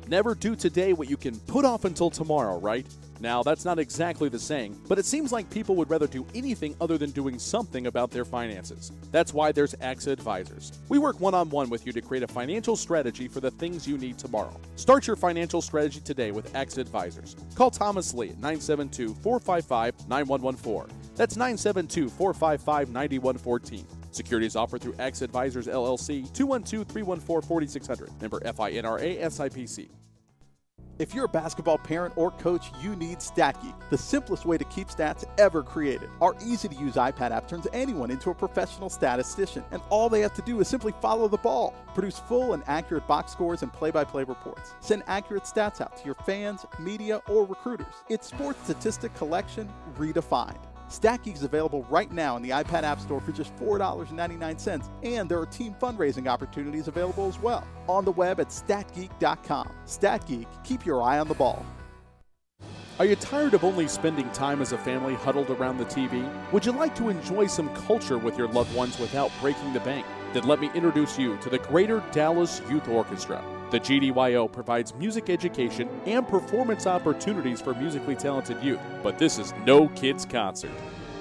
Never do today what you can put off until tomorrow, right? Now, that's not exactly the saying, but it seems like people would rather do anything other than doing something about their finances. That's why there's AXA Advisors. We work one-on-one with you to create a financial strategy for the things you need tomorrow. Start your financial strategy today with AXA Advisors. Call Thomas Lee at 972-455-9114. That's 972-455-9114. Securities offered through AXA Advisors, LLC, 212-314-4600. Member FINRA SIPC. If you're a basketball parent or coach, you need StatGeek, the simplest way to keep stats ever created. Our easy-to-use iPad app turns anyone into a professional statistician, and all they have to do is simply follow the ball. Produce full and accurate box scores and play-by-play reports. Send accurate stats out to your fans, media, or recruiters. It's sports statistic collection redefined. StatGeek is available right now in the iPad App Store for just $4.99, and there are team fundraising opportunities available as well. On the web at statgeek.com. StatGeek, keep your eye on the ball. Are you tired of only spending time as a family huddled around the TV? Would you like to enjoy some culture with your loved ones without breaking the bank? Then let me introduce you to the Greater Dallas Youth Orchestra. The GDYO provides music education and performance opportunities for musically talented youth, but this is no kids' concert.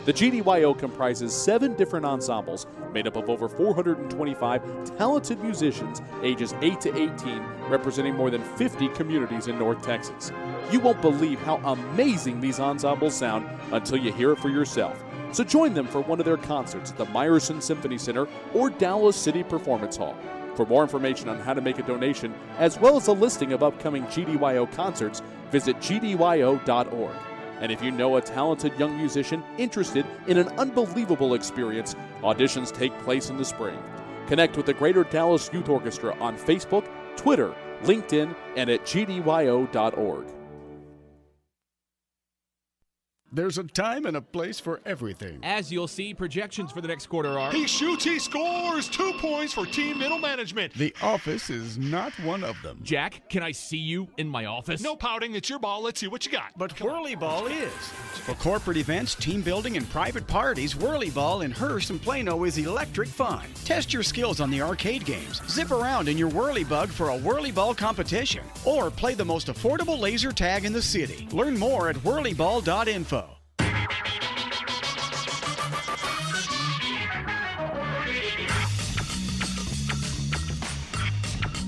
The GDYO comprises 7 different ensembles made up of over 425 talented musicians ages 8 to 18, representing more than 50 communities in North Texas. You won't believe how amazing these ensembles sound until you hear it for yourself. So join them for one of their concerts at the Meyerson Symphony Center or Dallas City Performance Hall. For more information on how to make a donation, as well as a listing of upcoming GDYO concerts, visit gdyo.org. And if you know a talented young musician interested in an unbelievable experience, auditions take place in the spring. Connect with the Greater Dallas Youth Orchestra on Facebook, Twitter, LinkedIn, and at gdyo.org. There's a time and a place for everything. As you'll see, projections for the next quarter are... He shoots, he scores. 2 points for team middle management. The office is not one of them. Jack, can I see you in my office? No pouting. It's your ball. Let's see what you got. But Whirly Ball is. For corporate events, team building, and private parties, Whirly Ball in Hearst and Plano is electric fun. Test your skills on the arcade games. Zip around in your Whirly Bug for a Whirly Ball competition. Or play the most affordable laser tag in the city. Learn more at whirlyball.info.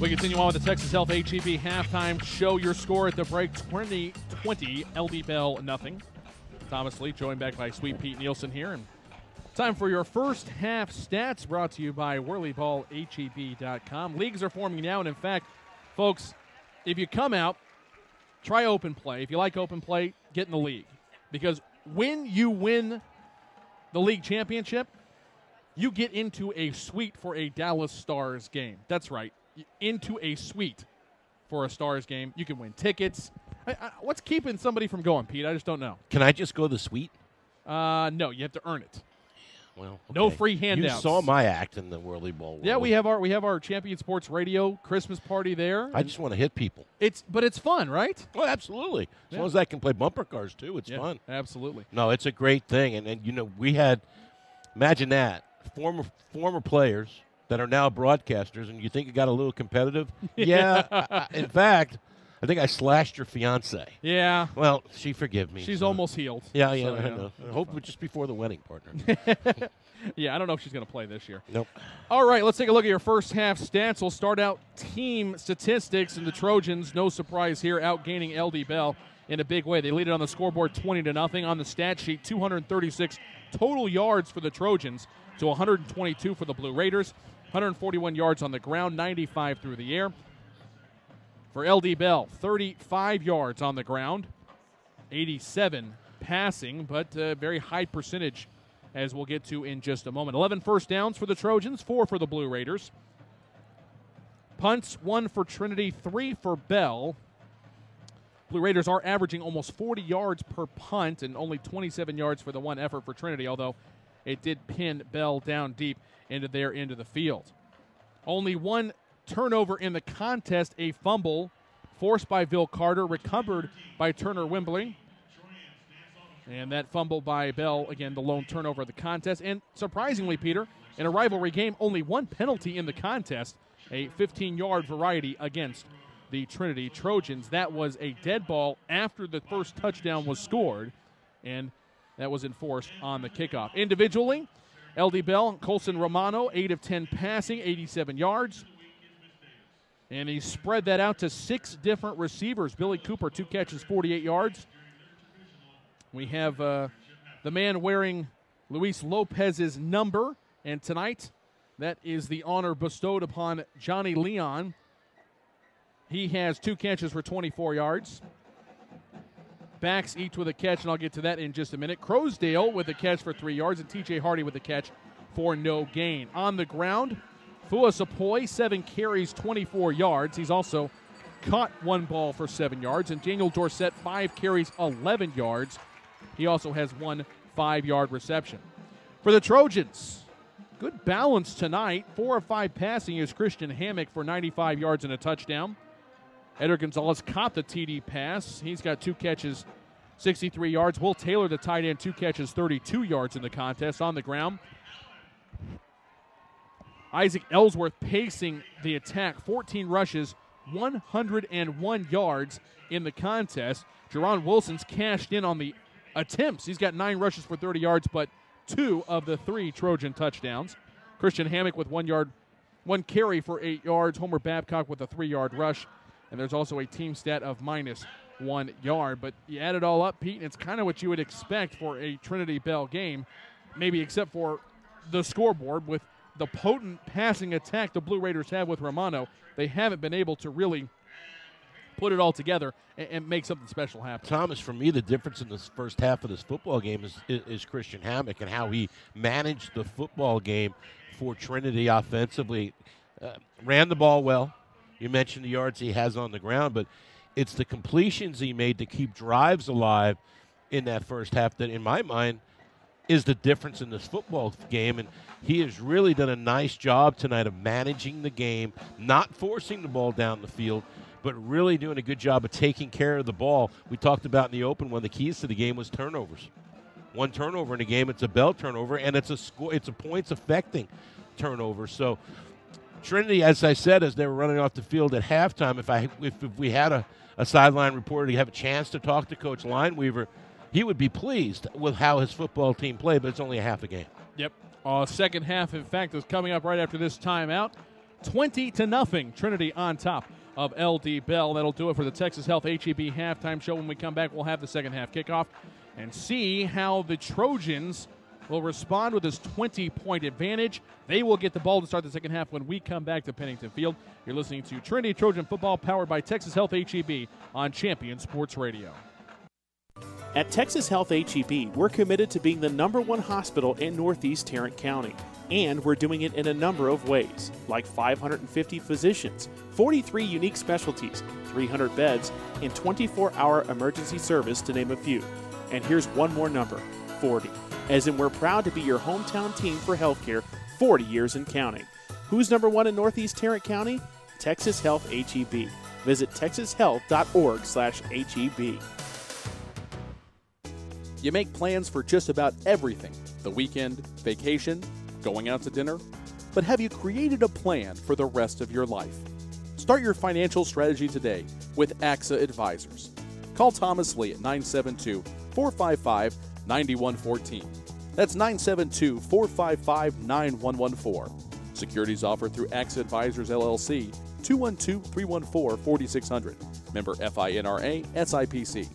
We continue on with the Texas Health HEB halftime show. Your score at the break, 20-20, LD Bell nothing. Thomas Lee joined back by Sweet Pete Nielsen here. And time for your first half stats brought to you by WhirlyballHEB.com. Leagues are forming now, and in fact, folks, if you come out, try open play. If you like open play, get in the league. Because when you win the league championship, you get into a suite for a Dallas Stars game. That's right. Into a suite for a Stars game. You can win tickets. What's keeping somebody from going, Pete? I just don't know. Can I just go to the suite? No, you have to earn it. Well, okay. No free handouts. You saw my act in the Whirly Ball world. Yeah, we have our Champion Sports Radio Christmas party there. I just want to hit people. But it's fun, right? Well, absolutely. As long as I can play bumper cars too, it's fun. Absolutely. No, it's a great thing, and you know we had. Imagine that former players that are now broadcasters, and you think it got a little competitive? Yeah. In fact, I think I slashed your fiance. Yeah. Well, she forgive me. She's almost healed. Yeah, so, I know. I hope it's just before the wedding, partner. Yeah, I don't know if she's going to play this year. Nope. All right, let's take a look at your first half stats. We'll start out team statistics, and the Trojans, no surprise here, outgaining LD Bell in a big way. They lead it on the scoreboard 20-0. On the stat sheet, 236 total yards for the Trojans to 122 for the Blue Raiders. 141 yards on the ground, 95 through the air. For LD Bell, 35 yards on the ground, 87 passing, but a very high percentage, as we'll get to in just a moment. 11 first downs for the Trojans, 4 for the Blue Raiders. Punts, 1 for Trinity, 3 for Bell. Blue Raiders are averaging almost 40 yards per punt and only 27 yards for the one effort for Trinity, although it did pin Bell down deep into their end of the field. Only 1 turnover in the contest, a fumble forced by Bill Carter, recovered by Turner Wimbley. And that fumble by Bell, again, the lone turnover of the contest. And surprisingly, Peter, in a rivalry game, only 1 penalty in the contest, a 15-yard variety against the Trinity Trojans. That was a dead ball after the first touchdown was scored, and that was enforced on the kickoff. Individually, LD Bell and Colson Romano, 8 of 10 passing, 87 yards. And he spread that out to 6 different receivers. Billy Cooper, 2 catches, 48 yards. We have the man wearing Luis Lopez's number, and tonight that is the honor bestowed upon Johnny Leon. He has 2 catches for 24 yards. Backs each with a catch, and I'll get to that in just a minute. Crosdale with a catch for 3 yards, and T.J. Hardy with a catch for no gain. On the ground, Fua Sapoy, 7 carries, 24 yards. He's also caught 1 ball for 7 yards. And Daniel Dorsett, 5 carries, 11 yards. He also has 1 5-yard reception. For the Trojans, good balance tonight. 4 of 5 passing is Christian Hammock for 95 yards and a touchdown. Eder Gonzalez caught the TD pass. He's got 2 catches, 63 yards. Will Taylor, the tight end, 2 catches, 32 yards in the contest. On the ground, Isaac Ellsworth pacing the attack. 14 rushes, 101 yards in the contest. Jerron Wilson's cashed in on the attempts. He's got 9 rushes for 30 yards, but 2 of the 3 Trojan touchdowns. Christian Hammock with 1 carry for 8 yards. Homer Babcock with a 3-yard rush. And there's also a team stat of -1 yard. But you add it all up, Pete, and it's kind of what you would expect for a Trinity Bell game, maybe except for the scoreboard. With the potent passing attack the Blue Raiders have with Romano, they haven't been able to really put it all together and make something special happen. Thomas, for me, the difference in this first half of this football game is Christian Hammock and how he managed the football game for Trinity offensively. Ran the ball well. You mentioned the yards he has on the ground, but it's the completions he made to keep drives alive in that first half that, in my mind, is the difference in this football game. And he has really done a nice job tonight of managing the game, not forcing the ball down the field, but really doing a good job of taking care of the ball. We talked about in the open, one of the keys to the game was turnovers. One turnover in a game, it's a Bell turnover, and it's a points-affecting turnover. So Trinity, as I said, as they were running off the field at halftime, if we had a sideline reporter to have a chance to talk to Coach Lineweaver, he would be pleased with how his football team played, but it's only a half a game. Yep. Second half, in fact, is coming up right after this timeout. 20-0, Trinity on top of LD Bell. That'll do it for the Texas Health HEB halftime show. When we come back, we'll have the second half kickoff and see how the Trojans will respond with this 20-point advantage. They will get the ball to start the second half when we come back to Pennington Field. You're listening to Trinity Trojan Football, powered by Texas Health HEB on Champion Sports Radio. At Texas Health HEB, we're committed to being the #1 hospital in Northeast Tarrant County. And we're doing it in a number of ways, like 550 physicians, 43 unique specialties, 300 beds, and 24-hour emergency service, to name a few. And here's one more number, 40. As in, we're proud to be your hometown team for healthcare, 40 years and counting. Who's #1 in Northeast Tarrant County? Texas Health HEB. Visit texashealth.org/HEB. You make plans for just about everything, the weekend, vacation, going out to dinner. But have you created a plan for the rest of your life? Start your financial strategy today with AXA Advisors. Call Thomas Lee at 972-455-9114. That's 972-455-9114. Securities offered through AXA Advisors LLC, 212-314-4600. Member FINRA SIPC.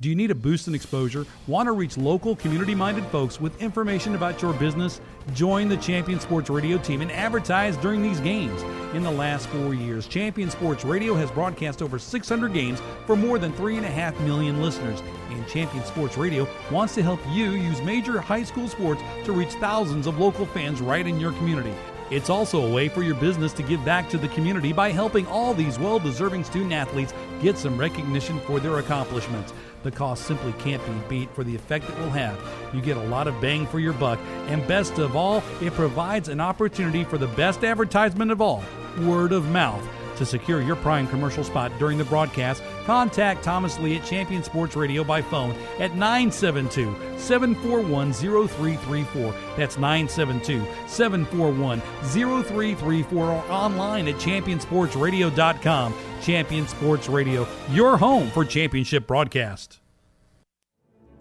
Do you need a boost in exposure? Want to reach local, community-minded folks with information about your business? Join the Champion Sports Radio team and advertise during these games. In the last 4 years, Champion Sports Radio has broadcast over 600 games for more than 3.5 million listeners. And Champion Sports Radio wants to help you use major high school sports to reach thousands of local fans right in your community. It's also a way for your business to give back to the community by helping all these well-deserving student athletes get some recognition for their accomplishments. The cost simply can't be beat for the effect it will have. You get a lot of bang for your buck, and best of all, it provides an opportunity for the best advertisement of all, word of mouth. To secure your prime commercial spot during the broadcast, contact Thomas Lee at Champion Sports Radio by phone at 972-741-0334. That's 972-741-0334, or online at championsportsradio.com. Champion Sports Radio, your home for championship broadcast.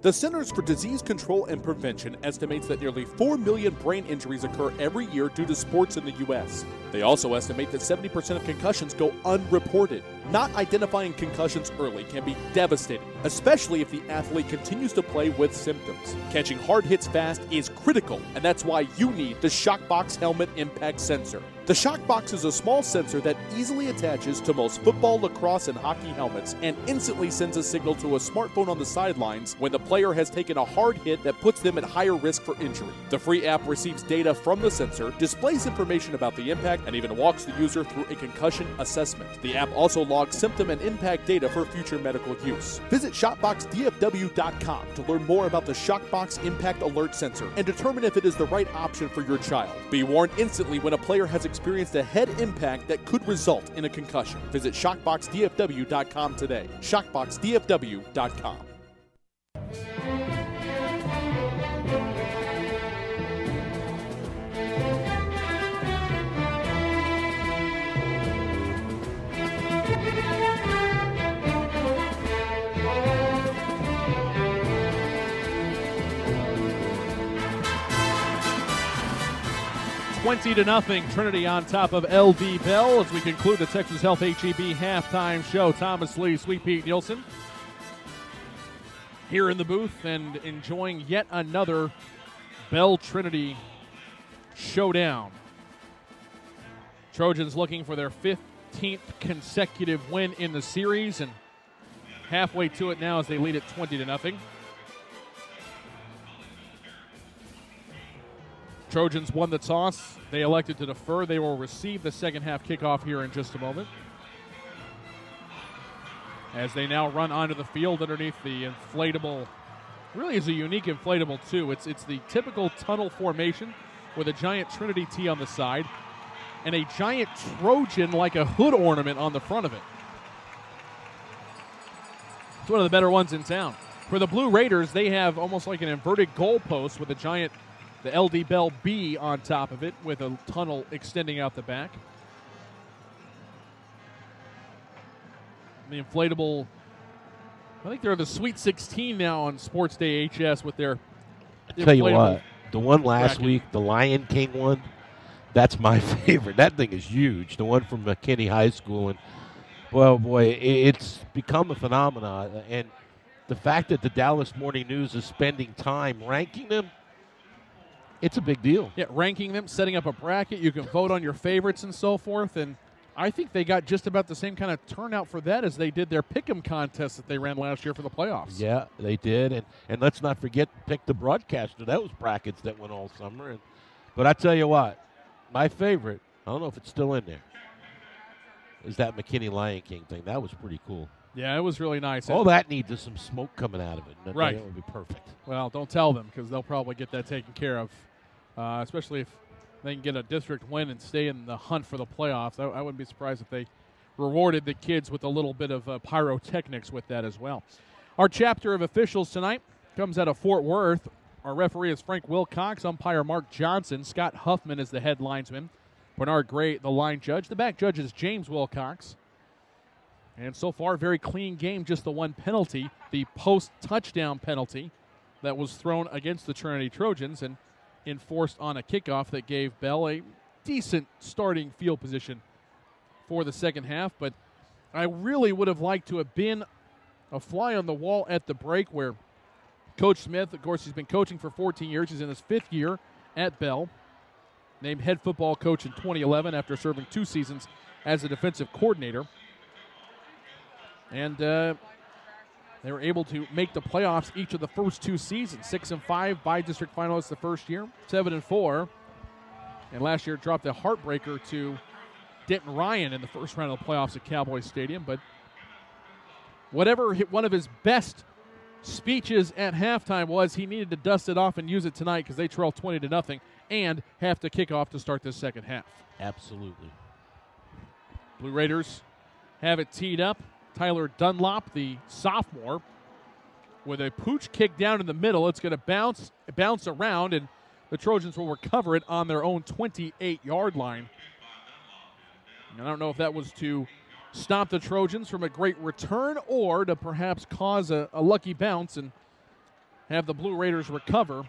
The Centers for Disease Control and Prevention estimates that nearly 4 million brain injuries occur every year due to sports in the U.S. They also estimate that 70% of concussions go unreported. Not identifying concussions early can be devastating, especially if the athlete continues to play with symptoms. Catching hard hits fast is critical, and that's why you need the Shockbox Helmet Impact Sensor. The Shockbox is a small sensor that easily attaches to most football, lacrosse, and hockey helmets and instantly sends a signal to a smartphone on the sidelines when the player has taken a hard hit that puts them at higher risk for injury. The free app receives data from the sensor, displays information about the impact, and even walks the user through a concussion assessment. The app also logs symptom and impact data for future medical use. Visit ShotboxDFW.com to learn more about the Shockbox Impact Alert Sensor and determine if it is the right option for your child. Be warned instantly when a player has experienced a head impact that could result in a concussion. Visit ShockboxDFW.com today. ShockboxDFW.com. $20-0, Trinity on top of LD Bell as we conclude the Texas Health HEB halftime show. Thomas Lee, Sweet Pete Nielsen here in the booth and enjoying yet another Bell Trinity showdown. Trojans looking for their 15th consecutive win in the series, and halfway to it now as they lead it 20-0. Trojans won the toss. They elected to defer. They will receive the second half kickoff here in just a moment. as they now run onto the field underneath the inflatable. Really is a unique inflatable, too. It's the typical tunnel formation with a giant Trinity T on the side and a giant Trojan like a hood ornament on the front of it. It's one of the better ones in town. For the Blue Raiders, they have almost like an inverted goalpost with a giant, the LD Bell B on top of it with a tunnel extending out the back. The inflatable, I think they're the Sweet 16 now on Sports Day HS with their I tell you what, the one last week, the Lion King one, that's my favorite. That thing is huge. The one from McKinney High School. And, well, boy, it's become a phenomenon. And the fact that the Dallas Morning News is spending time ranking them, it's a big deal. Yeah, ranking them, setting up a bracket. You can vote on your favorites and so forth. And I think they got just about the same kind of turnout for that as they did their Pick'em contest that they ran last year for the playoffs. Yeah, they did. And let's not forget Pick the Broadcaster. That was brackets that went all summer. But I tell you what, my favorite, I don't know if it's still in there, is that McKinney Lion King thing. That was pretty cool. Yeah, it was really nice. All that needs is some smoke coming out of it. Right. That would be perfect. Well, don't tell them because they'll probably get that taken care of, especially if they can get a district win and stay in the hunt for the playoffs. I wouldn't be surprised if they rewarded the kids with a little bit of pyrotechnics with that as well. Our chapter of officials tonight comes out of Fort Worth. Our referee is Frank Wilcox, umpire Mark Johnson, Scott Huffman is the head linesman, Bernard Gray, the line judge. The back judge is James Wilcox. And so far, very clean game, just the one penalty, the post-touchdown penalty that was thrown against the Trinity Trojans and enforced on a kickoff that gave Bell a decent starting field position for the second half. But I really would have liked to have been a fly on the wall at the break where Coach Smith, of course, he's been coaching for 14 years. He's in his 5th year at Bell. Named head football coach in 2011 after serving 2 seasons as a defensive coordinator. And they were able to make the playoffs each of the first 2 seasons. 6-5 by-district finalists the first year, 7-4. And last year dropped a heartbreaker to Denton Ryan in the first round of the playoffs at Cowboys Stadium. But whatever one of his best speeches at halftime was, he needed to dust it off and use it tonight because they trail 20-0 and have to kick off to start the second half. Absolutely. Blue Raiders have it teed up. Tyler Dunlop, the sophomore, with a pooch kick down in the middle. It's going to bounce around, and the Trojans will recover it on their own 28-yard line. And I don't know if that was to stop the Trojans from a great return or to perhaps cause a lucky bounce and have the Blue Raiders recover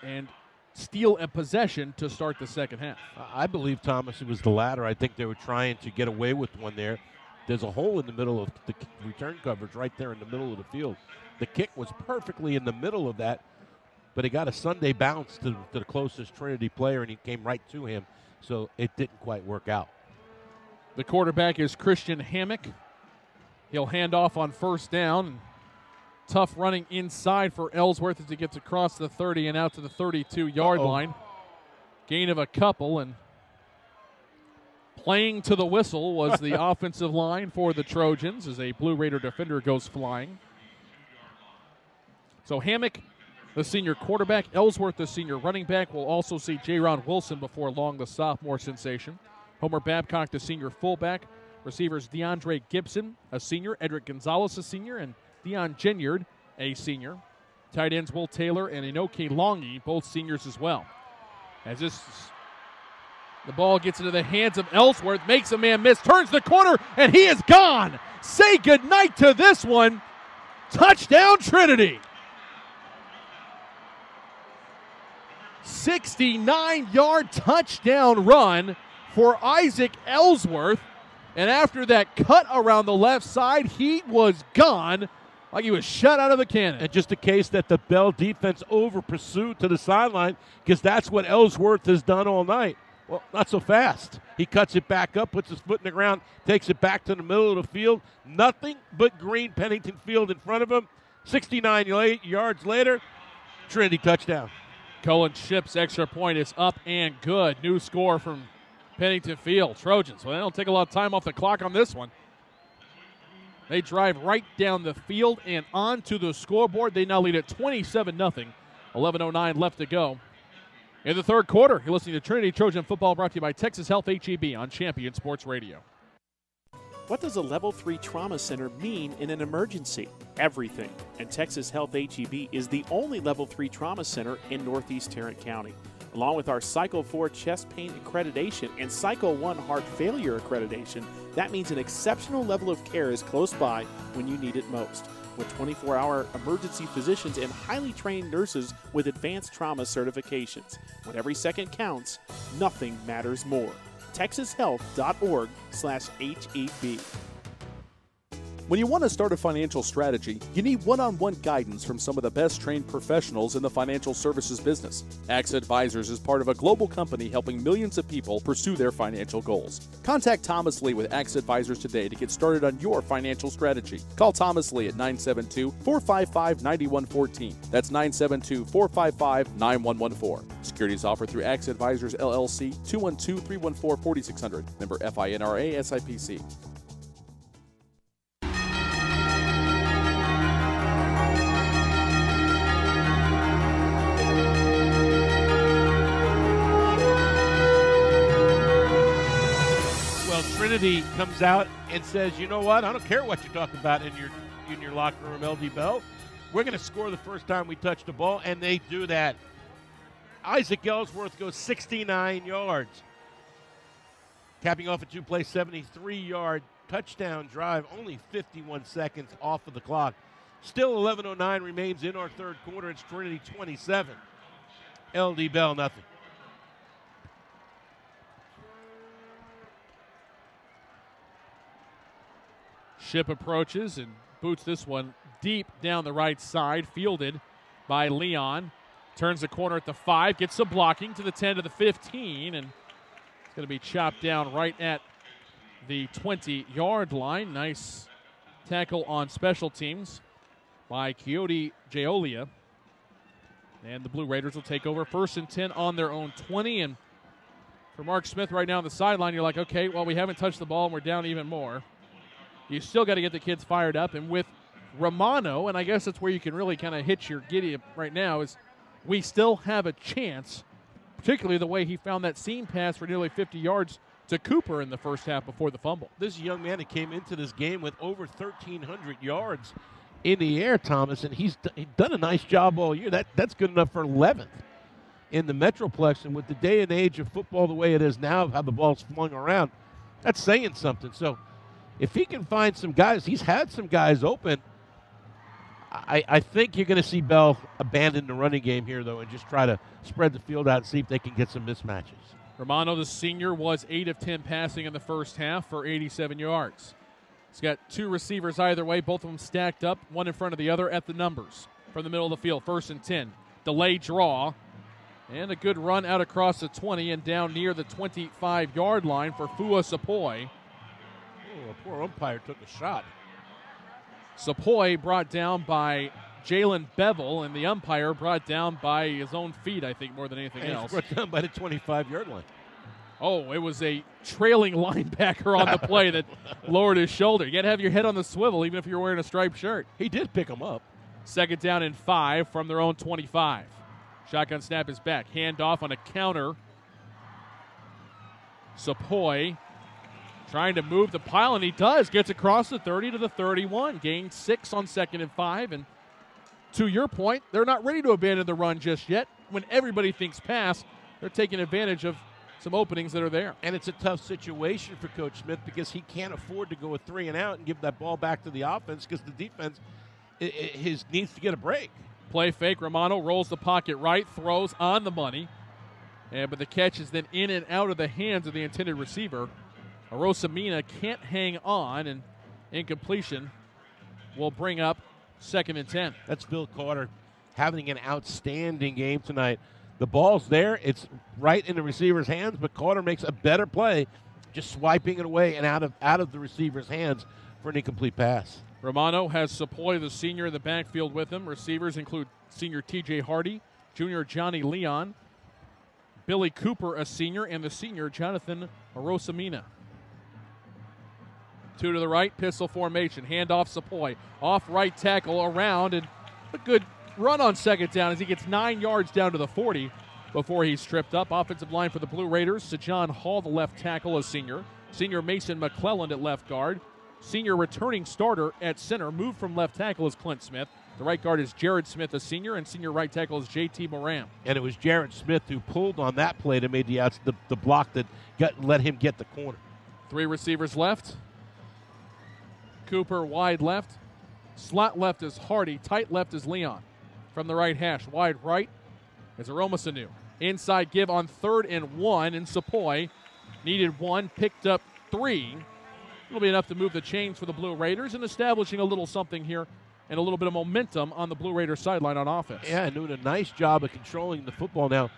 and steal a possession to start the second half. I believe, Thomas, it was the latter. I think they were trying to get away with one there. There's a hole in the middle of the return coverage right there in the middle of the field. The kick was perfectly in the middle of that, but he got a Sunday bounce to the closest Trinity player, and he came right to him, so it didn't quite work out. The quarterback is Christian Hammock. He'll hand off on first down. Tough running inside for Ellsworth as he gets across the 30 and out to the 32-yard line. Gain of a couple, and playing to the whistle was the offensive line for the Trojans as a Blue Raider defender goes flying. So Hammock, the senior quarterback, Ellsworth, the senior running back. We'll also see J-Ron Wilson before long, the sophomore sensation. Homer Babcock, the senior fullback. Receivers DeAndre Gibson, a senior. Edric Gonzalez, a senior. And Deion Ginyard, a senior. Tight ends Will Taylor and Inoki Longi, both seniors as well. As the ball gets into the hands of Ellsworth, makes a man miss, turns the corner, and he is gone. Say goodnight to this one. Touchdown, Trinity. 69-yard touchdown run for Isaac Ellsworth. And after that cut around the left side, he was gone like he was shot out of a cannon. And just a case that the Bell defense over-pursued to the sideline because that's what Ellsworth has done all night. Well, not so fast. He cuts it back up, puts his foot in the ground, takes it back to the middle of the field. Nothing but green Pennington Field in front of him. 69 yards later, Trinity touchdown. Cullen Ship's extra point is up and good. New score from Pennington Field. Trojans. Well, they don't take a lot of time off the clock on this one. They drive right down the field and onto the scoreboard. They now lead at 27-0. 11:09 left to go in the third quarter. You're listening to Trinity Trojan Football, brought to you by Texas Health HEB on Champion Sports Radio. What does a Level 3 Trauma Center mean in an emergency? Everything. And Texas Health HEB is the only Level 3 Trauma Center in Northeast Tarrant County. Along with our Cycle 4 chest pain accreditation and Cycle 1 heart failure accreditation, that means an exceptional level of care is close by when you need it most. With 24-hour emergency physicians and highly trained nurses with advanced trauma certifications. When every second counts, nothing matters more. TexasHealth.org/HEB. When you want to start a financial strategy, you need one-on-one guidance from some of the best trained professionals in the financial services business. AXA Advisors is part of a global company helping millions of people pursue their financial goals. Contact Thomas Lee with AXA Advisors today to get started on your financial strategy. Call Thomas Lee at 972-455-9114. That's 972-455-9114. Securities offered through AXA Advisors LLC, 212-314-4600. Member FINRA SIPC. Trinity comes out and says, you know what, I don't care what you talk about in your locker room, LD Bell. We're going to score the first time we touch the ball, and they do that. Isaac Ellsworth goes 69 yards. Capping off a two-play 73-yard touchdown drive, only 51 seconds off of the clock. Still 11:09 remains in our third quarter. It's Trinity 27, LD Bell nothing. Ship approaches and boots this one deep down the right side, fielded by Leon. Turns the corner at the 5, gets some blocking to the 10 to the 15, and it's going to be chopped down right at the 20-yard line. Nice tackle on special teams by Coyote Jaolia. And the Blue Raiders will take over 1st and 10 on their own 20. And for Mark Smith right now on the sideline, you're like, okay, well, we haven't touched the ball and we're down even more. You still got to get the kids fired up. And with Romano, and I guess that's where you can really kind of hit your giddy right now, is we still have a chance, particularly the way he found that seam pass for nearly 50 yards to Cooper in the first half before the fumble. This young man that came into this game with over 1,300 yards in the air, Thomas, and he's done a nice job all year. That's good enough for 11th in the Metroplex. And with the day and age of football the way it is now, how the ball's flung around, that's saying something. So if he can find some guys, he's had some guys open. I think you're going to see Bell abandon the running game here, though, and just try to spread the field out and see if they can get some mismatches. Romano, the senior, was 8 of 10 passing in the first half for 87 yards. He's got 2 receivers either way, both of them stacked up, one in front of the other at the numbers. From the middle of the field, 1st and 10. Delay draw, and a good run out across the 20 and down near the 25-yard line for Fua Sepoy. Oh, a poor umpire took a shot. Sepoy brought down by Jalen Bevel, and the umpire brought down by his own feet, I think, more than anything else. Brought down by the 25-yard line. Oh, it was a trailing linebacker on the play that lowered his shoulder. You got to have your head on the swivel even if you're wearing a striped shirt. He did pick him up. 2nd down and 5 from their own 25. Shotgun snap is back. Handoff on a counter. Sepoy trying to move the pile, and he does. Gets across the 30 to the 31. Gained 6 on 2nd and 5. And to your point, they're not ready to abandon the run just yet. When everybody thinks pass, they're taking advantage of some openings that are there. And it's a tough situation for Coach Smith because he can't afford to go with 3 and out and give that ball back to the offense because the defense needs to get a break. Play fake. Romano rolls the pocket right, throws on the money. But the catch is then in and out of the hands of the intended receiver. Arosamina can't hang on, and incompletion will bring up 2nd and 10. That's Bill Carter having an outstanding game tonight. The ball's there. It's right in the receiver's hands, but Carter makes a better play just swiping it away and out of the receiver's hands for an incomplete pass. Romano has Sepoy, the senior, in the backfield with him. Receivers include senior T.J. Hardy, junior Johnny Leon, Billy Cooper, a senior, and the senior Jonathan Arosamina. Two to the right, pistol formation, handoff Sepoy. Off right tackle around, and a good run on second down as he gets 9 yards down to the 40 before he's tripped up. Offensive line for the Blue Raiders, Sajan Hall, the left tackle, a senior. Senior Mason McClelland at left guard. Senior returning starter at center. Moved from left tackle is Clint Smith. The right guard is Jared Smith, a senior, and senior right tackle is J.T. Moran. And it was Jared Smith who pulled on that play to made the block that let him get the corner. 3 receivers left. Cooper wide left. Slot left is Hardy. Tight left is Leon. From the right hash, wide right is Aromasanu. Inside give on 3rd and 1, and Sepoy needed 1, picked up 3. It'll be enough to move the chains for the Blue Raiders and establishing a little something here and a little bit of momentum on the Blue Raiders sideline on offense. Yeah, and doing a nice job of controlling the football. Now,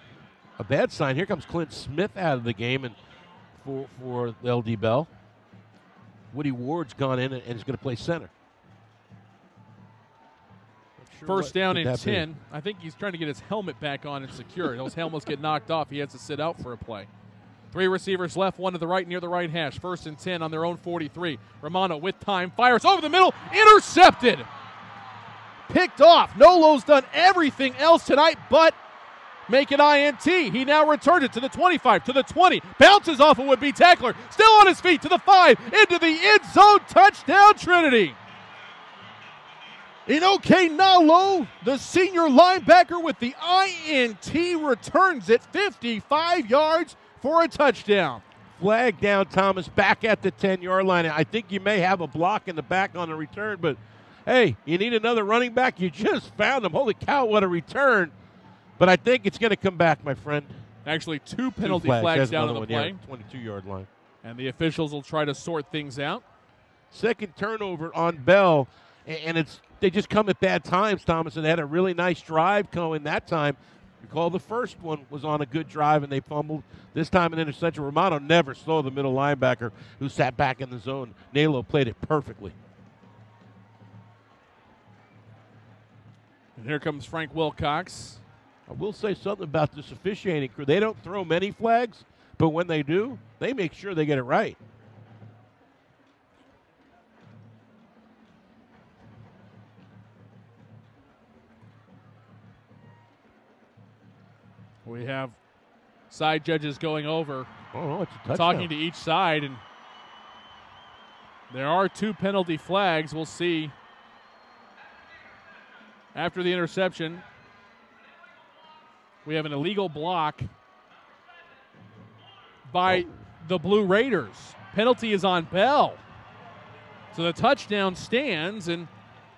a bad sign. Here comes Clint Smith out of the game and for LD Bell. Woody Ward's gone in and is going to play center. First down and 10. I think he's trying to get his helmet back on and secure. Those helmets get knocked off. He has to sit out for a play. 3 receivers left, 1 to the right near the right hash. 1st and 10 on their own 43. Romano with time, fires over the middle, intercepted. Picked off. Nolo's done everything else tonight but make an INT. He now returns it to the 25, to the 20. Bounces off a would-be tackler. Still on his feet to the 5. Into the end zone. Touchdown, Trinity. Inoke Nalo, the senior linebacker with the INT, returns it 55 yards for a touchdown. Flag down, Thomas, back at the 10-yard line. I think you may have a block in the back on the return, but hey, you need another running back? You just found him. Holy cow, what a return. But I think it's going to come back, my friend. Actually, 2 penalty flags down on the play. 22-yard line. And the officials will try to sort things out. Second turnover on Bell, and they just come at bad times, Thomas, and they had a really nice drive going that time. Recall the first one was on a good drive, and they fumbled. This time an interception. Romano never slowed the middle linebacker who sat back in the zone. Nalo played it perfectly. And here comes Frank Wilcox. I will say something about this officiating crew. They don't throw many flags, but when they do, they make sure they get it right. We have side judges going over, it's a touchdown. talking to each side, and there are 2 penalty flags. We'll see after the interception. We have an illegal block by the Blue Raiders. Penalty is on Bell. So the touchdown stands, and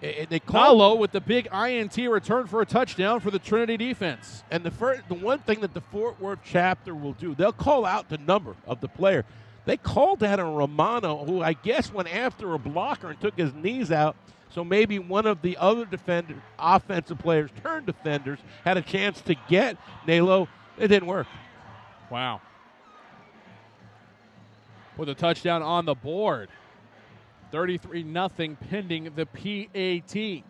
Nalo with the big INT return for a touchdown for the Trinity defense. And the one thing that the Fort Worth chapter will do, they'll call out the number of the player. They called that on Romano, who I guess went after a blocker and took his knees out. So maybe one of the other offensive players turned defenders had a chance to get Nalo. It didn't work. Wow. With a touchdown on the board. 33-0 pending the PAT.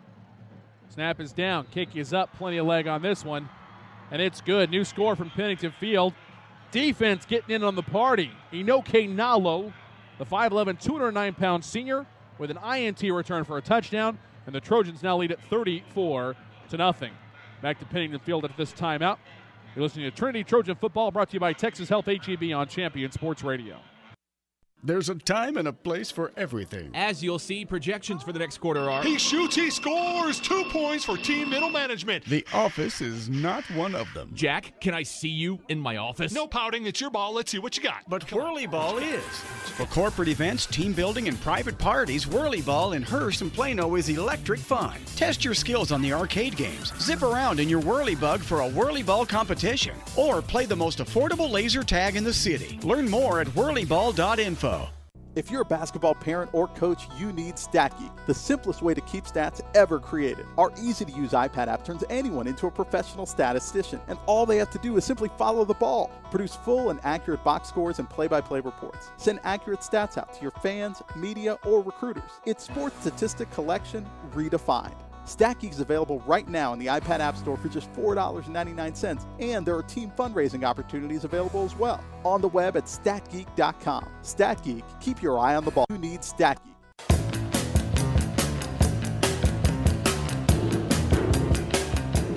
Snap is down. Kick is up. Plenty of leg on this one. And it's good. New score from Pennington Field. Defense getting in on the party. Inoke Nalo, the 5'11", 209-pound senior, with an INT return for a touchdown. And the Trojans now lead at 34-0. Back to Pennington Field at this timeout. You're listening to Trinity Trojan Football, brought to you by Texas Health HEB on Champion Sports Radio. There's a time and a place for everything. As you'll see, projections for the next quarter are... He shoots, he scores! 2 points for team middle management. The office is not one of them. Jack, can I see you in my office? No pouting, it's your ball. Let's see what you got. But Whirly Ball is. For corporate events, team building, and private parties, Whirly Ball in Hearst and Plano is electric fun. Test your skills on the arcade games. Zip around in your Whirly Bug for a Whirly Ball competition. Or play the most affordable laser tag in the city. Learn more at whirlyball.info. If you're a basketball parent or coach, you need Statky, the simplest way to keep stats ever created. Our easy-to-use iPad app turns anyone into a professional statistician, and all they have to do is simply follow the ball. Produce full and accurate box scores and play-by-play reports. Send accurate stats out to your fans, media, or recruiters. It's sports statistic collection redefined. Stat Geek is available right now in the iPad App Store for just $4.99, and there are team fundraising opportunities available as well. On the web at statgeek.com. Stat Geek, keep your eye on the ball. You need Stat Geek.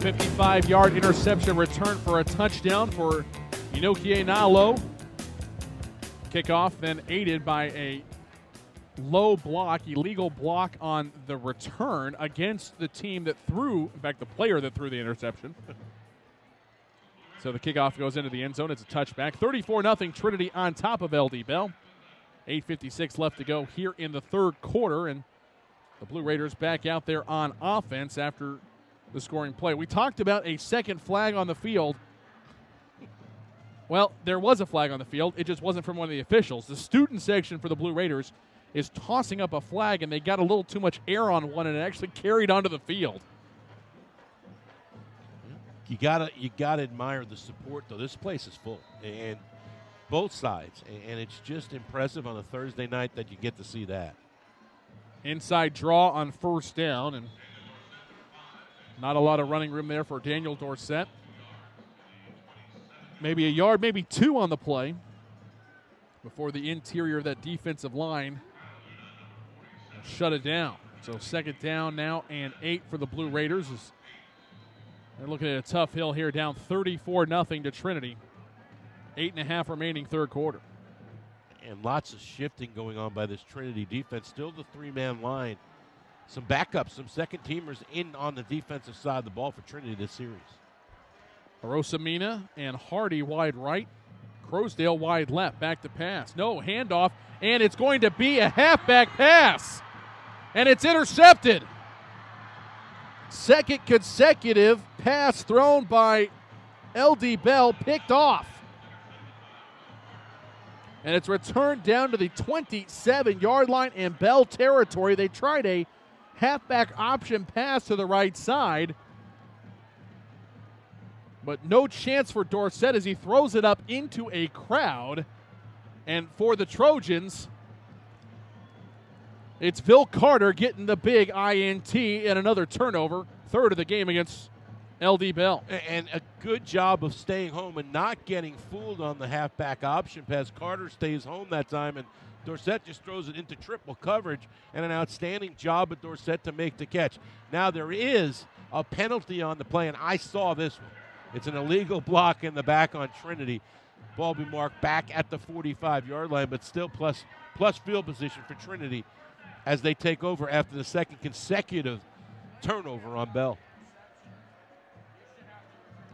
55-yard interception return for a touchdown for Inokie Nalo. Kickoff then aided by a low block, illegal block on the return against the team that threw, in fact, the player that threw the interception. So the kickoff goes into the end zone. It's a touchback. 34-0 Trinity on top of LD Bell. 8:56 left to go here in the third quarter, and the Blue Raiders back out there on offense after the scoring play. We talked about a second flag on the field. Well, there was a flag on the field. It just wasn't from one of the officials. The student section for the Blue Raiders is tossing up a flag, and they got a little too much air on one, and it actually carried onto the field. You gotta admire the support, though. This place is full, and both sides, and it's just impressive on a Thursday night that you get to see that. Inside draw on first down, and not a lot of running room there for Daniel Dorsett. Maybe a yard, maybe two on the play before the interior of that defensive line shut it down. So second down now and 8 for the Blue Raiders. They're looking at a tough hill here, down 34-0 to Trinity. 8.5 remaining third quarter. And lots of shifting going on by this Trinity defense. Still the three-man line. Some backups, some second-teamers in on the defensive side of the ball for Trinity this series. Rosamina and Hardy wide right. Croasdale wide left. Back to pass. No, handoff, and it's going to be a halfback pass. And it's intercepted. Second consecutive pass thrown by LD Bell, picked off. And it's returned down to the 27-yard line in Bell territory. They tried a halfback option pass to the right side, but no chance for Dorsett as he throws it up into a crowd. And for the Trojans, it's Phil Carter getting the big INT and another turnover, third of the game against LD Bell. And a good job of staying home and not getting fooled on the halfback option pass. Carter stays home that time, and Dorsett just throws it into triple coverage, and an outstanding job at Dorsett to make the catch. Now there is a penalty on the play, and I saw this one. It's an illegal block in the back on Trinity. Ball be marked back at the 45-yard line, but still plus field position for Trinity as they take over after the second consecutive turnover on Bell.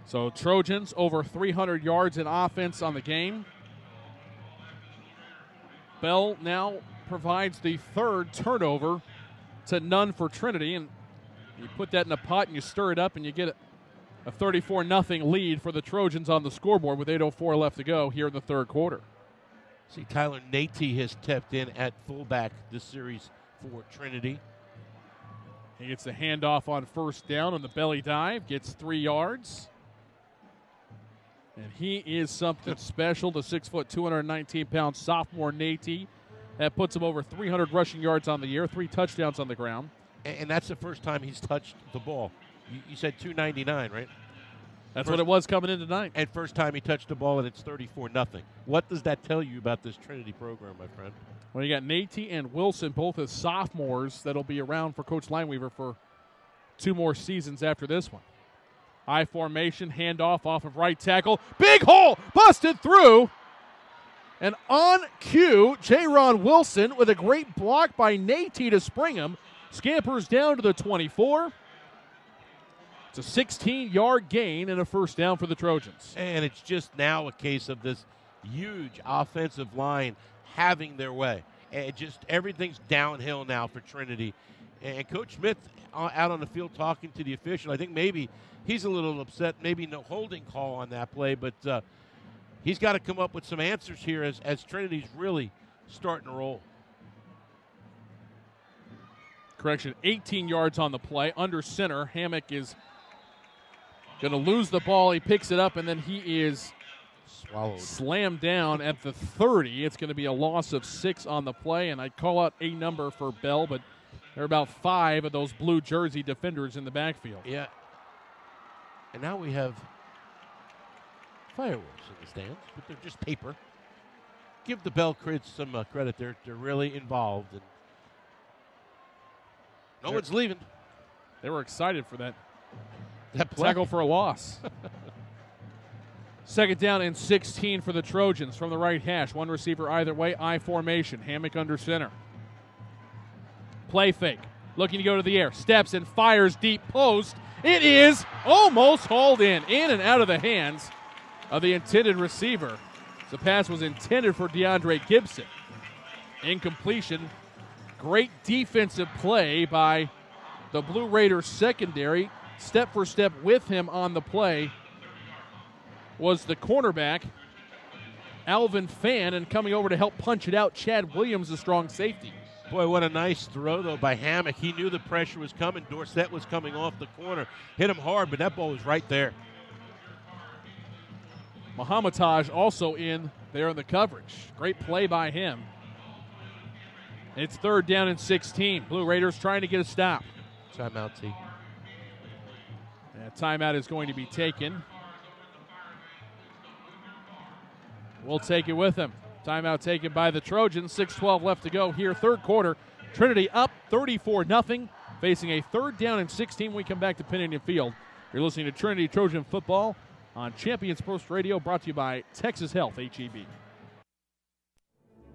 So Trojans over 300 yards in offense on the game. Bell now provides the third turnover to none for Trinity, and you put that in a pot and you stir it up and you get a 34-0 lead for the Trojans on the scoreboard with 8:04 left to go here in the third quarter. See, Tyler Nate has stepped in at fullback this series for Trinity. He gets the handoff on first down on the belly dive, gets 3 yards. And he is something special, the 6', 219-pound sophomore Nate. That puts him over 300 rushing yards on the year, 3 touchdowns on the ground. And that's the first time he's touched the ball. You said 299, right? That's what it was coming in tonight. And first time he touched the ball, and it's 34-0. What does that tell you about this Trinity program, my friend? Well, you got Nate and Wilson, both as sophomores, that'll be around for Coach Lineweaver for 2 more seasons after this one. I formation, handoff off of right tackle. Big hole, busted through. And on cue, J-Ron Wilson with a great block by Nate to spring him. Scampers down to the 24. It's a 16-yard gain and a first down for the Trojans. And it's just now a case of this huge offensive line having their way. And just everything's downhill now for Trinity. And Coach Smith out on the field talking to the official. I think maybe he's a little upset, maybe no holding call on that play, but he's got to come up with some answers here as Trinity's really starting to roll. Correction, 18 yards on the play, under center. Hammock is going to lose the ball. He picks it up, and then he is slammed down at the 30. It's going to be a loss of 6 on the play, and I call out a number for Bell, but There are about 5 of those blue jersey defenders in the backfield. Yeah. And now we have fireworks in the stands, but they're just paper. Give the Bell kids some credit. They're really involved. And no one's leaving. They were excited for that play. tackle for a loss. Second down and 16 for the Trojans from the right hash. One receiver either way. I formation. Hammock under center. Play fake. Looking to go to the air. Steps and fires deep post. It is almost hauled in and out of the hands of the intended receiver. The pass was intended for DeAndre Gibson. Incompletion. Great defensive play by the Blue Raiders secondary. Step for step with him on the play was the cornerback, Alvin Fan, and coming over to help punch it out, Chad Williams, the strong safety. Boy, what a nice throw, though, by Hammock. He knew the pressure was coming. Dorsett was coming off the corner. Hit him hard, but that ball was right there. Mohammedaj also in there in the coverage. Great play by him. It's third down and 16. Blue Raiders trying to get a stop. Timeout, T. And a timeout is going to be taken. We'll take it with him. Timeout taken by the Trojans. 6:12 left to go here, third quarter. Trinity up 34-0, facing a third down and 16. We come back to Pennington Field. You're listening to Trinity Trojan Football on Champion Sports Radio, brought to you by Texas Health, HEB.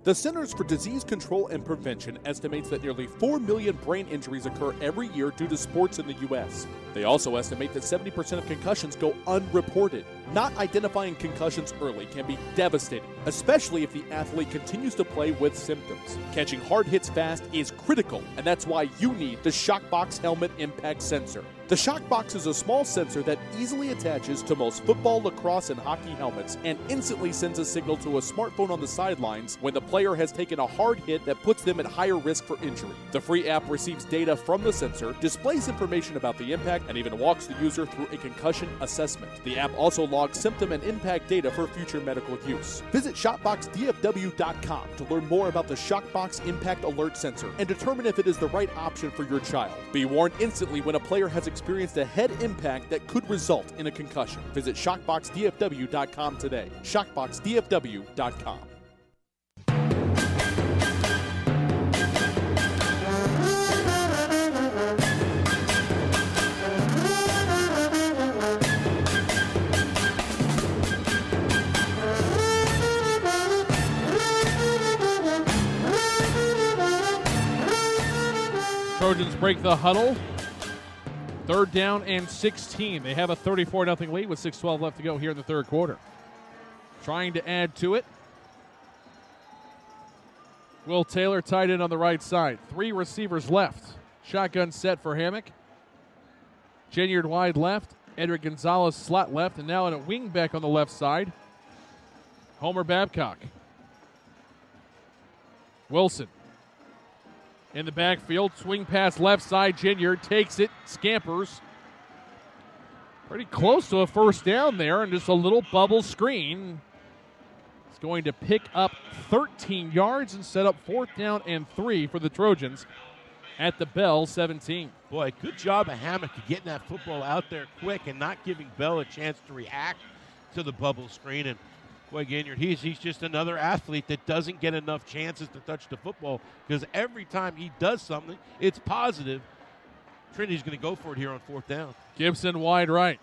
The Centers for Disease Control and Prevention estimates that nearly 4 million brain injuries occur every year due to sports in the U.S. They also estimate that 70% of concussions go unreported. Not identifying concussions early can be devastating, especially if the athlete continues to play with symptoms. Catching hard hits fast is critical, and that's why you need the Shockbox Helmet Impact Sensor. The Shockbox is a small sensor that easily attaches to most football, lacrosse, and hockey helmets and instantly sends a signal to a smartphone on the sidelines when the player has taken a hard hit that puts them at higher risk for injury. The free app receives data from the sensor, displays information about the impact, and even walks the user through a concussion assessment. The app also logs symptom and impact data for future medical use. Visit ShopboxDFW.com to learn more about the Shockbox Impact Alert Sensor and determine if it is the right option for your child. Be warned instantly when a player has experienced a head impact that could result in a concussion. Visit ShockboxDFW.com today. ShockboxDFW.com. Trojans break the huddle. Third down and 16. They have a 34-0 lead with 6:12 left to go here in the third quarter. Trying to add to it. Will Taylor tight end on the right side. 3 receivers left. Shotgun set for Hammock. Ginyard wide left. Edric Gonzalez slot left. And now in a wing back on the left side. Homer Babcock. Wilson. In the backfield, swing pass left side. Ginyard takes it, scampers. Pretty close to a first down there, and just a little bubble screen. It's going to pick up 13 yards and set up 4th down and 3 for the Trojans at the Bell 17. Boy, good job of Hammock getting that football out there quick and not giving Bell a chance to react to the bubble screen. And boy, Ginyard, he's just another athlete that doesn't get enough chances to touch the football, because every time he does something, it's positive. Trinity's going to go for it here on 4th down. Gibson wide right.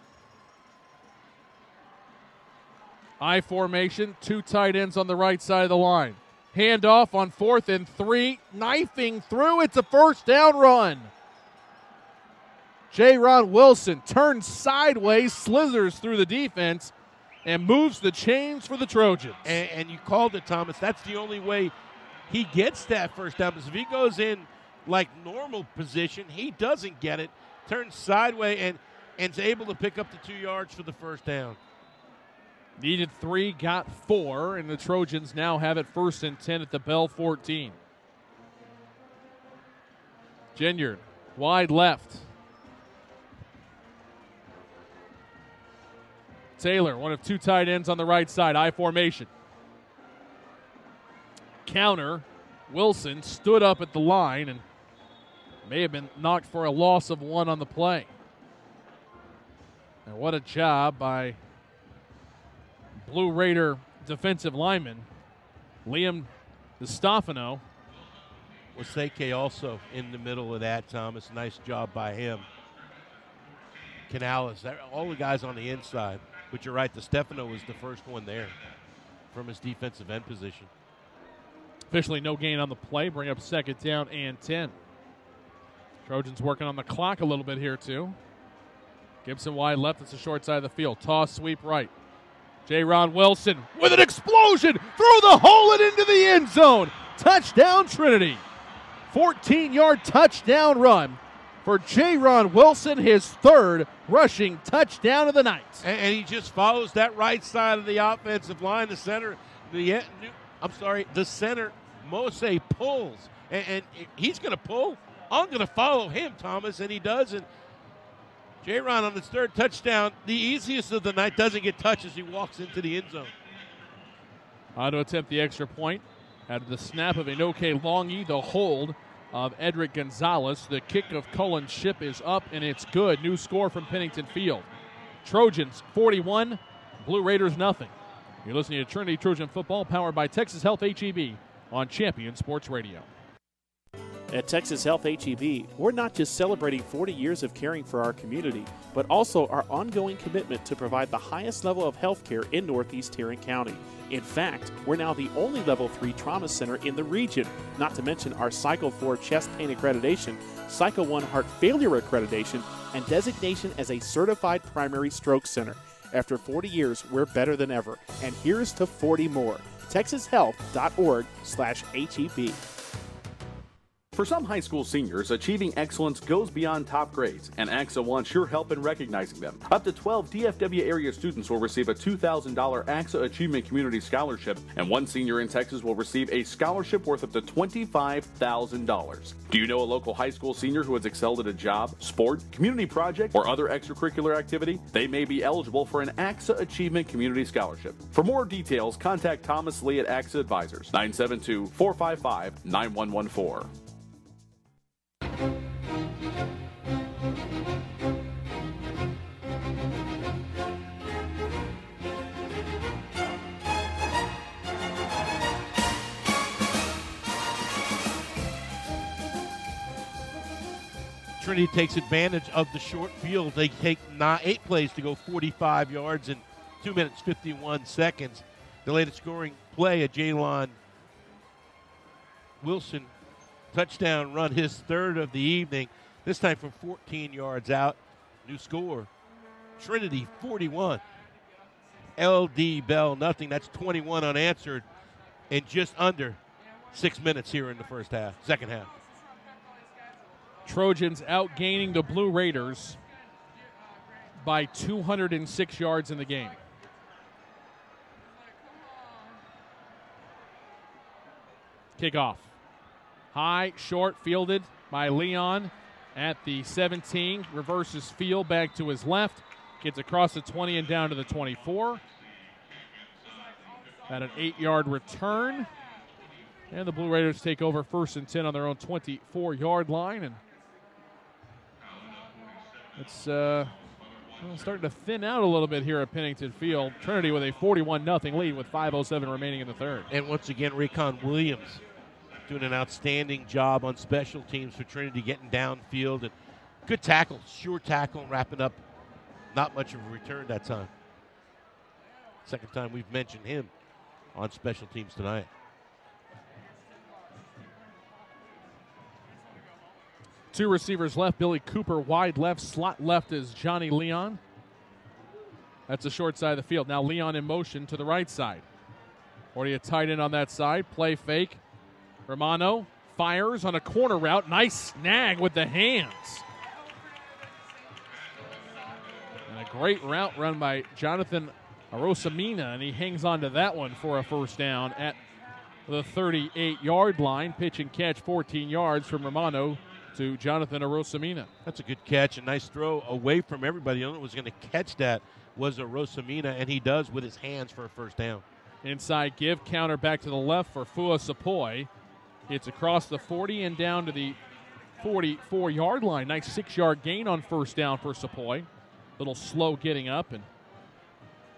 I formation, 2 tight ends on the right side of the line. Handoff on 4th and 3, knifing through. It's a first down run. J-Ron Wilson turns sideways, slithers through the defense, and moves the chains for the Trojans. And you called it, Thomas. That's the only way he gets that first down. Because if he goes in like normal position, he doesn't get it. Turns sideways and is able to pick up the 2 yards for the first down. Needed 3, got 4, and the Trojans now have it 1st and 10 at the Bell 14. Ginyard, wide left. Taylor, one of 2 tight ends on the right side, I formation. Counter, Wilson stood up at the line and May have been knocked for a loss of 1 on the play. And what a job by Blue Raider defensive lineman Liam DiStefano. Waseke also in the middle of that, Thomas. Nice job by him. Canales, all the guys on the inside. But you're right, DiStefano was the first one there from his defensive end position. Officially no gain on the play. Bring up 2nd down and 10. Trojans working on the clock a little bit here too. Gibson wide left. It's the short side of the field. Toss, sweep right. J-Ron Wilson with an explosion through the hole and into the end zone. Touchdown Trinity. 14-yard touchdown run for J-Ron Wilson, his 3rd rushing touchdown of the night. And he just follows that right side of the offensive line. The center, the center, Mose pulls. And he's going to pull. I'm going to follow him, Thomas, and he does. And J-Ron on his 3rd touchdown, the easiest of the night, doesn't get touched as he walks into the end zone. On to attempt the extra point. At the snap of Enoke Longy, the hold of Edric Gonzalez. The kick of Cullen Shipp is up, and it's good. New score from Pennington Field. Trojans 41, Blue Raiders nothing. You're listening to Trinity Trojan Football, powered by Texas Health HEB on Champion Sports Radio. At Texas Health HEB, we're not just celebrating 40 years of caring for our community, but also our ongoing commitment to provide the highest level of health care in Northeast Tarrant County. In fact, we're now the only Level 3 trauma center in the region, not to mention our Cycle 4 chest pain accreditation, Cycle 1 heart failure accreditation, and designation as a certified primary stroke center. After 40 years, we're better than ever, and here's to 40 more. TexasHealth.org/HEB. For some high school seniors, achieving excellence goes beyond top grades, and AXA wants your help in recognizing them. Up to 12 DFW area students will receive a $2,000 AXA Achievement Community Scholarship, and one senior in Texas will receive a scholarship worth up to $25,000. Do you know a local high school senior who has excelled at a job, sport, community project, or other extracurricular activity? They may be eligible for an AXA Achievement Community Scholarship. For more details, contact Thomas Lee at AXA Advisors, 972-455-9114. Trinity takes advantage of the short field. They take 8 plays to go 45 yards in 2 minutes, 51 seconds. The latest scoring play, a Jalon Wilson touchdown run, his 3rd of the evening, this time from 14 yards out. New score, Trinity 41, LD Bell nothing. That's 21 unanswered in just under 6 minutes here in the second half. Trojans outgaining the Blue Raiders by 206 yards in the game. Kickoff. High, short, fielded by Leon at the 17. Reverses field back to his left. Gets across the 20 and down to the 24. At an 8-yard return. And the Blue Raiders take over 1st and 10 on their own 24-yard line. And it's starting to thin out a little bit here at Pennington Field. Trinity with a 41-0 lead with 5:07 remaining in the 3rd. And once again, Recon Williams doing an outstanding job on special teams for Trinity, getting downfield. And good tackle, sure tackle, wrapping up. Not much of a return that time. Second time we've mentioned him on special teams tonight. Two receivers left. Billy Cooper wide left. Slot left is Johnny Leon. That's the short side of the field. Now Leon in motion to the right side. Already a tight end on that side. Play fake. Romano fires on a corner route. Nice snag with the hands. And a great route run by Jonathan Arosamina, and he hangs on to that one for a 1st down at the 38-yard line. Pitch and catch 14 yards from Romano to Jonathan Arosamina. That's a good catch, a nice throw away from everybody. The only one who was going to catch that was Arosamina, and he does with his hands for a 1st down. Inside give, counter back to the left for Fua Sapoi. It's across the 40 and down to the 44-yard line. Nice 6-yard gain on first down for Sepoy. Little slow getting up, and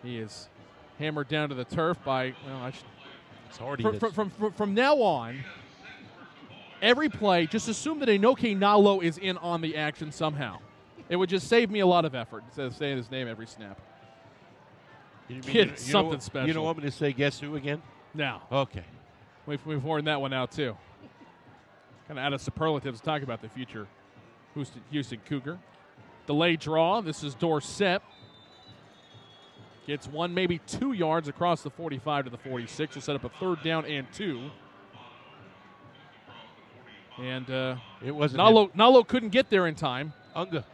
he is hammered down to the turf by, well, it's already from now on, every play, just assume that Enoke Nalo is in on the action somehow. It would just save me a lot of effort instead of saying his name every snap. Kid, something special. You don't want me to say guess who again? No. Okay. We've worn that one out, too. Kind of out of superlatives to talk about the future Houston Cougar. Delay draw. This is Dorsett. Gets 1, maybe 2 yards across the 45 to the 46. Will set up a 3rd down and 2. And it wasn't Nalo couldn't get there in time. Unga.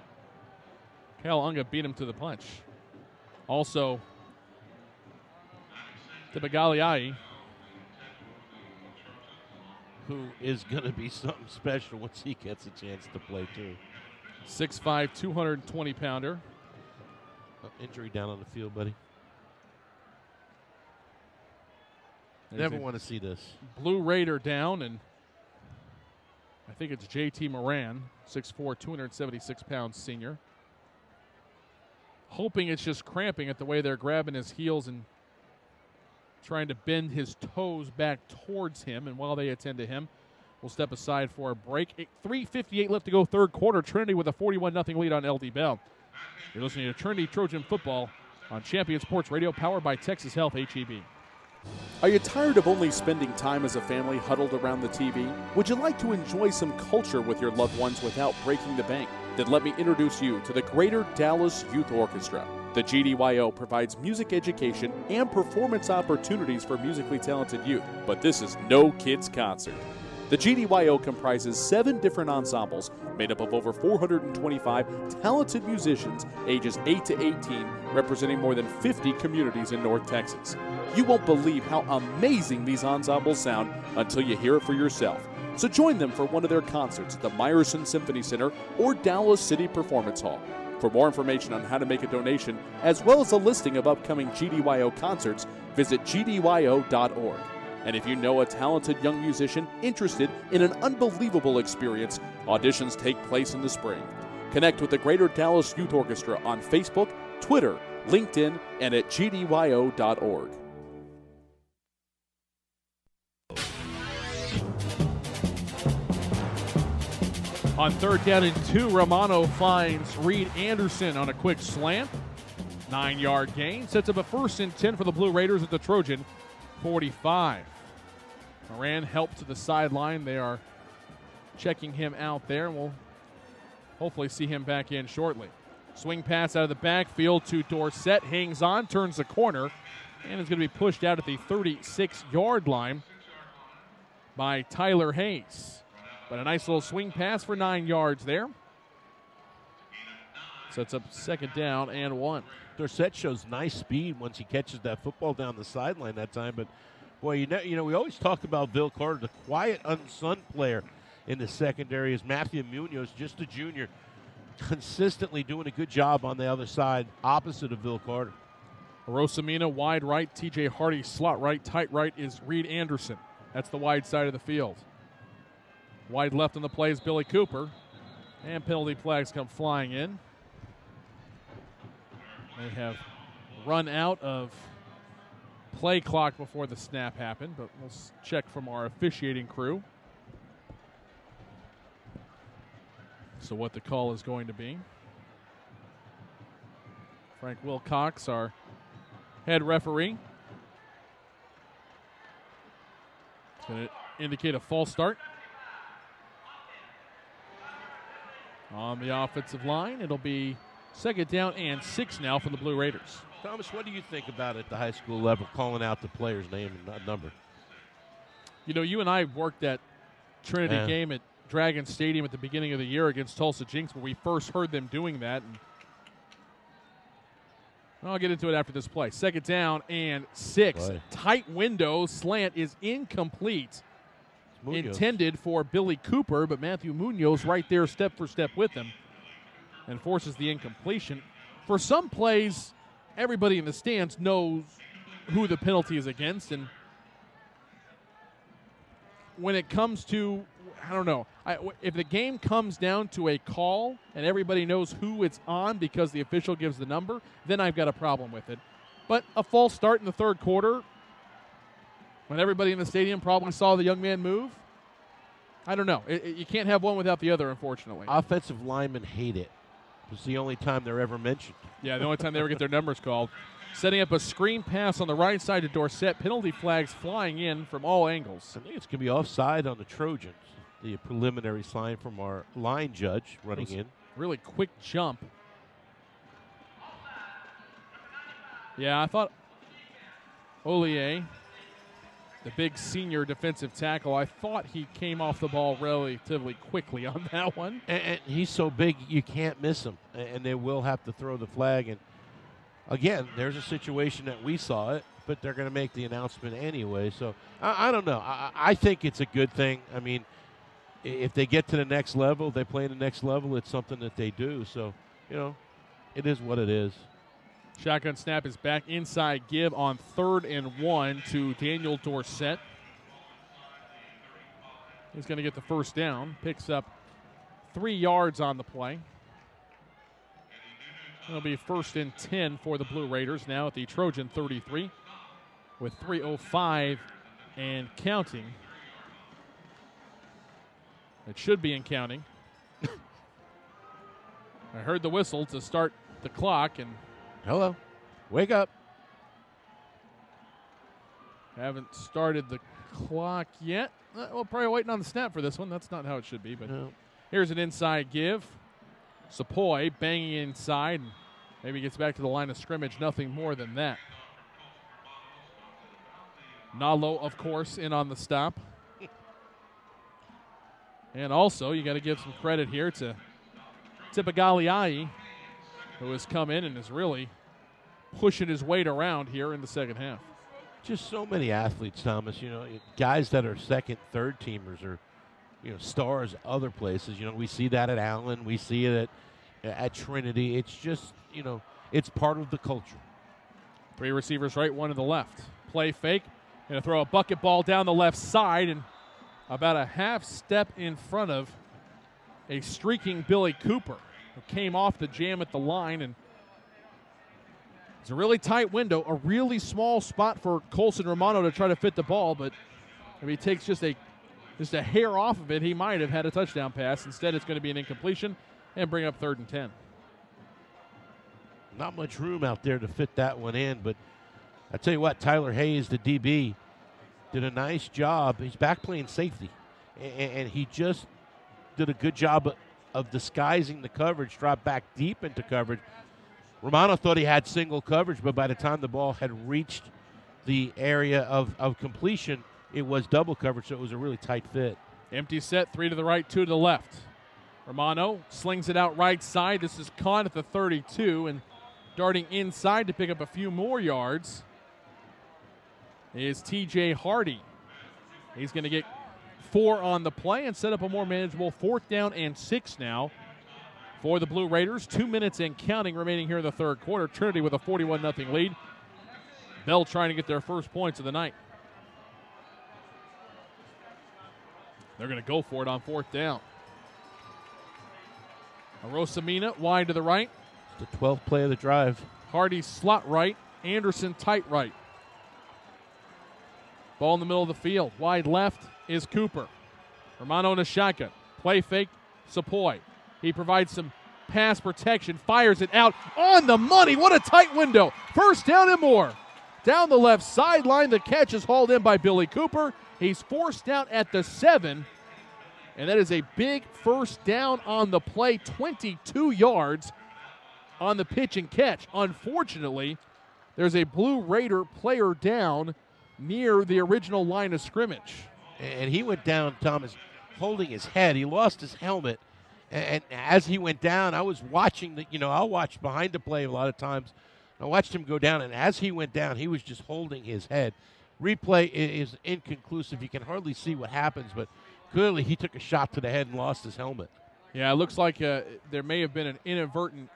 Cal Unga beat him to the punch. Also, Tibagaliai, who is going to be something special once he gets a chance to play, too. 6'5", 220-pounder. Injury down on the field, buddy. Never want to see this. Blue Raider down, and I think it's J.T. Moran, 6'4", 276-pound senior. Hoping it's just cramping at the way they're grabbing his heels and trying to bend his toes back towards him. And while they attend to him, we'll step aside for a break. 3:58 left to go, third quarter. Trinity with a 41-0 lead on LD Bell. You're listening to Trinity Trojan Football on Champion Sports Radio, powered by Texas Health HEB. Are you tired of only spending time as a family huddled around the TV? Would you like to enjoy some culture with your loved ones without breaking the bank? Then let me introduce you to the Greater Dallas Youth Orchestra. The GDYO provides music education and performance opportunities for musically talented youth, but this is no kids' concert. The GDYO comprises 7 different ensembles made up of over 425 talented musicians ages 8 to 18, representing more than 50 communities in North Texas. You won't believe how amazing these ensembles sound until you hear it for yourself. So join them for one of their concerts at the Meyerson Symphony Center or Dallas City Performance Hall. For more information on how to make a donation, as well as a listing of upcoming GDYO concerts, visit gdyo.org. And if you know a talented young musician interested in an unbelievable experience, auditions take place in the spring. Connect with the Greater Dallas Youth Orchestra on Facebook, Twitter, LinkedIn, and at gdyo.org. On 3rd down and 2, Romano finds Reed Anderson on a quick slant. 9-yard gain. Sets up a 1st and 10 for the Blue Raiders at the Trojan 45. Moran helped to the sideline. They are checking him out there, and we'll hopefully see him back in shortly. Swing pass out of the backfield to Dorsett. Hangs on, turns the corner, and is going to be pushed out at the 36-yard line by Tyler Hayes. But a nice little swing pass for 9 yards there. Sets up 2nd down and 1. Dorsett shows nice speed once he catches that football down the sideline that time. But, boy, you know, we always talk about Bill Carter, the quiet, unsung player in the secondary is Matthew Munoz, just a junior, consistently doing a good job on the other side, opposite of Bill Carter. Rosamina wide right, TJ Hardy slot right, tight right is Reed Anderson. That's the wide side of the field. Wide left on the play is Billy Cooper. And penalty flags come flying in. They have run out of play clock before the snap happened, but we'll check from our officiating crew. So what the call is going to be. Frank Wilcox, our head referee. It's going to indicate a false start. On the offensive line, it'll be 2nd down and 6 now for the Blue Raiders. Thomas, what do you think about at the high school level calling out the player's name and number? You know, you and I worked that Trinity game at Dragon Stadium at the beginning of the year against Tulsa Jinx, where we first heard them doing that. And I'll get into it after this play. 2nd down and 6. Boy. Tight window. Slant is incomplete. Intended for Billy Cooper, but Matthew Munoz right there step for step with him and forces the incompletion. For some plays, everybody in the stands knows who the penalty is against, and when it comes to I don't know. If the game comes down to a call and everybody knows who it's on because the official gives the number, then I've got a problem with it. But a false start in the third quarter, when everybody in the stadium probably saw the young man move, I don't know. You can't have one without the other, unfortunately. Offensive linemen hate it. It's the only time they're ever mentioned. Yeah, the only time they ever get their numbers called. Setting up a screen pass on the right side to Dorsett. Penalty flags flying in from all angles. I think it's going to be offside on the Trojans. The preliminary sign from our line judge running in. Really quick jump. Yeah, I thought Ollier, the big senior defensive tackle, I thought he came off the ball relatively quickly on that one. And he's so big you can't miss him, and they will have to throw the flag. And again, there's a situation that we saw it, but they're going to make the announcement anyway. So I don't know. I think it's a good thing. I mean, if they get to the next level, they play the next level, it's something that they do. So, it is what it is. Shotgun snap is back inside give on 3rd and 1 to Daniel Dorsett. He's going to get the first down. Picks up 3 yards on the play. It'll be 1st and 10 for the Blue Raiders now at the Trojan 33 with 3:05 and counting. It should be in counting. I heard the whistle to start the clock, and hello, wake up. Haven't started the clock yet. We're probably waiting on the snap for this one. That's not how it should be, but here's an inside give. Sepoy banging inside, and maybe gets back to the line of scrimmage. Nothing more than that. Nalo, of course, in on the stop. And also, you got to give some credit here to Tipagaliai, who has come in and is really pushing his weight around here in the second half. Just so many athletes, Thomas. Guys that are second, third teamers or stars other places. We see that at Allen. We see it at Trinity. It's just it's part of the culture. 3 receivers right, 1 to the left. Play fake. Going to throw a bucket ball down the left side and about a half step in front of a streaking Billy Cooper, who came off the jam at the line. And it's a really tight window, a really small spot for Colson Romano to try to fit the ball, but if he takes just a hair off of it, he might have had a touchdown pass. Instead, it's going to be an incompletion and bring up 3rd and 10. Not much room out there to fit that one in, but I tell you what, Tyler Hayes, the DB, did a nice job. He's back playing safety, and he just did a good job of disguising the coverage, dropped back deep into coverage. Romano thought he had single coverage, but by the time the ball had reached the area of completion, it was double coverage, so it was a really tight fit. Empty set, 3 to the right, 2 to the left. Romano slings it out right side. This is caught at the 32, and darting inside to pick up a few more yards is TJ Hardy. He's going to get 4 on the play and set up a more manageable 4th down and 6 now for the Blue Raiders. 2 minutes and counting remaining here in the third quarter. Trinity with a 41-0 lead. Bell trying to get their first points of the night. They're going to go for it on 4th down. Arosamina wide to the right. It's the 12th play of the drive. Hardy slot right. Anderson tight right. Ball in the middle of the field. Wide left is Cooper. Romano in a shotgun. Play fake, Sepoy. He provides some pass protection. Fires it out on the money. What a tight window. 1st down and more. Down the left sideline. The catch is hauled in by Billy Cooper. He's forced down at the 7. And that is a big 1st down on the play. 22 yards on the pitch and catch. Unfortunately, there's a Blue Raider player down near the original line of scrimmage. And he went down, Thomas, holding his head. He lost his helmet. And as he went down, I was watching I'll watch behind the play a lot of times. I watched him go down, and as he went down, he was just holding his head. Replay is inconclusive. You can hardly see what happens, but clearly he took a shot to the head and lost his helmet. Yeah, it looks like there may have been an inadvertent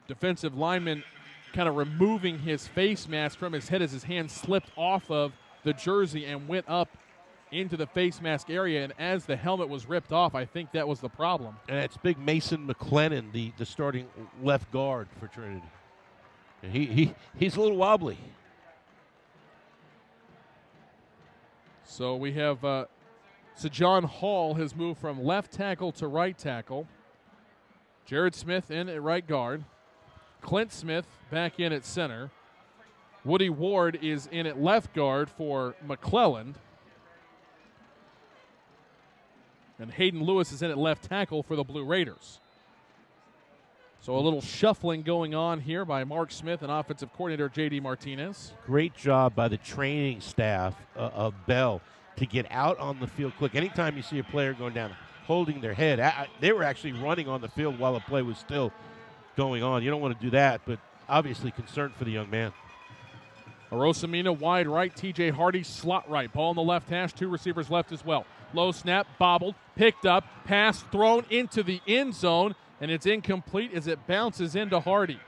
defensive lineman kind of removing his face mask from his head as his hand slipped off of the jersey and went up into the face mask area, and as the helmet was ripped off, I think that was the problem. And it's big Mason McLennan, the starting left guard for Trinity. And he's a little wobbly. So we have John Hall has moved from left tackle to right tackle. Jared Smith in at right guard. Clint Smith back in at center. Woody Ward is in at left guard for McClelland. And Hayden Lewis is in at left tackle for the Blue Raiders. So a little shuffling going on here by Mark Smith and offensive coordinator J.D. Martinez. Great job by the training staff of Bell to get out on the field quick. Anytime you see a player going down, holding their head, they were actually running on the field while the play was still going on. You don't want to do that, but obviously concerned for the young man. Arosamina wide right, TJ Hardy slot right. Ball in the left hash, 2 receivers left as well. Low snap, bobbled, picked up, pass thrown into the end zone, and it's incomplete as it bounces into Hardy.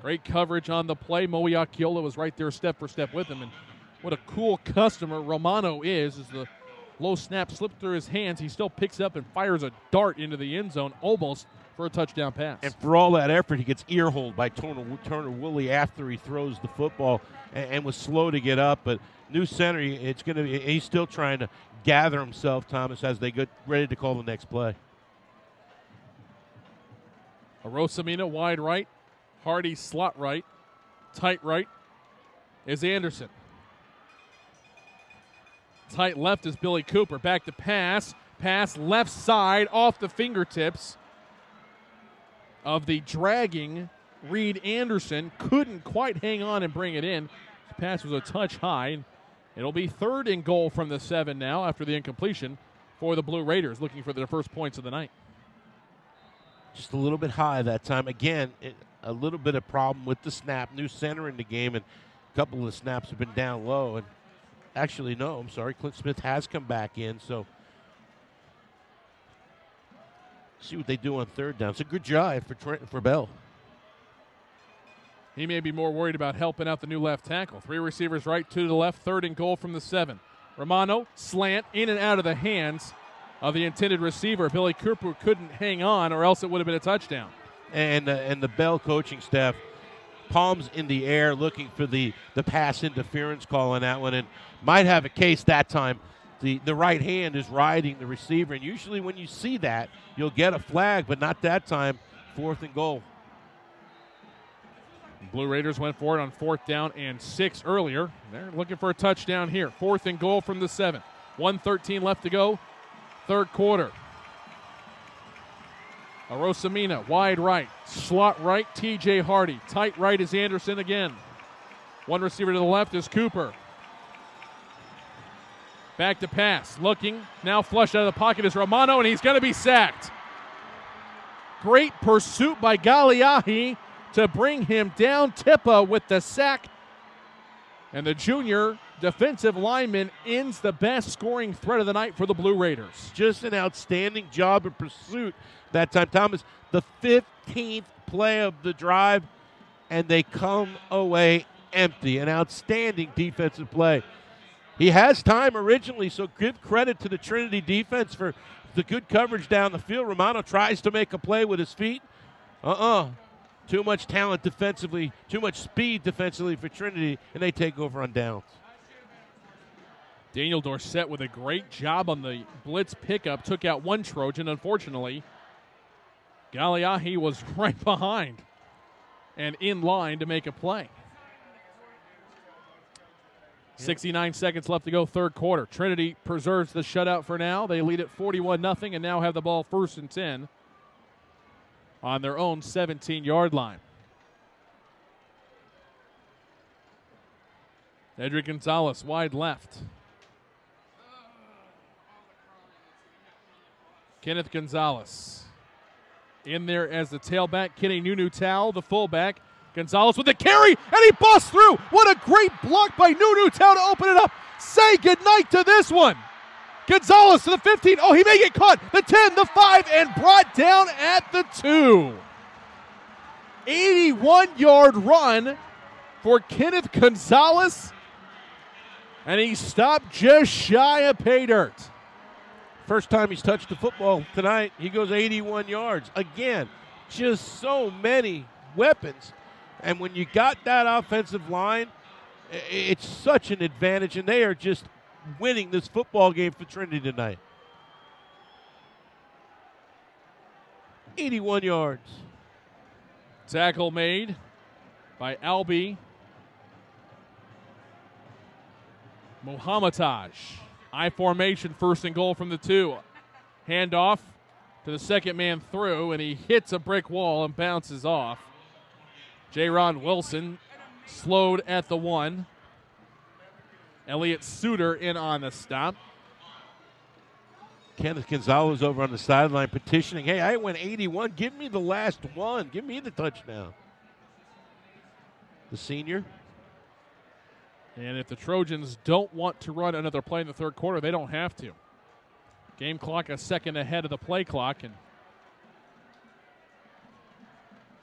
Great coverage on the play. Moe Akiola was right there step for step with him, and what a cool customer Romano is as the low snap slipped through his hands. He still picks up and fires a dart into the end zone almost for a touchdown pass. And for all that effort, he gets ear-holed by Turner Woolley after he throws the football and was slow to get up. But new center, he's still trying to gather himself, Thomas, as they get ready to call the next play. Arosamina wide right. Hardy slot right. Tight right is Anderson. Tight left is Billy Cooper. Back to pass. Pass left side off the fingertips of the dragging Reed Anderson. Couldn't quite hang on and bring it in. The pass was a touch high. It'll be 3rd and goal from the 7 now after the incompletion for the Blue Raiders, looking for their first points of the night. Just a little bit high that time. Again, a little bit of problem with the snap. New center in the game, and a couple of the snaps have been down low. And actually, no, I'm sorry, Clint Smith has come back in, so see what they do on 3rd down. It's a good drive for Bell. He may be more worried about helping out the new left tackle. 3 receivers right, 2 to the left, 3rd and goal from the 7. Romano, slant, in and out of the hands of the intended receiver. Billy Cooper couldn't hang on, or else it would have been a touchdown. And the Bell coaching staff, palms in the air, looking for the pass interference call on that one, and might have a case that time. The right hand is riding the receiver, and usually when you see that, you'll get a flag, but not that time. 4th and goal. Blue Raiders went for it on 4th down and 6 earlier. They're looking for a touchdown here. 4th and goal from the 7. 1:13 left to go, 3rd quarter. Arosamina, wide right, slot right, TJ Hardy. Tight right is Anderson again. 1 receiver to the left is Cooper. Back to pass, looking, now flushed out of the pocket is Romano, and he's going to be sacked. Great pursuit by Galiahi to bring him down. Tippa with the sack. And the junior defensive lineman ends the best scoring threat of the night for the Blue Raiders. Just an outstanding job in pursuit that time. Thomas, the 15th play of the drive, and they come away empty. An outstanding defensive play. He has time originally, so give credit to the Trinity defense for the good coverage down the field. Romano tries to make a play with his feet. Too much talent defensively, too much speed defensively for Trinity, and they take over on downs. Daniel Dorsett with a great job on the blitz pickup. Took out 1 Trojan, unfortunately. Galiahi was right behind and in line to make a play. 69 seconds left to go, 3rd quarter. Trinity preserves the shutout for now. They lead at 41-0 and now have the ball 1st and 10 on their own 17-yard line. Edric Gonzalez wide left. Kenneth Gonzalez in there as the tailback. Kenny Nunu-Tao, the fullback. Gonzalez with the carry, and he busts through. What a great block by Nunu-Tao to open it up. Say goodnight to this one. Gonzalez to the 15. Oh, he may get caught. The 10, the 5, and brought down at the 2. 81-yard run for Kenneth Gonzalez. And he stopped just shy of pay dirt. First time he's touched the football tonight, he goes 81 yards. Again, just so many weapons. And when you got that offensive line, it's such an advantage, and they are just winning this football game for Trinity tonight. 81 yards. Tackle made by Albi Mohammadaj. I formation, first and goal from the 2. Handoff to the second man through, and he hits a brick wall and bounces off. J-Ron Wilson slowed at the 1. Elliott Suter in on the stop. Kenneth Gonzalez over on the sideline petitioning, hey, I went 81. Give me the last one. Give me the touchdown. The senior. And if the Trojans don't want to run another play in the third quarter, they don't have to. Game clock a second ahead of the play clock, and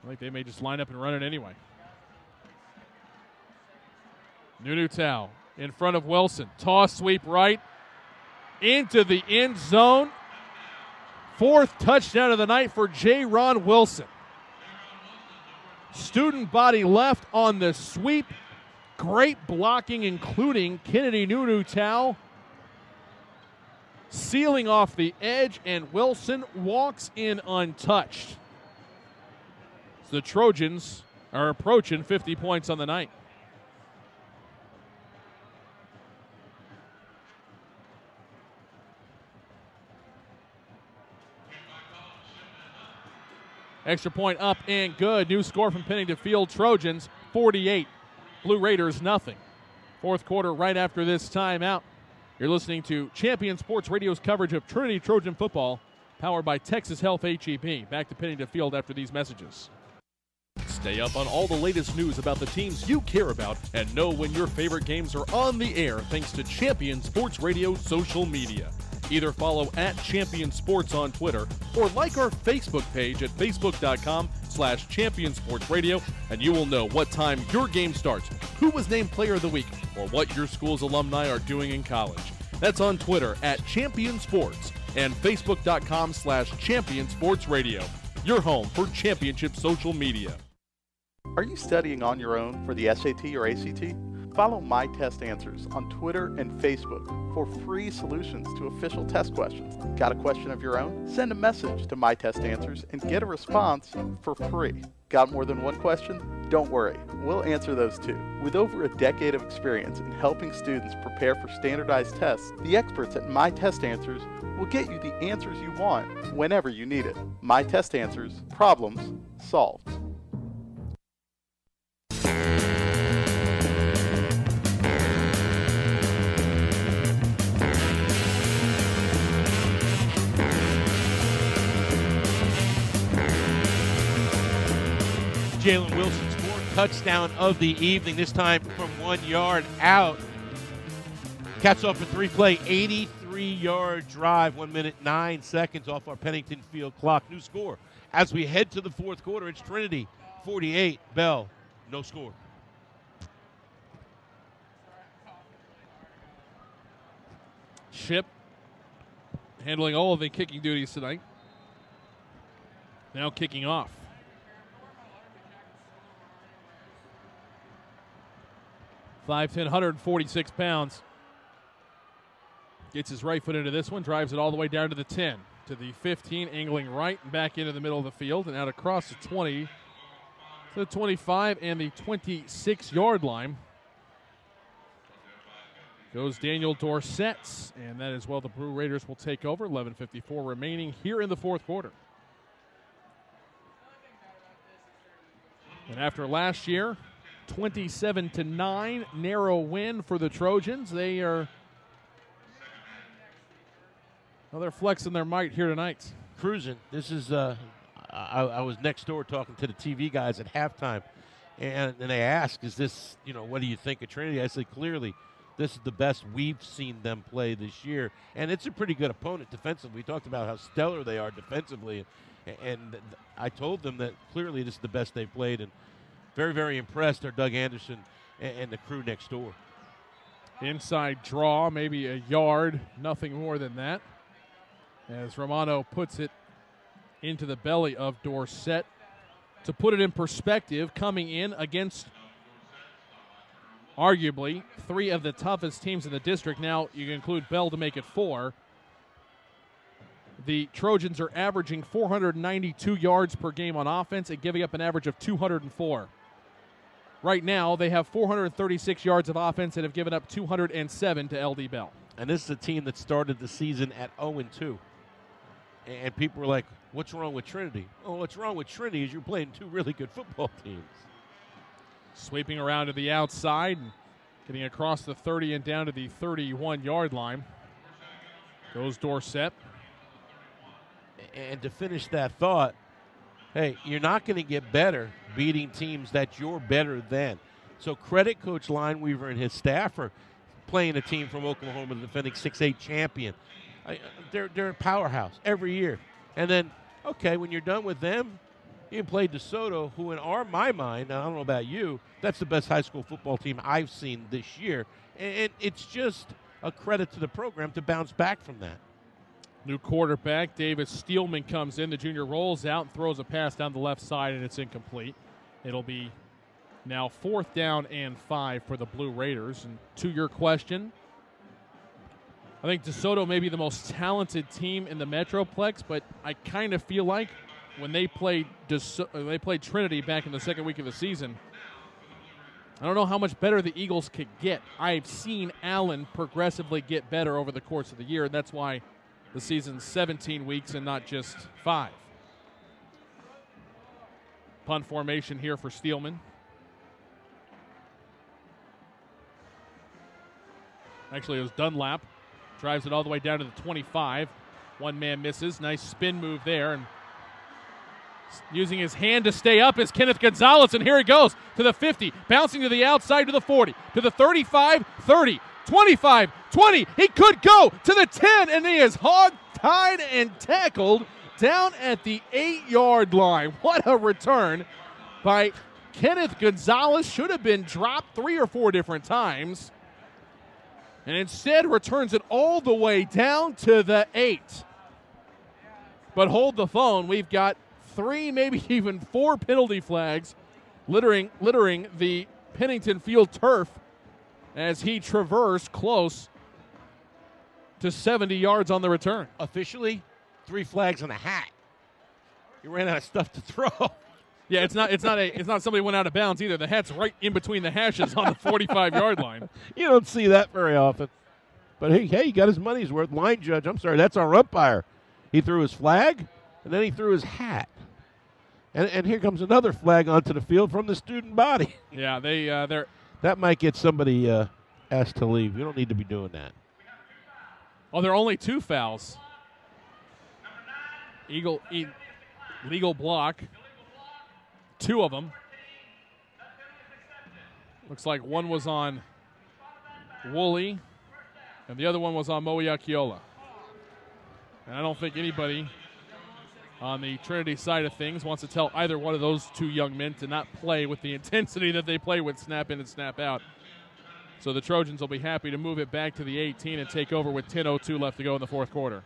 I think they may just line up and run it anyway. Nunu Tao in front of Wilson. Toss sweep right into the end zone. 4th touchdown of the night for J-Ron Wilson. Student body left on the sweep. Great blocking, including Kennedy Nunu Tao sealing off the edge, and Wilson walks in untouched. So the Trojans are approaching 50 points on the night. Extra point up and good. New score from Pennington Field. Trojans 48. Blue Raiders nothing. Fourth quarter right after this timeout. You're listening to Champion Sports Radio's coverage of Trinity Trojan football, powered by Texas Health HEB. Back to Pennington Field after these messages. Stay up on all the latest news about the teams you care about and know when your favorite games are on the air thanks to Champion Sports Radio social media. Either follow @Champion Sports on Twitter or like our Facebook page at facebook.com/ChampionSportsRadio, and you will know what time your game starts, who was named Player of the Week, or what your school's alumni are doing in college. That's on Twitter @Champion Sports and facebook.com/ChampionSportsRadio, your home for championship social media. Are you studying on your own for the SAT or ACT? Follow My Test Answers on Twitter and Facebook for free solutions to official test questions. Got a question of your own? Send a message to My Test Answers and get a response for free. Got more than one question? Don't worry, we'll answer those too. With over a decade of experience in helping students prepare for standardized tests, the experts at My Test Answers will get you the answers you want whenever you need it. My Test Answers, problems solved. Jalen Wilson's 4th touchdown of the evening, this time from 1 yard out. Caps off a 3-play, 83-yard drive, 1 minute, 9 seconds off our Pennington Field clock. New score. As we head to the fourth quarter, it's Trinity 48, Bell, no score. Ship handling all of the kicking duties tonight. Now kicking off. 5'10", 146 pounds. Gets his right foot into this one, drives it all the way down to the 10, to the 15, angling right and back into the middle of the field, and out across the 20 to the 25 and the 26-yard line. Goes Daniel Dorsett, and that is well the Blue Raiders will take over. 11:54 remaining here in the fourth quarter. And after last year, 27-9, narrow win for the Trojans. They're flexing their might here tonight. Cruising. This is I was next door talking to the TV guys at halftime, and they asked, "Is this what do you think of Trinity?" I said, "Clearly, this is the best we've seen them play this year, and it's a pretty good opponent defensively." We talked about how stellar they are defensively, and I told them that clearly this is the best they've played, and very, very impressed are Doug Anderson and the crew next door. Inside draw, maybe a yard, nothing more than that. As Romano puts it into the belly of Dorsett. To put it in perspective, coming in against arguably three of the toughest teams in the district. Now you can include Bell to make it 4. The Trojans are averaging 492 yards per game on offense and giving up an average of 204. Right now, they have 436 yards of offense and have given up 207 to LD Bell. And this is a team that started the season at 0-2. And people were like, what's wrong with Trinity? Oh, what's wrong with Trinity is you're playing two really good football teams. Sweeping around to the outside and getting across the 30 and down to the 31-yard line. Goes Dorsett. And to finish that thought, hey, you're not going to get better beating teams that you're better than. So credit Coach Lineweaver and his staff for playing a team from Oklahoma, the defending 6'8 champion. They're a powerhouse every year. And then, okay, when you're done with them, you can play DeSoto, who in my mind, I don't know about you, that's the best high school football team I've seen this year. And it's just a credit to the program to bounce back from that. New quarterback, Davis Steelman, comes in. The junior rolls out and throws a pass down the left side, and it's incomplete. It'll be now 4th down and 5 for the Blue Raiders. And to your question, I think DeSoto may be the most talented team in the Metroplex, but I kind of feel like when they played Trinity back in the second week of the season, I don't know how much better the Eagles could get. I've seen Allen progressively get better over the course of the year, and that's why the season's 17 weeks and not just 5. Punt formation here for Steelman. Actually, it was Dunlap. Drives it all the way down to the 25. One man misses. Nice spin move there. And using his hand to stay up is Kenneth Gonzalez. And here he goes to the 50. Bouncing to the outside to the 40. To the 35, 30, 25, 20. He could go to the 10. And he is hog-tied and tackled down at the 8-yard line. What a return by Kenneth Gonzalez. Should have been dropped 3 or 4 different times. And instead returns it all the way down to the 8. But hold the phone. We've got 3, maybe even 4 penalty flags littering the Pennington Field turf as he traversed close to 70 yards on the return. Officially, 3 flags and a hat. You ran out of stuff to throw. Yeah, it's not somebody went out of bounds either. The hat's right in between the hashes on the 45-yard line. You don't see that very often. But hey, he got his money's worth. Line judge, I'm sorry, that's our umpire. He threw his flag, and then he threw his hat. And here comes another flag onto the field from the student body. Yeah, they're that might get somebody asked to leave. You don't need to be doing that. Oh, there are only 2 fouls. Legal block. 2 of them. Looks like one was on Woolley, and the other one was on Moiakiola. And I don't think anybody on the Trinity side of things wants to tell either one of those 2 young men to not play with the intensity that they play with snap in and snap out. So the Trojans will be happy to move it back to the 18 and take over with 10:02 left to go in the 4th quarter.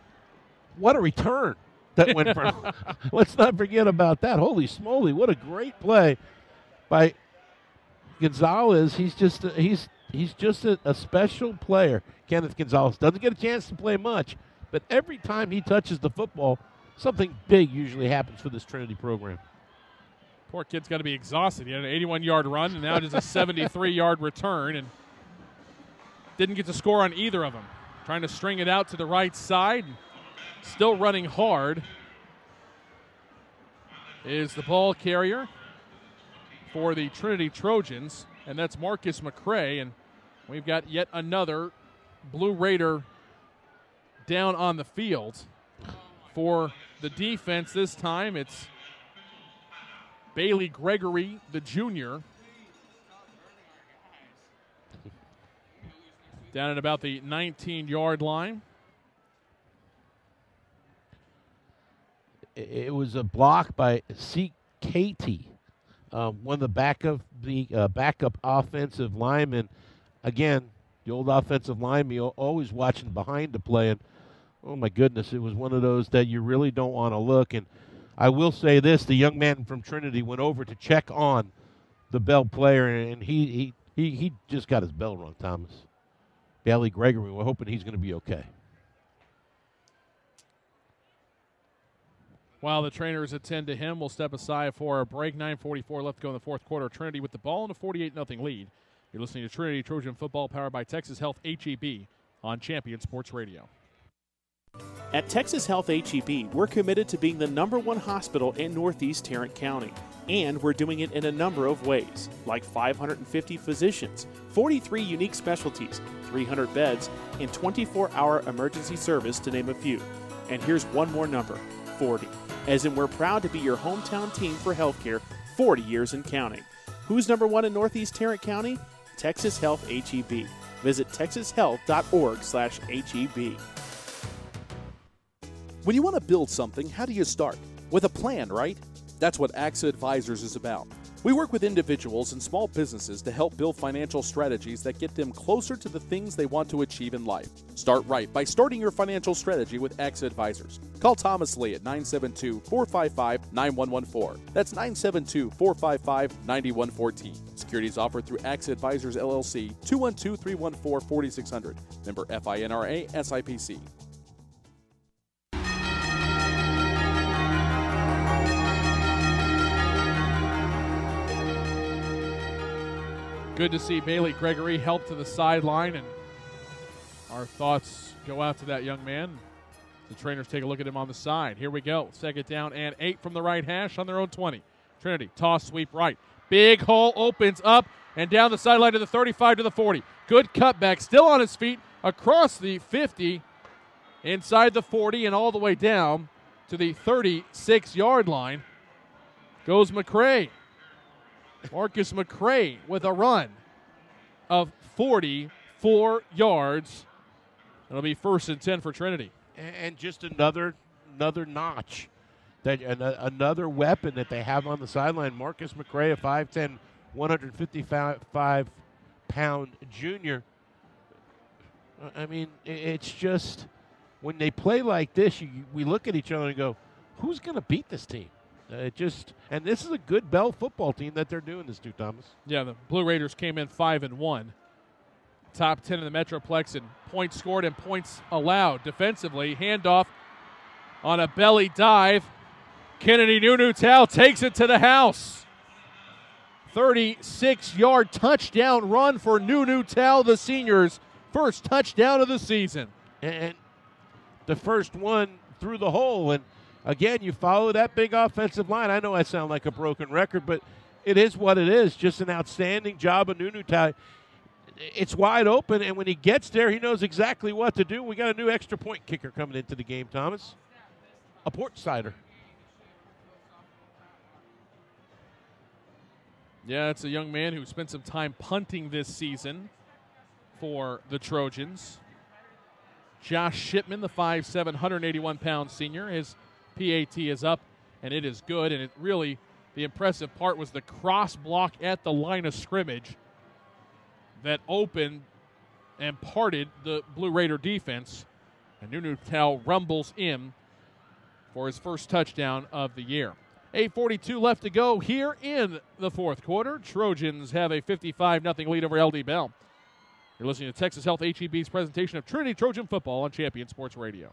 What a return that went from. Let's not forget about that. Holy smoly, what a great play by Gonzalez. He's just a special player. Kenneth Gonzalez doesn't get a chance to play much, but every time he touches the football, something big usually happens for this Trinity program. Poor kid's got to be exhausted. He had an 81-yard run, and now just a 73-yard return, and didn't get to score on either of them. Trying to string it out to the right side. Still running hard is the ball carrier for the Trinity Trojans, and that's Marcus McCray. And we've got yet another Blue Raider down on the field. For the defense this time, it's Bailey Gregory, the junior, down at about the 19-yard line. It was a block by C. Katie, one of the backup offensive linemen. Again, the old offensive line, me always watching behind the play, and oh my goodness, it was one of those that you really don't want to look. And I will say this, the young man from Trinity went over to check on the Bell player, and he just got his bell rung, Thomas. Bailey Gregory, we're hoping he's going to be okay. While the trainers attend to him, we'll step aside for a break. 9:44 left to go in the fourth quarter. Trinity with the ball and a 48-0 lead. You're listening to Trinity Trojan Football, powered by Texas Health HEB on Champion Sports Radio. At Texas Health HEB, we're committed to being the #1 hospital in Northeast Tarrant County. And we're doing it in a number of ways, like 550 physicians, 43 unique specialties, 300 beds, and 24-hour emergency service, to name a few. And here's one more number, 40. As in, we're proud to be your hometown team for healthcare 40 years and counting. Who's #1 in Northeast Tarrant County? Texas Health HEB. Visit texashealth.org/HEB. When you want to build something, how do you start? With a plan, right? That's what AXA Advisors is about. We work with individuals and small businesses to help build financial strategies that get them closer to the things they want to achieve in life. Start right by starting your financial strategy with AXA Advisors. Call Thomas Lee at 972-455-9114. That's 972-455-9114. Securities offered through AXA Advisors LLC, 212-314-4600. Member FINRA SIPC. Good to see Bailey Gregory help to the sideline, and our thoughts go out to that young man. The trainers take a look at him on the side. Here we go. 2nd down and 8 from the right hash on their own 20. Trinity, toss, sweep right. Big hole opens up and down the sideline to the 35 to the 40. Good cutback, still on his feet, across the 50, inside the 40, and all the way down to the 36-yard line goes McCray. Marcus McCray with a run of 44 yards. It'll be 1st and 10 for Trinity. And just another notch, another weapon that they have on the sideline. Marcus McCray, a 5'10", 155-pound junior. I mean, it's just when they play like this, we look at each other and go, who's going to beat this team? And this is a good Bell football team that they're doing this to, Thomas. Yeah, the Blue Raiders came in 5-1. Top 10 in the Metroplex in points scored and points allowed. Defensively, handoff on a belly dive. Kennedy Nunu-Tao takes it to the house. 36-yard touchdown run for Nunu-Tao, the senior's first touchdown of the season. And the first one through the hole, and again, you follow that big offensive line. I know I sound like a broken record, but it is what it is. Just an outstanding job of Nunu-Tao. It's wide open, and when he gets there, he knows exactly what to do. We got a new extra point kicker coming into the game, Thomas. A Port-Sider. Yeah, it's a young man who spent some time punting this season for the Trojans. Josh Shipman, the 5'7", 181-pound senior, his PAT is up, and it is good. And it really, the impressive part was the cross block at the line of scrimmage that opened and parted the Blue Raider defense. And Nunu-Tao rumbles in for his first touchdown of the year. 8:42 left to go here in the fourth quarter. Trojans have a 55-0 lead over LD Bell. You're listening to Texas Health HEB's presentation of Trinity Trojan Football on Champion Sports Radio.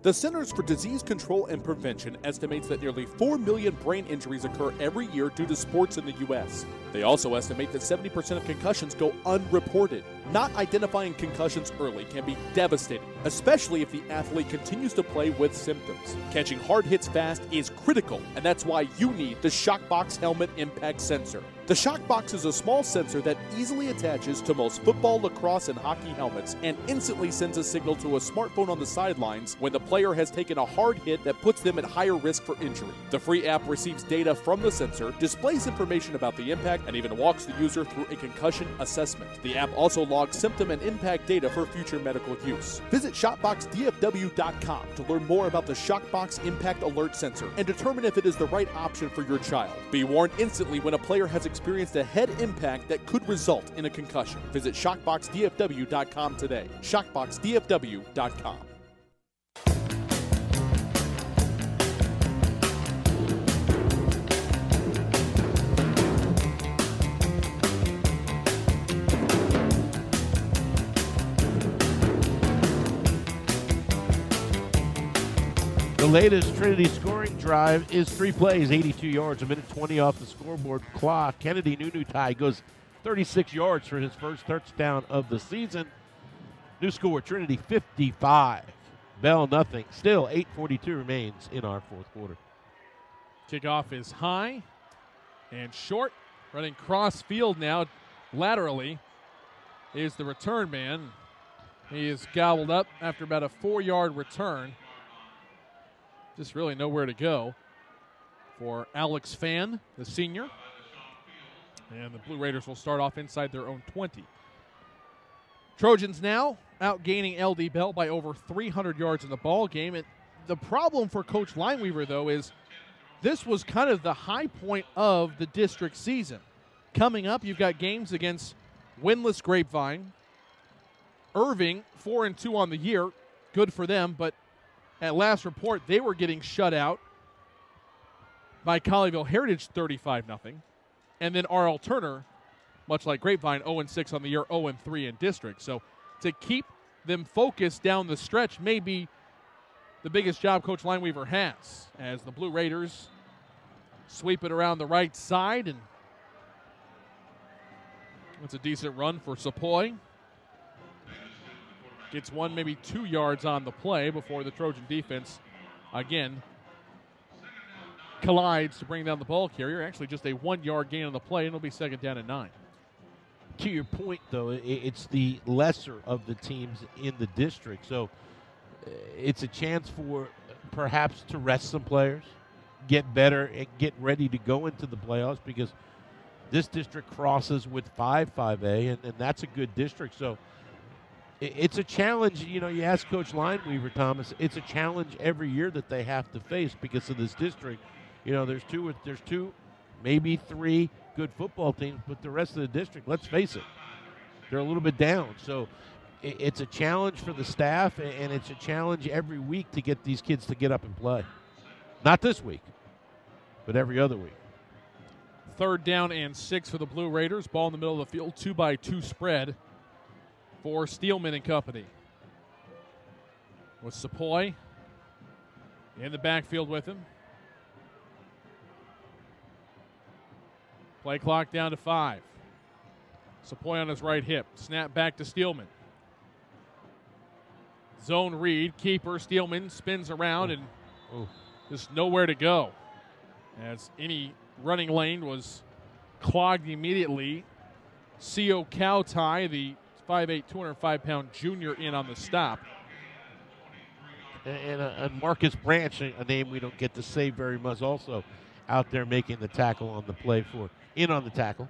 The Centers for Disease Control and Prevention estimates that nearly 4 million brain injuries occur every year due to sports in the U.S. They also estimate that 70% of concussions go unreported. Not identifying concussions early can be devastating, especially if the athlete continues to play with symptoms. Catching hard hits fast is critical, and that's why you need the Shockbox Helmet Impact Sensor. The Shockbox is a small sensor that easily attaches to most football, lacrosse, and hockey helmets and instantly sends a signal to a smartphone on the sidelines when the player has taken a hard hit that puts them at higher risk for injury. The free app receives data from the sensor, displays information about the impact, impact and even walks the user through a concussion assessment. The app also logs symptom and impact data for future medical use. Visit ShockboxDFW.com to learn more about the Shockbox Impact Alert Sensor and determine if it is the right option for your child. Be warned instantly when a player has experienced a head impact that could result in a concussion. Visit ShockboxDFW.com today. ShockboxDFW.com. The latest Trinity scoring drive is 3 plays, 82 yards, a minute 20 off the scoreboard clock. Kennedy Nunutai goes 36 yards for his first touchdown of the season. New score, Trinity 55, Bell nothing. Still 8:42 remains in our fourth quarter. Kickoff is high and short. Running cross field now, laterally, is the return man. He is gobbled up after about a 4-yard return. Just really nowhere to go for Alex Fan, the senior. And the Blue Raiders will start off inside their own 20. Trojans now outgaining LD Bell by over 300 yards in the ball game. And the problem for Coach Lineweaver, though, is this was kind of the high point of the district season. Coming up, you've got games against winless Grapevine, Irving, 4-2 on the year. Good for them, but at last report, they were getting shut out by Colleyville Heritage 35-0. And then R.L. Turner, much like Grapevine, 0-6 on the year, 0-3 in district. So to keep them focused down the stretch may be the biggest job Coach Lineweaver has, as the Blue Raiders sweep it around the right side. And it's a decent run for Sepoy. Gets 1, maybe 2 yards on the play before the Trojan defense, again, collides to bring down the ball carrier. Actually, just a 1-yard gain on the play, and it'll be 2nd down and 9. To your point, though, it's the lesser of the teams in the district. So it's a chance for perhaps to rest some players, get better, and get ready to go into the playoffs, because this district crosses with 5A, and that's a good district. So it's a challenge. You know, you ask Coach Lineweaver, Thomas, it's a challenge every year that they have to face because of this district. You know, there's two, maybe 3 good football teams, but the rest of the district, let's face it, they're a little bit down. So it's a challenge for the staff, and it's a challenge every week to get these kids to get up and play. Not this week, but every other week. 3rd down and 6 for the Blue Raiders. Ball in the middle of the field, 2-by-2 spread for Steelman and company. With Sepoy in the backfield with him. Play clock down to 5. Sepoy on his right hip. Snap back to Steelman. Zone read. Keeper. Steelman spins around and just nowhere to go, as any running lane was clogged immediately. C.O. Cowtie, the 5'8", 205-pound junior, in on the stop. And Marcus Branch, a name we don't get to say very much, also out there making the tackle on the play in on the tackle.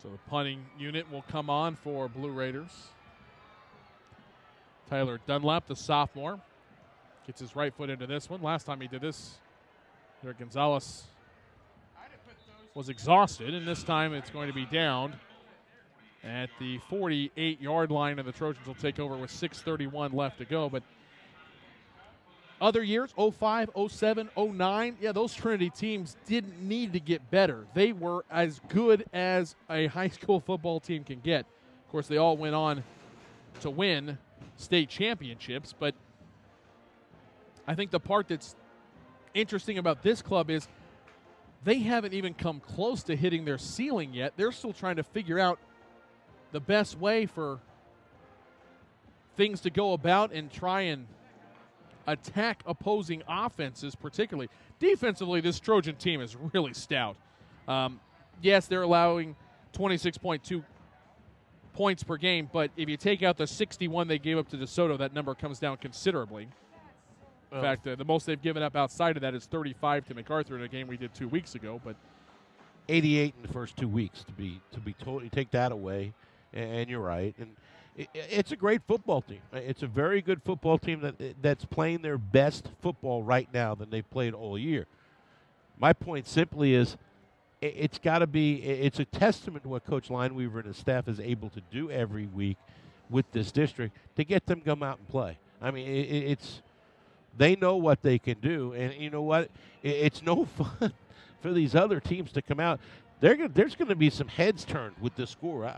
So the punting unit will come on for Blue Raiders. Tyler Dunlap, the sophomore, gets his right foot into this one. Last time he did this, Eric Gonzalez was exhausted, and this time it's going to be down at the 48-yard line, and the Trojans will take over with 6:31 left to go. But other years, 05, 07, 09, yeah, those Trinity teams didn't need to get better. They were as good as a high school football team can get. Of course, they all went on to win state championships, but I think the part that's interesting about this club is they haven't even come close to hitting their ceiling yet. They're still trying to figure out the best way for things to go about and try and attack opposing offenses, particularly. Defensively, this Trojan team is really stout. Yes, they're allowing 26.2 points per game, but if you take out the 61 they gave up to DeSoto, that number comes down considerably. In fact, the most they've given up outside of that is 35 to MacArthur in a game we did 2 weeks ago. But 88 in the first 2 weeks to be told. You take that away, and you're right. And it's a great football team. It's a very good football team that's playing their best football right now than they've played all year. My point simply is, it's got to be. It's a testament to what Coach Lineweaver and his staff is able to do every week with this district to get them to come out and play. I mean, it's. They know what they can do, and you know what? It's no fun for these other teams to come out. There's going to be some heads turned with this score.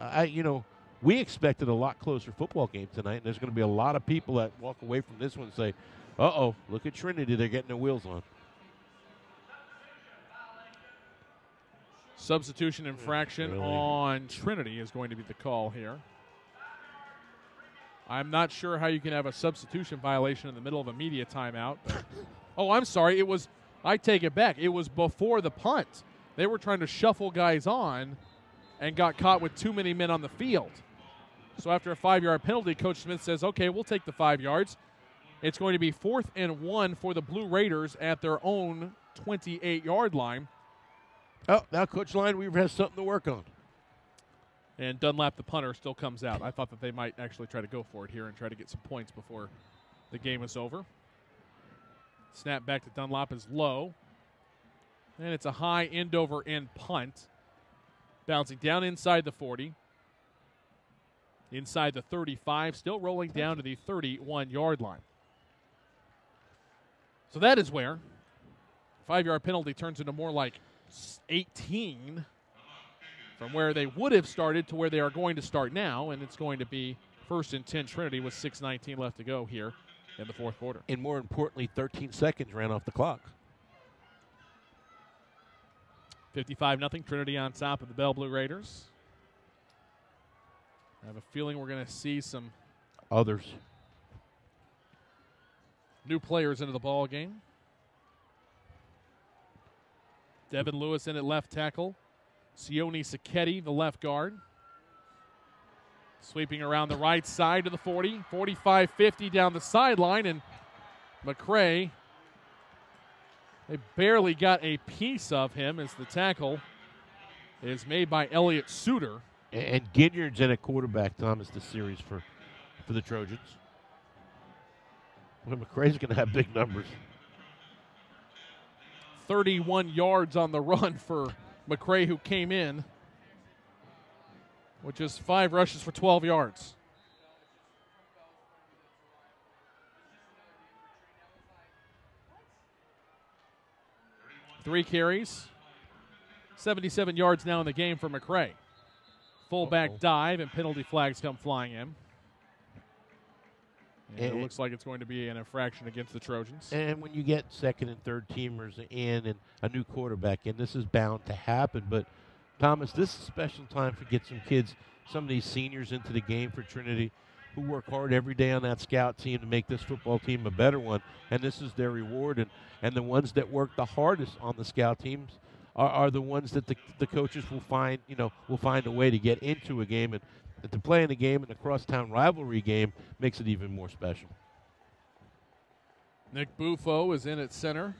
We expected a lot closer football game tonight, and there's going to be a lot of people that walk away from this one and say, "Uh-oh, look at Trinity. They're getting their wheels on." Substitution infraction on Trinity is going to be the call here. I'm not sure how you can have a substitution violation in the middle of a media timeout. But oh, I'm sorry. I take it back. It was before the punt. They were trying to shuffle guys on and got caught with too many men on the field. So after a 5-yard penalty, Coach Smith says, okay, we'll take the 5 yards. It's going to be 4th and 1 for the Blue Raiders at their own 28-yard line. Oh, now Coach Lineweaver has something to work on. And Dunlap, the punter, still comes out. I thought that they might actually try to go for it here and try to get some points before the game is over. Snap back to Dunlap is low. And it's a high end-over-end punt. Bouncing down inside the 40. Inside the 35, still rolling down to the 31-yard line. So that is where 5-yard penalty turns into more like 18 from where they would have started to where they are going to start now, and it's going to be 1st and 10 Trinity with 6:19 left to go here in the fourth quarter. And more importantly, 13 seconds ran off the clock. 55-0, Trinity on top of the Bell Blue Raiders. I have a feeling we're going to see some others. New players into the ball game. Devin Lewis in at left tackle. Sione Sacchetti, the left guard. Sweeping around the right side to the 40. 45-50 down the sideline, and McCray, they barely got a piece of him as the tackle is made by Elliott Suter. And Ginyard's in at quarterback, Thomas, this series for the Trojans. Well, McCray's going to have big numbers. 31 yards on the run for McCray, who came in with just 5 rushes for 12 yards. Three carries, 77 yards now in the game for McCray. Fullback dive and penalty flags come flying in. And it looks like it's going to be an infraction against the Trojans. And when you get second and third teamers in and a new quarterback in, this is bound to happen. But, Thomas, this is a special time to get some kids, some of these seniors into the game for Trinity who work hard every day on that scout team to make this football team a better one. And this is their reward. And the ones that work the hardest on the scout teams are the ones that the coaches will find a way to get into a game, and to play in a game in a crosstown rivalry game makes it even more special. Nick Bufo is in at center.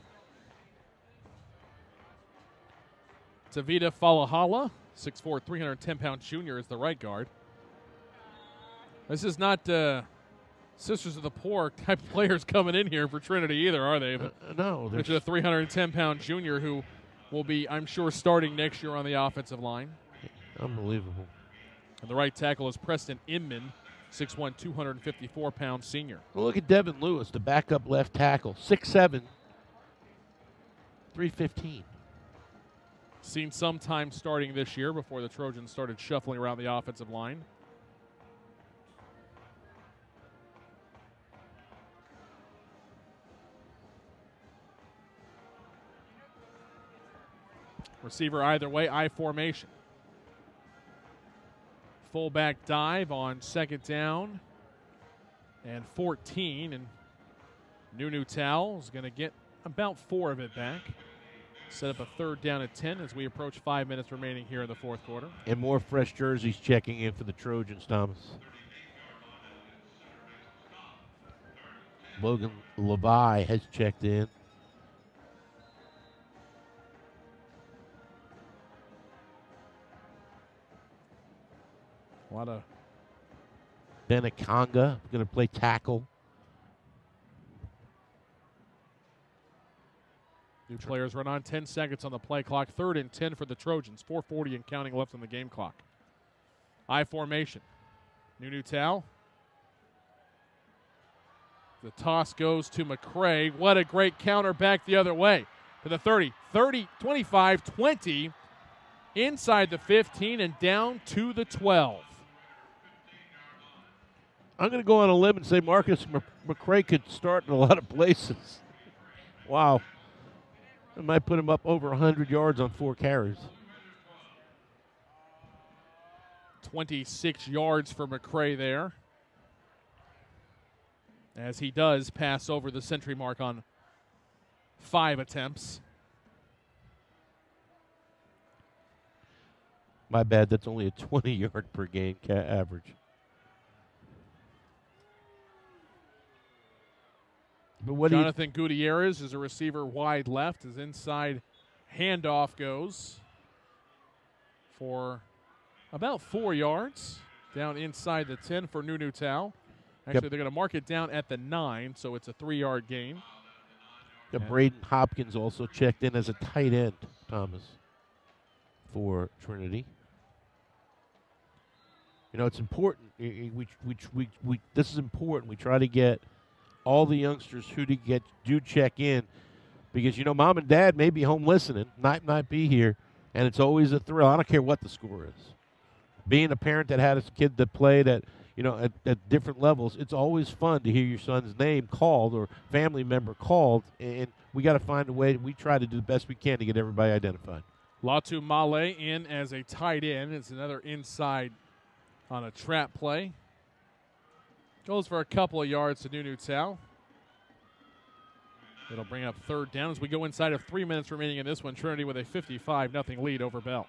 Tavita Falahala, 6'4", 310-pound junior, is the right guard. This is not Sisters of the Poor type of players coming in here for Trinity either, are they? No. There's a 310-pound junior who will be, I'm sure, starting next year on the offensive line. Unbelievable. And the right tackle is Preston Inman, 6'1", 254-pound senior. Well, look at Devin Lewis, the backup left tackle, 6'7", 315. Seen some time starting this year before the Trojans started shuffling around the offensive line. Receiver either way, I formation. Fullback dive on second down and 14. And Nunu Towel is going to get about 4 of it back. Set up a 3rd down at 10 as we approach 5 minutes remaining here in the fourth quarter. And more fresh jerseys checking in for the Trojans, Thomas. Logan Levi has checked in. What a Benaconga going to play tackle. New players run on 10 seconds on the play clock. 3rd and 10 for the Trojans. 4:40 and counting left on the game clock. I formation. Nunu Tao. The toss goes to McCray. What a great counter back the other way. To the 30, 25, 20. Inside the 15 and down to the 12. I'm going to go on a limb and say Marcus McCray could start in a lot of places. Wow. It might put him up over 100 yards on 4 carries. 26 yards for McCray there, as he does pass over the century mark on 5 attempts. My bad, that's only a 20-yard per game average. But what Jonathan Gutierrez is a receiver wide left. His inside handoff goes for about 4 yards down inside the 10 for Nunu Tao. Actually, they're going to mark it down at the 9, so it's a 3-yard gain. Braden Hopkins also checked in as a tight end, Thomas, for Trinity. You know, it's important. This is important. We try to get all the youngsters who do check in, because, you know, mom and dad may be home listening, might be here, and it's always a thrill. I don't care what the score is. Being a parent that had a kid that played at different levels, it's always fun to hear your son's name called or family member called, and we got to find a way. We try to do the best we can to get everybody identified. Latu Male in as a tight end. It's another inside on a trap play. Goes for a couple of yards to Nunu Tao. It'll bring up 3rd down as we go inside of 3 minutes remaining in this one. Trinity with a 55-0 lead over Bell.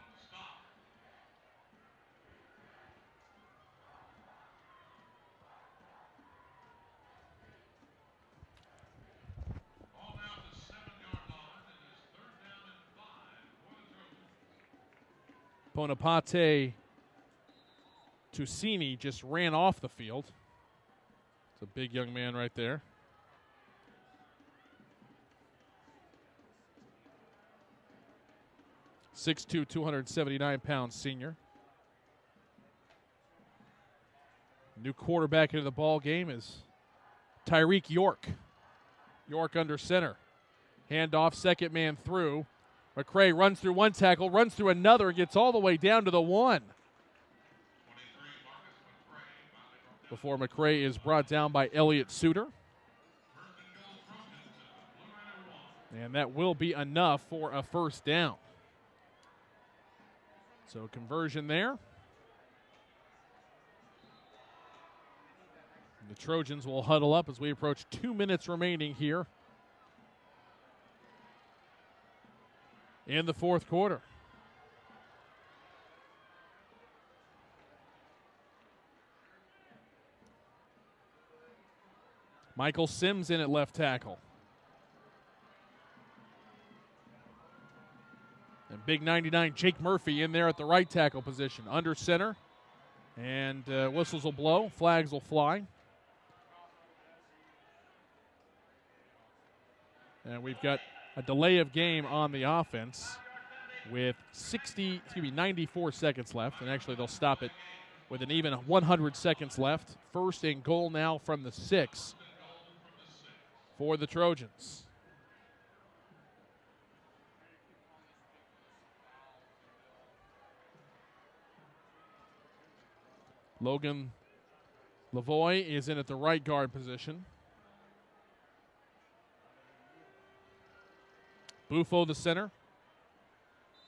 Bonaparte Tusini just ran off the field. It's a big young man right there. .6'2", 279-pound senior. New quarterback into the ball game is Tyreek York. York under center. Handoff, second man through. McCray runs through one tackle, runs through another, and gets all the way down to the 1. Before McCray is brought down by Elliott Suter. And that will be enough for a 1st down. So conversion there. The Trojans will huddle up as we approach 2 minutes remaining here in the 4th quarter. Michael Sims in at left tackle. And big 99 Jake Murphy in there at the right tackle position. Under center. And whistles will blow. Flags will fly. And we've got a delay of game on the offense with 94 seconds left. And actually they'll stop it with an even 100 seconds left. 1st and goal now from the 6 for the Trojans. Logan Lavoie is in at the right guard position. Bufo the center.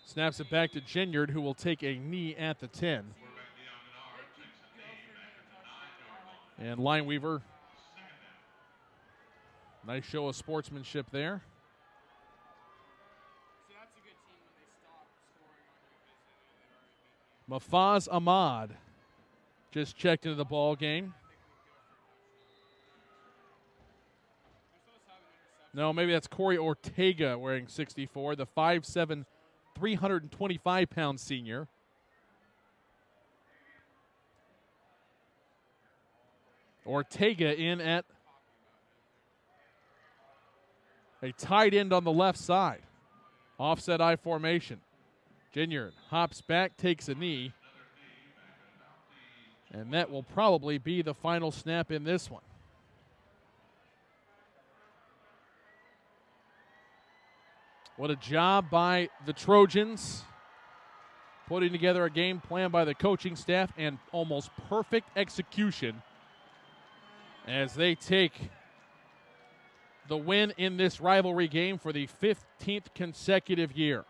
Snaps it back to Ginyard, who will take a knee at the 10. And Lineweaver, nice show of sportsmanship there. Mafaz Ahmad just checked into the ball game. No, maybe that's Corey Ortega wearing 64, the 5'7", 325-pound senior. Ortega in at a tight end on the left side. Offset I formation. Ginyard hops back, takes a knee. And that will probably be the final snap in this one. What a job by the Trojans, putting together a game plan by the coaching staff and almost perfect execution as they take the win in this rivalry game for the 15th consecutive year.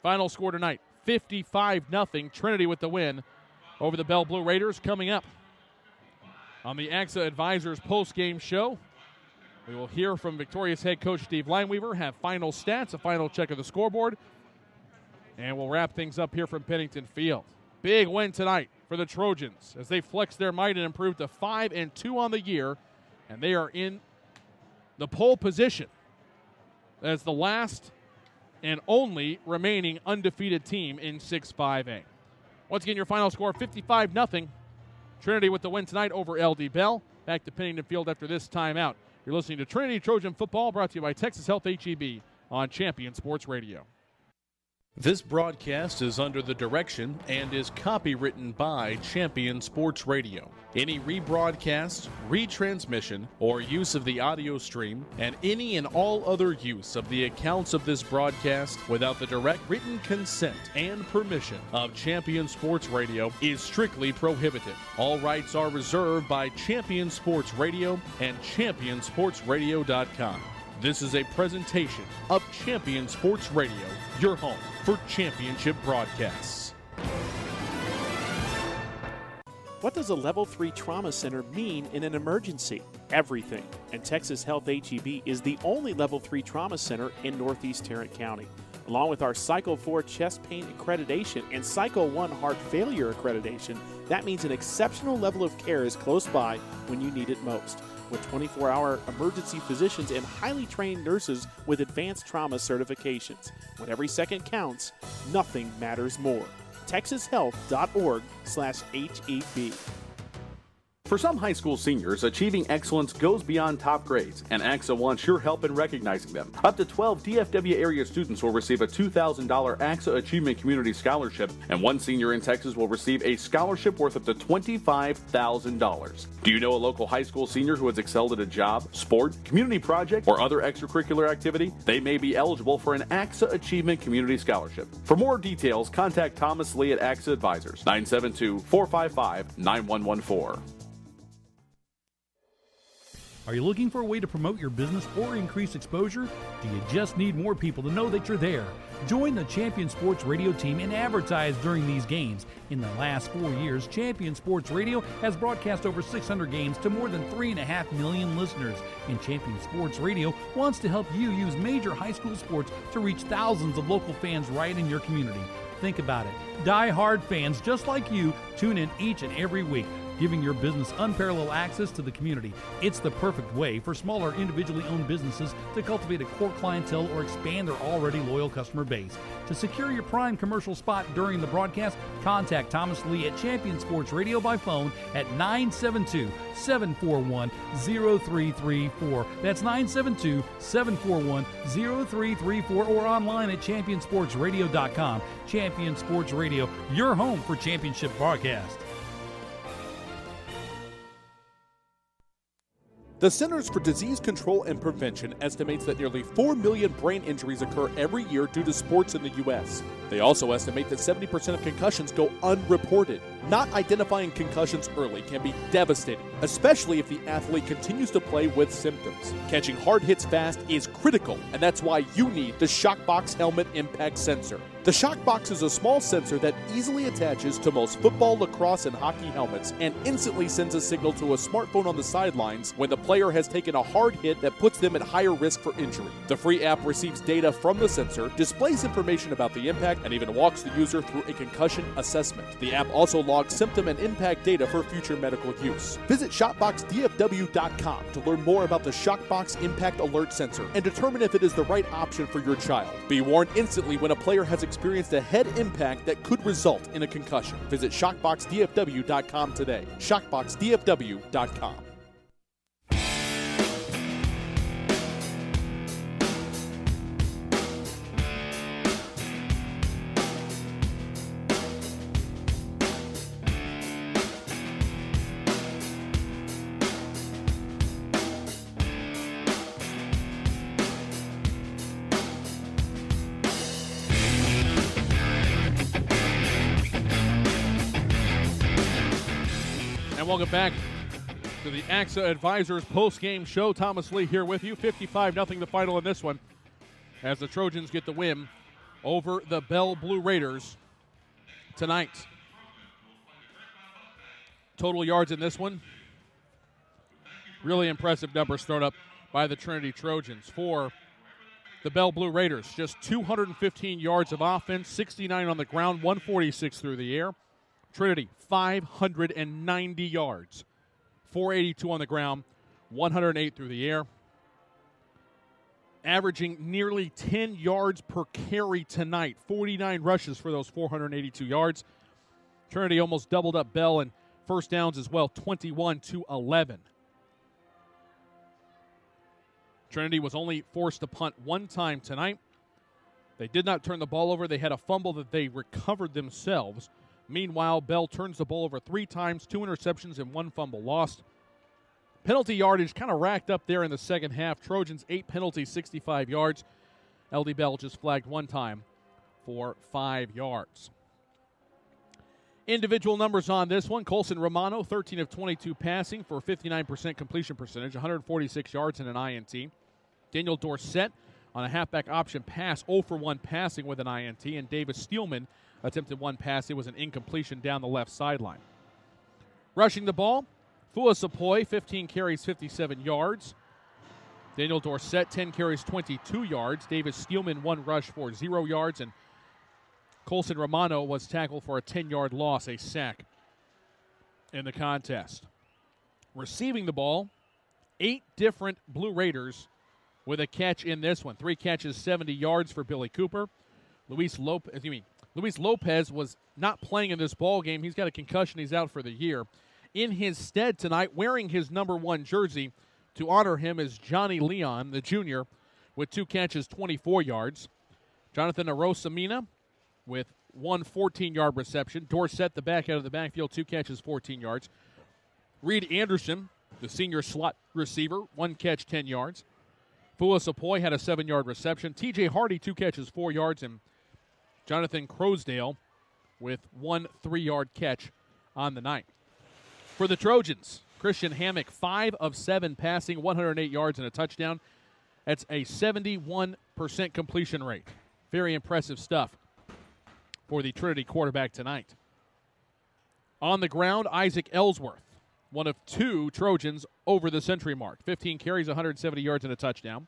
Final score tonight, 55-0. Trinity with the win over the Bell Blue Raiders. Coming up on the AXA Advisors post-game show, we will hear from Victorious head coach Steve Lineweaver, have final stats, a final check of the scoreboard, and we'll wrap things up here from Pennington Field. Big win tonight for the Trojans as they flex their might and improve to 5-2 on the year, and they are in the pole position as the last and only remaining undefeated team in 6-5A. Once again, your final score, 55-0. Trinity with the win tonight over LD Bell. Back to Pennington Field after this timeout. You're listening to Trinity Trojan Football, brought to you by Texas Health HEB on Champion Sports Radio. This broadcast is under the direction and is copywritten by Champion Sports Radio. Any rebroadcast, retransmission, or use of the audio stream, and any and all other use of the accounts of this broadcast without the direct written consent and permission of Champion Sports Radio is strictly prohibited. All rights are reserved by Champion Sports Radio and ChampionSportsRadio.com. This is a presentation of Champion Sports Radio, your home for championship broadcasts. What does a Level 3 Trauma Center mean in an emergency? Everything. And Texas Health HEB is the only Level 3 Trauma Center in Northeast Tarrant County. Along with our Cycle 4 chest pain accreditation and Cycle 1 heart failure accreditation, that means an exceptional level of care is close by when you need it most. With 24-hour emergency physicians and highly trained nurses with advanced trauma certifications. When every second counts, nothing matters more. TexasHealth.org/HEB. For some high school seniors, achieving excellence goes beyond top grades, and AXA wants your help in recognizing them. Up to 12 DFW area students will receive a $2,000 AXA Achievement Community Scholarship, and one senior in Texas will receive a scholarship worth up to $25,000. Do you know a local high school senior who has excelled at a job, sport, community project, or other extracurricular activity? They may be eligible for an AXA Achievement Community Scholarship. For more details, contact Thomas Lee at AXA Advisors, 972-455-9114. Are you looking for a way to promote your business or increase exposure? Do you just need more people to know that you're there? Join the Champion Sports Radio team and advertise during these games. In the last 4 years, Champion Sports Radio has broadcast over 600 games to more than 3.5 million listeners. And Champion Sports Radio wants to help you use major high school sports to reach thousands of local fans right in your community. Think about it. Die-hard fans just like you tune in each and every week, giving your business unparalleled access to the community. It's the perfect way for smaller individually owned businesses to cultivate a core clientele or expand their already loyal customer base. To secure your prime commercial spot during the broadcast, contact Thomas Lee at Champion Sports Radio by phone at 972-741-0334. That's 972-741-0334 or online at ChampionSportsRadio.com. Champion Sports Radio, your home for championship broadcast. The Centers for Disease Control and Prevention estimates that nearly 4 million brain injuries occur every year due to sports in the U.S. They also estimate that 70% of concussions go unreported. Not identifying concussions early can be devastating, especially if the athlete continues to play with symptoms. Catching hard hits fast is critical, and that's why you need the Shockbox Helmet Impact Sensor. The Shockbox is a small sensor that easily attaches to most football, lacrosse, and hockey helmets and instantly sends a signal to a smartphone on the sidelines when the player has taken a hard hit that puts them at higher risk for injury. The free app receives data from the sensor, displays information about the impact, and even walks the user through a concussion assessment. The app also log symptom and impact data for future medical use. Visit ShopboxDFW.com to learn more about the ShockBox Impact Alert Sensor and determine if it is the right option for your child. Be warned instantly when a player has experienced a head impact that could result in a concussion. Visit ShockboxDFW.com today. ShockboxDFW.com. And welcome back to the AXA Advisors post-game show. Thomas Lee here with you. 55-0 the final in this one as the Trojans get the win over the Bell Blue Raiders tonight. Total yards in this one. Really impressive numbers thrown up by the Trinity Trojans. For the Bell Blue Raiders, just 215 yards of offense, 69 on the ground, 146 through the air. Trinity, 590 yards, 482 on the ground, 108 through the air. Averaging nearly 10 yards per carry tonight, 49 rushes for those 482 yards. Trinity almost doubled up Bell in first downs as well, 21-11. Trinity was only forced to punt one time tonight. They did not turn the ball over. They had a fumble that they recovered themselves. Meanwhile, Bell turns the ball over 3 times, 2 interceptions, and 1 fumble lost. Penalty yardage kind of racked up there in the second half. Trojans 8 penalties, 65 yards. LD Bell just flagged 1 time for 5 yards. Individual numbers on this one. Colson Romano, 13 of 22 passing for 59% completion percentage, 146 yards and an INT. Daniel Dorsett on a halfback option pass, 0 for 1 passing with an INT. And Davis Steelman attempted 1 pass. It was an incompletion down the left sideline. Rushing the ball, Fua Sapoy, 15 carries, 57 yards. Daniel Dorsett, 10 carries, 22 yards. Davis Steelman, 1 rush for 0 yards. And Colson Romano was tackled for a 10-yard loss, a sack in the contest. Receiving the ball, 8 different Blue Raiders with a catch in this one. 3 catches, 70 yards for Billy Cooper. Luis Lopez was not playing in this ball game. He's got a concussion. He's out for the year. In his stead tonight, wearing his number 1 jersey to honor him, is Johnny Leon, the junior, with 2 catches, 24 yards. Jonathan Arosamina with 1 14-yard reception. Dorsett, the back out of the backfield, 2 catches, 14 yards. Reed Anderson, the senior slot receiver, 1 catch, 10 yards. Fua Sapoy had a 7-yard reception. TJ Hardy, 2 catches, 4 yards. And Jonathan Crosdale with 1 3-yard catch on the night. For the Trojans, Christian Hammock, 5 of 7 passing, 108 yards and a touchdown. That's a 71% completion rate. Very impressive stuff for the Trinity quarterback tonight. On the ground, Isaac Ellsworth, 1 of 2 Trojans over the century mark. 15 carries, 170 yards and a touchdown.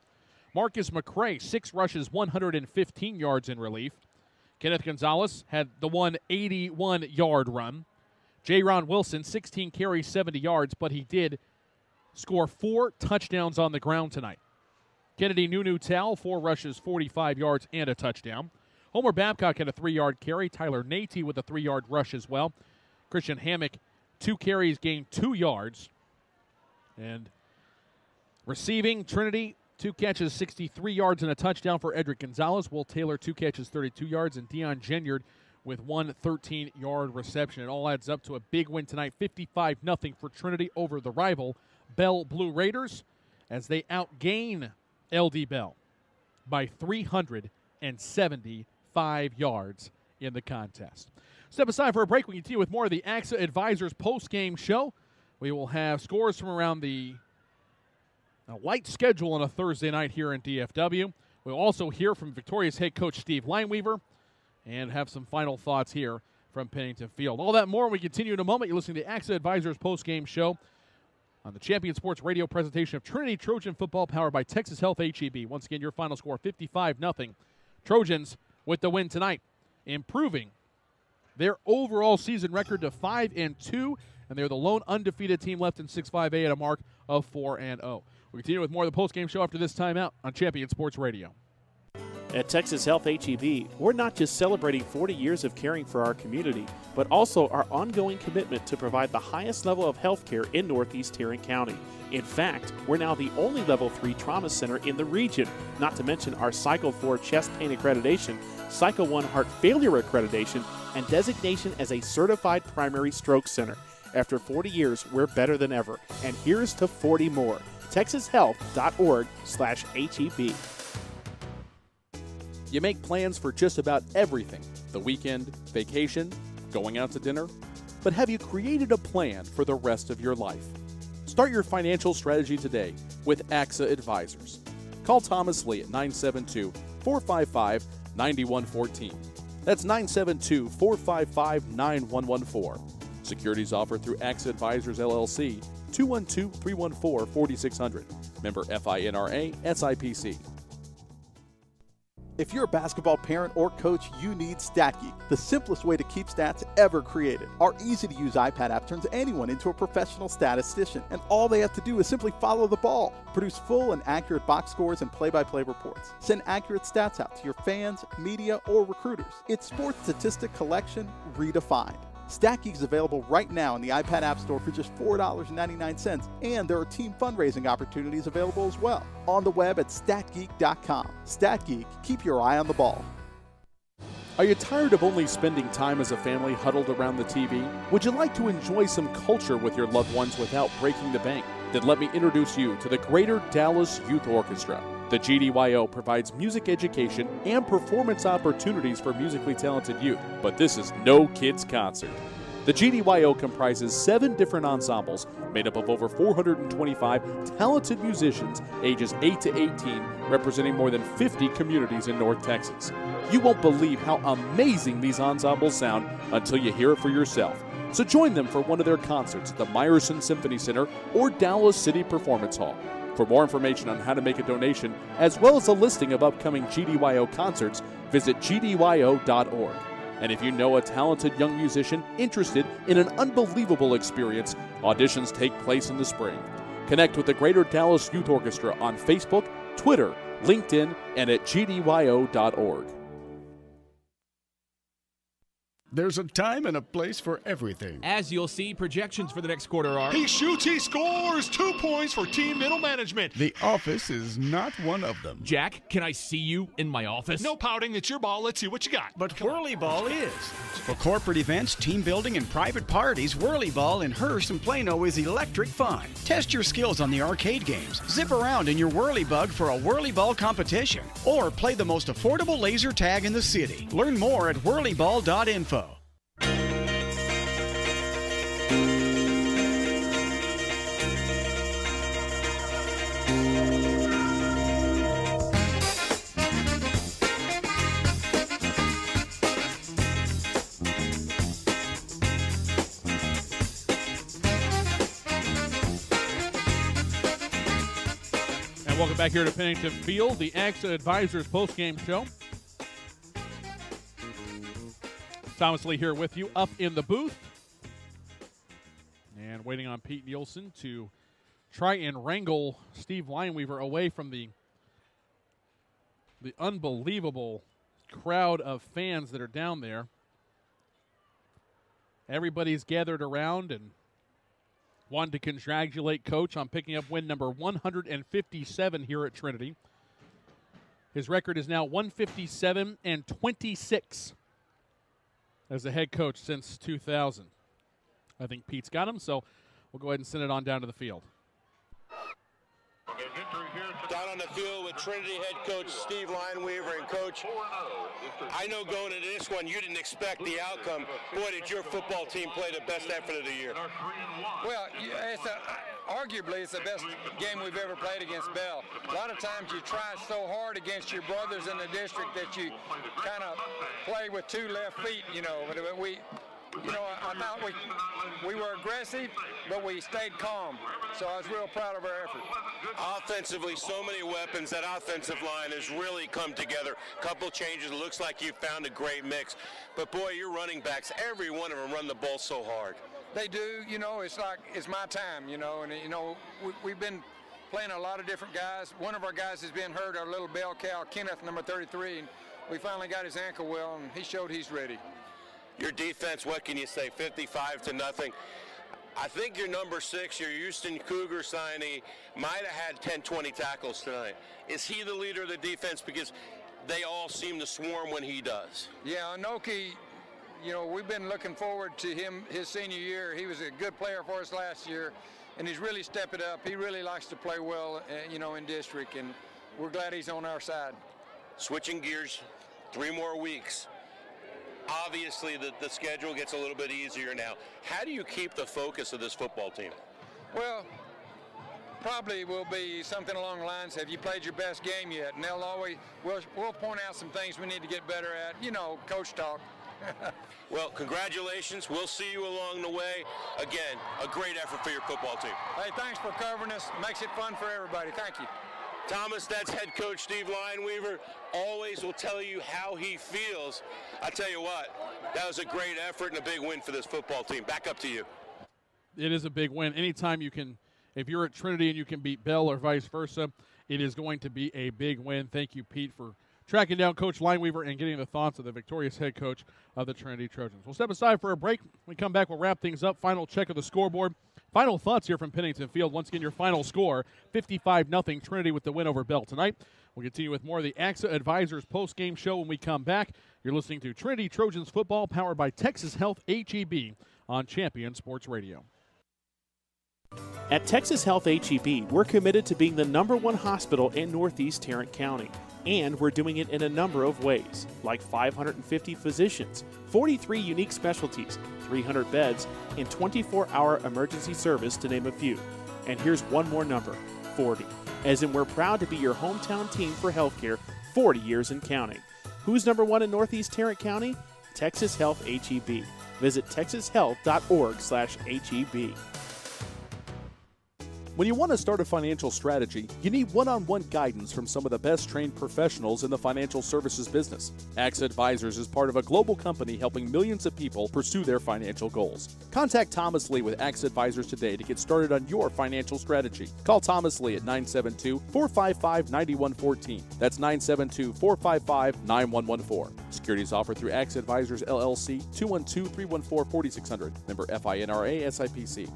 Marcus McCray, 6 rushes, 115 yards in relief. Kenneth Gonzalez had the 181-yard run. J-Ron Wilson, 16 carries, 70 yards, but he did score 4 touchdowns on the ground tonight. Kennedy Nunu-Tal, 4 rushes, 45 yards, and a touchdown. Homer Babcock had a 3-yard carry. Tyler Nate with a 3-yard rush as well. Christian Hammock, 2 carries, gained 2 yards. And receiving, Trinity, 2 catches, 63 yards and a touchdown for Edric Gonzalez. Will Taylor, 2 catches, 32 yards. And Deion Genyard with 1 13-yard reception. It all adds up to a big win tonight, 55-0 for Trinity over the rival Bell Blue Raiders as they outgain LD Bell by 375 yards in the contest. Step aside for a break. We continue with more of the AXA Advisors post-game show. We will have scores from around the light schedule on a Thursday night here in DFW. We'll also hear from Victoria's head coach Steve Lineweaver and have some final thoughts here from Pennington Field. All that more when we continue in a moment. You're listening to the AXA Advisors post-game show on the Champion Sports Radio presentation of Trinity Trojan football powered by Texas Health HEB. Once again, your final score, 55-0. Trojans with the win tonight, improving their overall season record to 5-2, and they're the lone undefeated team left in 6-5A at a mark of 4-0. We'll continue with more of the postgame show after this timeout on Champion Sports Radio. At Texas Health HEB, we're not just celebrating 40 years of caring for our community, but also our ongoing commitment to provide the highest level of health care in Northeast Tarrant County. In fact, we're now the only Level 3 trauma center in the region, not to mention our Cycle 4 chest pain accreditation, Cycle 1 heart failure accreditation, and designation as a certified primary stroke center. After 40 years, we're better than ever, and here's to 40 more. TexasHealth.org/HEB. You make plans for just about everything: the weekend, vacation, going out to dinner. But have you created a plan for the rest of your life? Start your financial strategy today with AXA Advisors. Call Thomas Lee at 972-455-9114. That's 972-455-9114. Securities offered through AXA Advisors LLC, 212-314-4600. Member FINRA SIPC. If you're a basketball parent or coach, you need StatGeek, the simplest way to keep stats ever created. Our easy-to-use iPad app turns anyone into a professional statistician, and all they have to do is simply follow the ball. Produce full and accurate box scores and play-by-play reports. Send accurate stats out to your fans, media, or recruiters. It's sports statistic collection redefined. StatGeek is available right now in the iPad App Store for just $4.99, and there are team fundraising opportunities available as well. On the web at statgeek.com. StatGeek, keep your eye on the ball. Are you tired of only spending time as a family huddled around the TV? Would you like to enjoy some culture with your loved ones without breaking the bank? Then let me introduce you to the Greater Dallas Youth Orchestra. The GDYO provides music education and performance opportunities for musically talented youth, but this is no kids' concert. The GDYO comprises 7 different ensembles made up of over 425 talented musicians ages 8 to 18, representing more than 50 communities in North Texas. You won't believe how amazing these ensembles sound until you hear it for yourself. So join them for one of their concerts at the Meyerson Symphony Center or Dallas City Performance Hall. For more information on how to make a donation, as well as a listing of upcoming GDYO concerts, visit gdyo.org. And if you know a talented young musician interested in an unbelievable experience, auditions take place in the spring. Connect with the Greater Dallas Youth Orchestra on Facebook, Twitter, LinkedIn, and at gdyo.org. There's a time and a place for everything. As you'll see, projections for the next quarter are... He shoots, he scores! 2 points for team middle management. The office is not one of them. Jack, can I see you in my office? No pouting, it's your ball. Let's see what you got. But Whirly Ball is. For corporate events, team building, and private parties, Whirly Ball in Hearst and Plano is electric fun. Test your skills on the arcade games. Zip around in your Whirly Bug for a Whirly Ball competition. Or play the most affordable laser tag in the city. Learn more at whirlyball.info. Welcome back here to Pennington Field, the AXA Advisors postgame show. Thomas Lee here with you up in the booth. And waiting on Pete Nielsen to try and wrangle Steve Lineweaver away from the unbelievable crowd of fans that are down there. Everybody's gathered around and wanted to congratulate Coach on picking up win number 157 here at Trinity. His record is now 157-26 as the head coach since 2000. I think Pete's got him, so we'll go ahead and send it on down to the field. Down on the field with Trinity head coach Steve Lineweaver. And Coach, I know going into this one you didn't expect the outcome. Boy, did your football team play the best effort of the year. Well, arguably it's the best game we've ever played against Bell. A lot of times you try so hard against your brothers in the district that you kind of play with 2 left feet, you know. But you know, I thought we were aggressive, but we stayed calm. So I was real proud of our effort. Offensively, so many weapons. That offensive line has really come together. Couple changes. It looks like you found a great mix. But, boy, your running backs, every one of them run the ball so hard. They do. You know, it's like it's my time, you know. And, you know, we've been playing a lot of different guys. One of our guys has been hurt, our little bell cow, Kenneth, number 33. And we finally got his ankle well, and he showed he's ready. Your defense, what can you say, 55-0. I think your number 6, your Houston Cougar signee, might have had 10, 20 tackles tonight. Is he the leader of the defense? Because they all seem to swarm when he does. Yeah, Anoki, you know, we've been looking forward to him his senior year. He was a good player for us last year, and he's really stepped it up. He really likes to play well, you know, in district, and we're glad he's on our side. Switching gears, 3 more weeks. Obviously, the schedule gets a little bit easier now. How do you keep the focus of this football team? Well, probably will be something along the lines, have you played your best game yet? And they'll always, we'll point out some things we need to get better at. You know, coach talk. Well, congratulations. We'll see you along the way. Again, a great effort for your football team. Hey, thanks for covering us. Makes it fun for everybody. Thank you. Thomas, that's head coach Steve Lineweaver. Always will tell you how he feels. I tell you what, that was a great effort and a big win for this football team. Back up to you. It is a big win. Anytime you can, if you're at Trinity and you can beat Bell or vice versa, it is going to be a big win. Thank you, Pete, for tracking down Coach Lineweaver and getting the thoughts of the victorious head coach of the Trinity Trojans. We'll step aside for a break. When we come back, we'll wrap things up. Final check of the scoreboard. Final thoughts here from Pennington Field. Once again, your final score, 55-0 Trinity with the win over Bell tonight. We'll continue with more of the AXA Advisors post-game show when we come back. You're listening to Trinity Trojans football powered by Texas Health HEB on Champion Sports Radio. At Texas Health HEB, we're committed to being the #1 hospital in Northeast Tarrant County. And we're doing it in a number of ways, like 550 physicians, 43 unique specialties, 300 beds, and 24-hour emergency service, to name a few. And here's one more number, 40. As in, we're proud to be your hometown team for healthcare, 40 years and counting. Who's #1 in Northeast Tarrant County? Texas Health HEB. Visit texashealth.org/HEB. When you want to start a financial strategy, you need one-on-one guidance from some of the best trained professionals in the financial services business. AXA Advisors is part of a global company helping millions of people pursue their financial goals. Contact Thomas Lee with AXA Advisors today to get started on your financial strategy. Call Thomas Lee at 972-455-9114. That's 972-455-9114. Securities offered through AXA Advisors LLC, 212-314-4600. Member FINRA SIPC.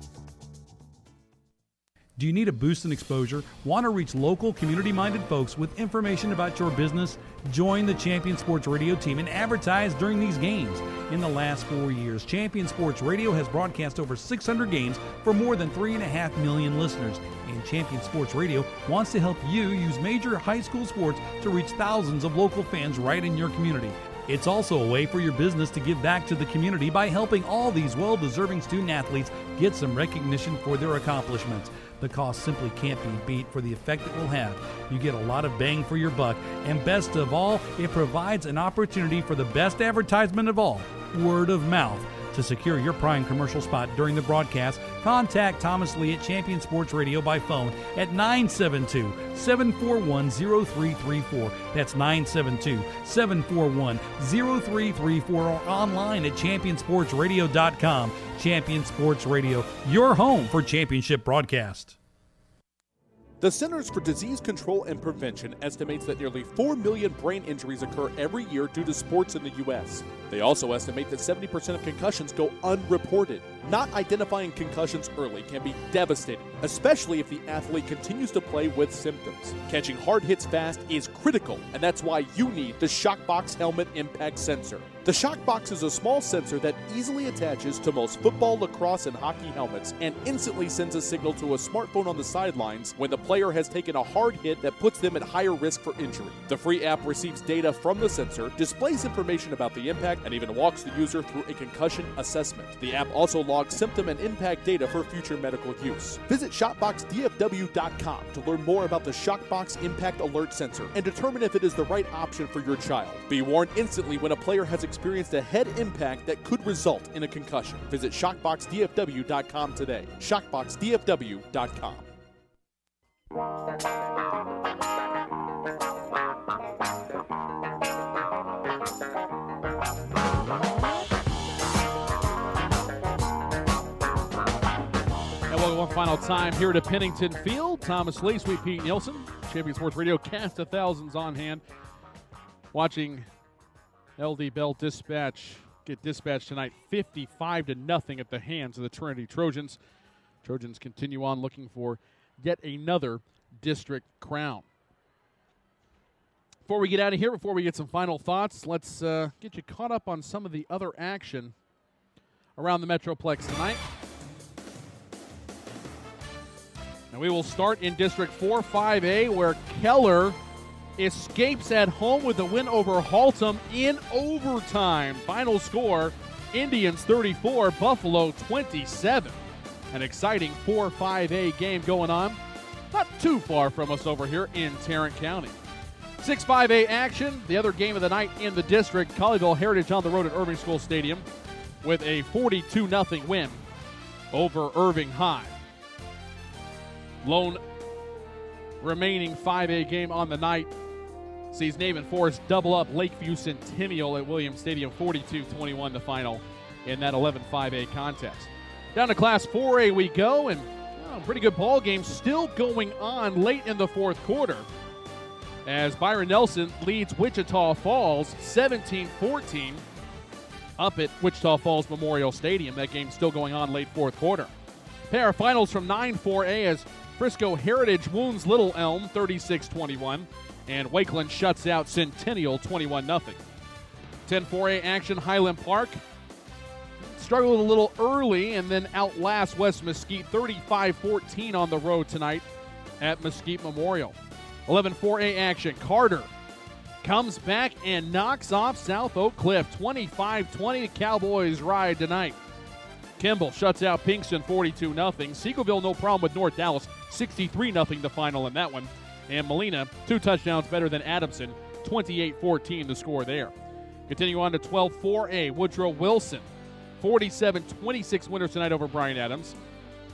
Do you need a boost in exposure? Want to reach local, community-minded folks with information about your business? Join the Champion Sports Radio team and advertise during these games. In the last 4 years, Champion Sports Radio has broadcast over 600 games for more than 3.5 million listeners. And Champion Sports Radio wants to help you use major high school sports to reach thousands of local fans right in your community. It's also a way for your business to give back to the community by helping all these well-deserving student-athletes get some recognition for their accomplishments. The cost simply can't be beat for the effect it will have. You get a lot of bang for your buck, and best of all, it provides an opportunity for the best advertisement of all, word of mouth. To secure your prime commercial spot during the broadcast, contact Thomas Lee at Champion Sports Radio by phone at 972-741-0334. That's 972-741-0334 or online at championsportsradio.com. Champion Sports Radio, your home for championship broadcast. The Centers for Disease Control and Prevention estimates that nearly 4 million brain injuries occur every year due to sports in the U.S. They also estimate that 70% of concussions go unreported. Not identifying concussions early can be devastating, especially if the athlete continues to play with symptoms. Catching hard hits fast is critical, and that's why you need the Shockbox Helmet Impact Sensor. The Shockbox is a small sensor that easily attaches to most football, lacrosse, and hockey helmets and instantly sends a signal to a smartphone on the sidelines when the player has taken a hard hit that puts them at higher risk for injury. The free app receives data from the sensor, displays information about the impact, and even walks the user through a concussion assessment. The app also log symptom and impact data for future medical use. Visit ShopboxDFW.com to learn more about the ShockBox Impact Alert Sensor and determine if it is the right option for your child. Be warned instantly when a player has experienced a head impact that could result in a concussion. Visit ShockboxDFW.com today. ShockboxDFW.com. One final time here to Pennington Field. Thomas Lee, Sweet Pete Nielsen, Champion Sports Radio, cast of thousands on hand. Watching LD Bell get dispatched tonight 55-0 at the hands of the Trinity Trojans. Trojans continue on looking for yet another district crown. Before we get out of here, before we get some final thoughts, let's get you caught up on some of the other action around the Metroplex tonight. And we will start in District 4-5A, where Keller escapes at home with a win over Haltom in overtime. Final score, Indians 34, Buffalo 27. An exciting 4-5A game going on not too far from us over here in Tarrant County. 6-5A action, the other game of the night in the district. Colleyville Heritage on the road at Irving School Stadium with a 42-0 win over Irving High. Lone remaining 5A game on the night sees Navin Forest double up Lakeview Centennial at Williams Stadium, 42-21 the final in that 11-5A contest. Down to Class 4A we go, and pretty good ball game still going on late in the fourth quarter as Byron Nelson leads Wichita Falls 17-14 up at Wichita Falls Memorial Stadium. That game still going on late fourth quarter. Pair of finals from 9-4A as Frisco Heritage wounds Little Elm 36-21, and Wakeland shuts out Centennial 21-0. 10-4A action, Highland Park struggled a little early and then outlast West Mesquite 35-14 on the road tonight at Mesquite Memorial. 11-4A action, Carter comes back and knocks off South Oak Cliff 25-20. The Cowboys ride tonight. Kimball shuts out Pinkston 42-0. Seagoville no problem with North Dallas 63-0 the final in that one. And Molina 2 touchdowns better than Adamson 28-14 the score there. Continue on to 12-4A, Woodrow Wilson 47-26 winners tonight over Bryan Adams.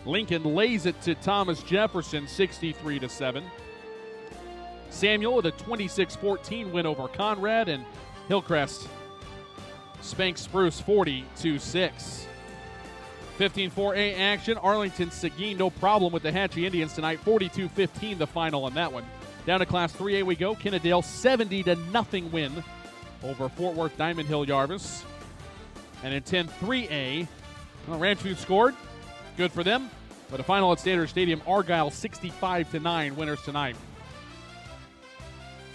Lincoln lays it to Thomas Jefferson 63-7. Samuel with a 26-14 win over Conrad, and Hillcrest spanks Spruce 40-6. 15-4A action, Arlington Seguin no problem with the Hatchie Indians tonight, 42-15 the final on that one. Down to Class 3A we go, Kennedale 70-0 win over Fort Worth Diamond Hill Yarvis. And in 10-3A, Ranchview scored, good for them, but a final at Standard Stadium, Argyle 65-9 winners tonight.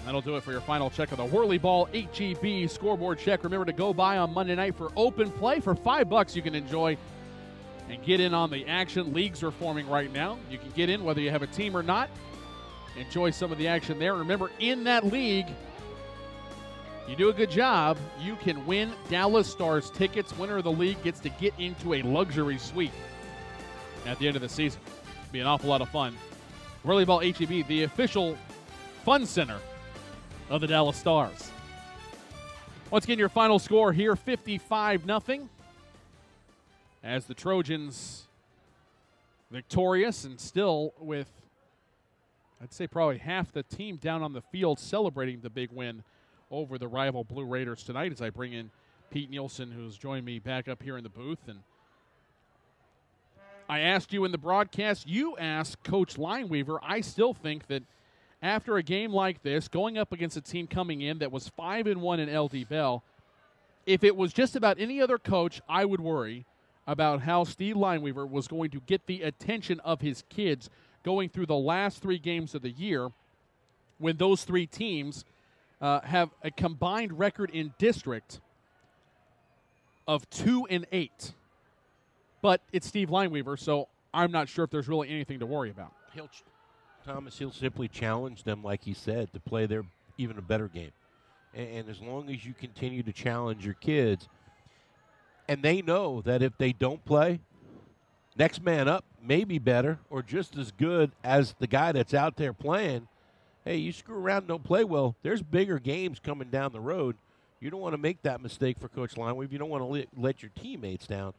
That'll do it for your final check of the Whirly Ball HEB scoreboard check. Remember to go by on Monday night for open play. For $5 you can enjoy and get in on the action. Leagues are forming right now. You can get in whether you have a team or not. Enjoy some of the action there. Remember, in that league, you do a good job, you can win Dallas Stars tickets. Winner of the league gets to get into a luxury suite at the end of the season. It'll be an awful lot of fun. Whirly Ball HEB, the official fun center of the Dallas Stars. Once again, your final score here, 55-0. As the Trojans victorious and still with, I'd say, probably half the team down on the field celebrating the big win over the rival Blue Raiders tonight, as I bring in Pete Nielsen, who's joined me back up here in the booth. And I asked you in the broadcast, you asked Coach Lineweaver. I still think that after a game like this, going up against a team coming in that was 5-1 in LD Bell, if it was just about any other coach, I would worry about how Steve Lineweaver was going to get the attention of his kids going through the last 3 games of the year when those 3 teams have a combined record in district of 2-8. But it's Steve Lineweaver, so I'm not sure if there's really anything to worry about. He'll simply challenge them, like he said, to play their even a better game. And as long as you continue to challenge your kids, and they know that if they don't play, next man up may be better or just as good as the guy that's out there playing. Hey, you screw around and don't play well, there's bigger games coming down the road. You don't want to make that mistake for Coach Lineweaver. You don't want to let your teammates down.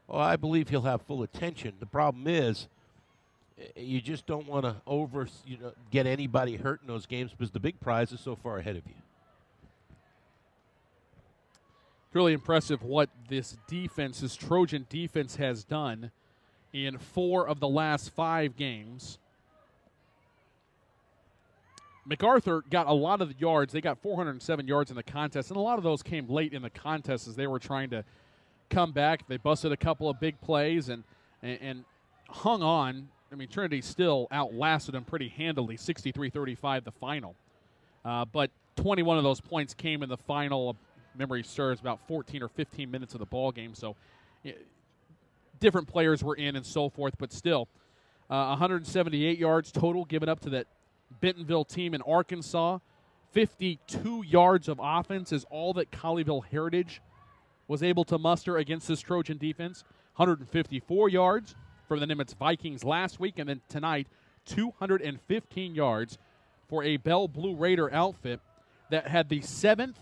Well, I believe he'll have full attention. The problem is you just don't want to get anybody hurt in those games because the big prize is so far ahead of you. Really impressive what this Trojan defense has done in 4 of the last 5 games. MacArthur got a lot of the yards. They got 407 yards in the contest, and a lot of those came late in the contest as they were trying to come back. They busted a couple of big plays and hung on. I mean, Trinity still outlasted them pretty handily, 63-35 the final. But 21 of those points came in the final, memory serves, about 14 or 15 minutes of the ball game. So different players were in and so forth, but still 178 yards total given up to that Bentonville team in Arkansas. 52 yards of offense is all that Colleyville Heritage was able to muster against this Trojan defense. 154 yards from the Nimitz Vikings last week, and then tonight 215 yards for a Bell Blue Raider outfit that had the 7th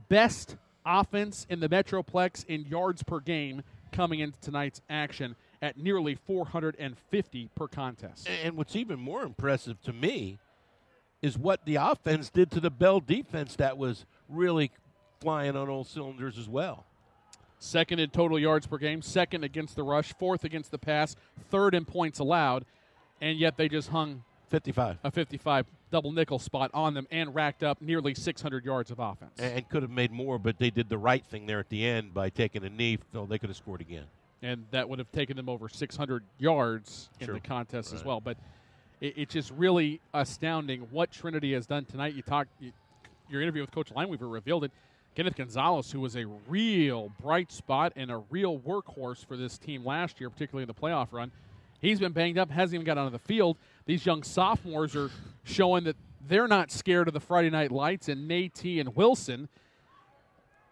best offense in the Metroplex in yards per game coming into tonight's action at nearly 450 per contest. And what's even more impressive to me is what the offense did to the Bell defense that was really flying on all cylinders as well. 2nd in total yards per game, 2nd against the rush, 4th against the pass, 3rd in points allowed, and yet they just hung 55. A 55 double nickel spot on them and racked up nearly 600 yards of offense. And could have made more, but they did the right thing there at the end by taking a knee. So they could have scored again. And that would have taken them over 600 yards in the contest as well. But it's just really astounding what Trinity has done tonight. Your interview with Coach Lineweaver revealed it. Kenneth Gonzalez, who was a real bright spot and a real workhorse for this team last year, particularly in the playoff run, he's been banged up, hasn't even got onto the field. These young sophomores are showing that they're not scared of the Friday night lights, and Naty and Wilson.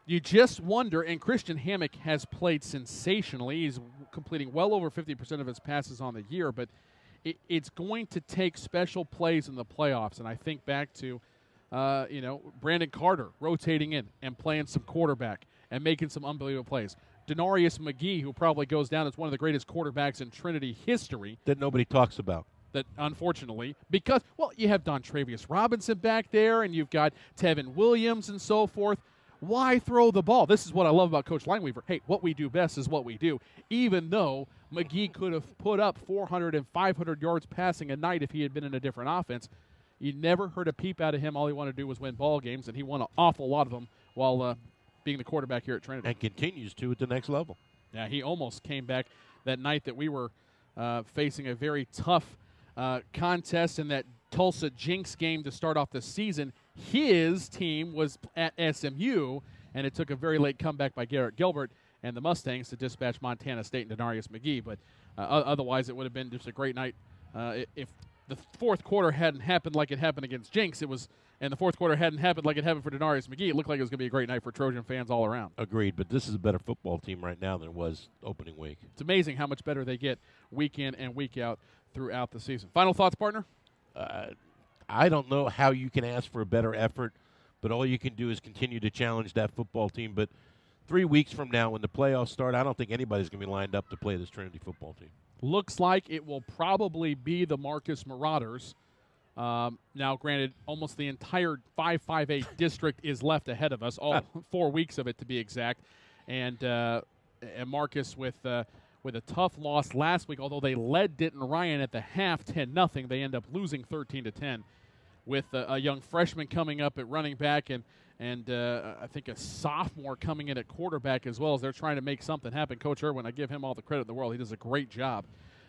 You just wonder, and Christian Hammock has played sensationally. He's completing well over 50% of his passes on the year, but it's going to take special plays in the playoffs. And I think back to, Brandon Carter rotating in and playing some quarterback and making some unbelievable plays. Denarius McGee, who probably goes down as one of the greatest quarterbacks in Trinity history. That nobody talks about. That, unfortunately, because, you have Dontravius Robinson back there, and you've got Tevin Williams and so forth. Why throw the ball? This is what I love about Coach Lineweaver. Hey, what we do best is what we do. Even though McGee could have put up 400 and 500 yards passing a night if he had been in a different offense, you never heard a peep out of him. All he wanted to do was win ball games, and he won an awful lot of them while being the quarterback here at Trinity. And continues to at the next level. Yeah, he almost came back that night that we were facing a very tough contest in that Tulsa Jinx game to start off the season. His team was at SMU, and it took a very late comeback by Garrett Gilbert and the Mustangs to dispatch Montana State and Denarius McGee. But otherwise, it would have been just a great night. If the fourth quarter hadn't happened like it happened against Jinx, and the fourth quarter hadn't happened like it happened for Denarius McGee, it looked like it was going to be a great night for Trojan fans all around. Agreed, but this is a better football team right now than it was opening week. It's amazing how much better they get week in and week out throughout the season. Final thoughts, partner? I don't know how you can ask for a better effort, but all you can do is continue to challenge that football team. But 3 weeks from now, when the playoffs start, I don't think anybody's going to be lined up to play this Trinity football team. Looks like it will probably be the Marcus Marauders. Now, granted, almost the entire 5-5-8 district is left ahead of us, all 4 weeks of it to be exact. And Marcus with a tough loss last week, although they led Denton Ryan at the half 10-0, they end up losing 13-10 with a young freshman coming up at running back and I think a sophomore coming in at quarterback as well as they're trying to make something happen. Coach Irwin, I give him all the credit in the world. He does a great job.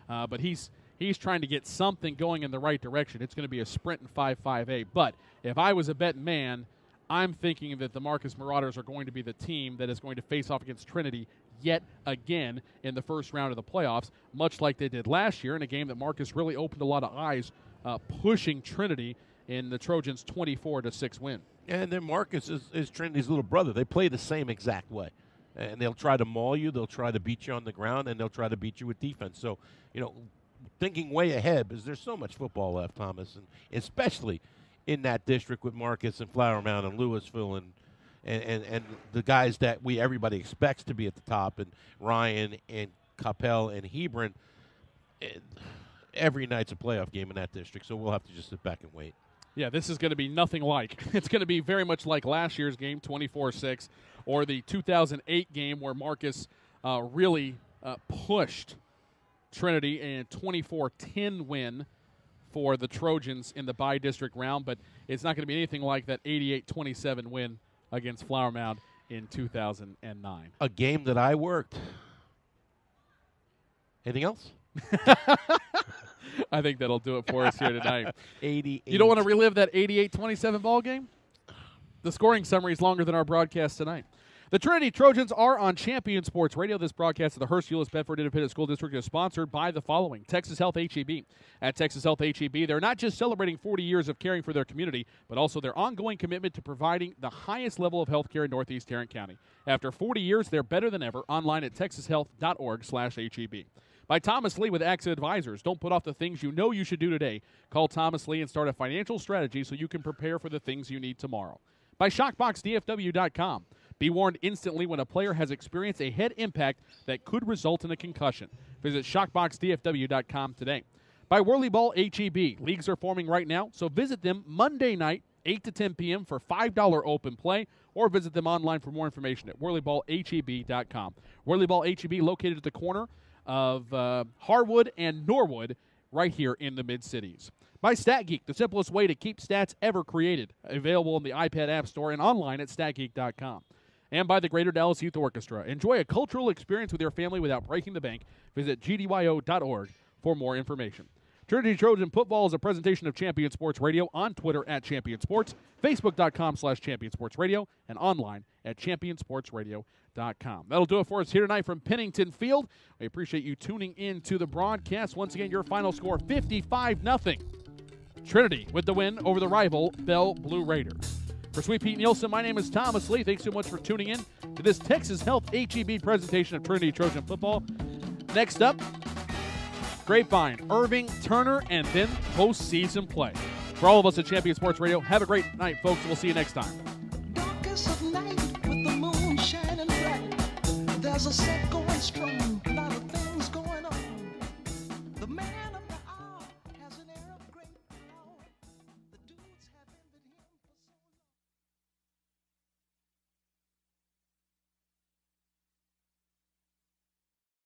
But he's trying to get something going in the right direction. It's going to be a sprint in 5-5-8. But if I was a betting man, I'm thinking that the Marcus Marauders are going to be the team that is going to face off against Trinity yet again in the first round of the playoffs, much like they did last year in a game that Marcus really opened a lot of eyes, pushing Trinity in the Trojans' 24-6 win. And then Marcus is Trinity's little brother. They play the same exact way. And they'll try to maul you. They'll try to beat you on the ground, and they'll try to beat you with defense. So, thinking way ahead, because there's so much football left, Thomas, and especially in that district with Marcus and Flower Mound and Louisville and the guys that everybody expects to be at the top, and Ryan and Coppell and Hebron. Every night's a playoff game in that district, so we'll have to just sit back and wait. Yeah, this is going to be nothing like. It's going to be very much like last year's game, 24-6, or the 2008 game where Marcus really pushed Trinity in a 24-10 win for the Trojans in the bi-district round, but it's not going to be anything like that 88-27 win against Flower Mound in 2009. A game that I worked. Anything else? I think that'll do it for us here tonight. 88. You don't want to relive that 88-27 ball game? The scoring summary is longer than our broadcast tonight. The Trinity Trojans are on Champion Sports Radio. This broadcast of the Hearst Euless Bedford Independent School District is sponsored by the following: Texas Health HEB. At Texas Health HEB, they're not just celebrating 40 years of caring for their community, but also their ongoing commitment to providing the highest level of health care in Northeast Tarrant County. After 40 years, they're better than ever. Online at texashealth.org/HEB. By Thomas Lee with AXA Advisors. Don't put off the things you know you should do today. Call Thomas Lee and start a financial strategy so you can prepare for the things you need tomorrow. By ShockboxDFW.com. Be warned instantly when a player has experienced a head impact that could result in a concussion. Visit ShockboxDFW.com today. By Whirly Ball HEB. Leagues are forming right now, so visit them Monday night, 8 to 10 p.m. for $5 open play, or visit them online for more information at WhirlyBallHEB.com. Whirly Ball HEB located at the corner of Harwood and Norwood right here in the Mid-Cities. By StatGeek, the simplest way to keep stats ever created. Available in the iPad App Store and online at StatGeek.com. And by the Greater Dallas Youth Orchestra. Enjoy a cultural experience with your family without breaking the bank. Visit gdyo.org for more information. Trinity Trojan Football is a presentation of Champion Sports Radio on Twitter at Champion Sports, Facebook.com/Champion Sports Radio, and online at ChampionSportsRadio.com. That'll do it for us here tonight from Pennington Field. We appreciate you tuning in to the broadcast. Once again, your final score, 55-0. Trinity with the win over the rival Bell Blue Raiders. For Sweet Pete Nielsen, my name is Thomas Lee. Thanks so much for tuning in to this Texas Health HEB presentation of Trinity Trojan Football. Next up, Grapevine, Irving, Turner, and then postseason play. For all of us at Champion Sports Radio, have a great night, folks. We'll see you next time. Darkest of night with the moon shining bright. There's a set going strong.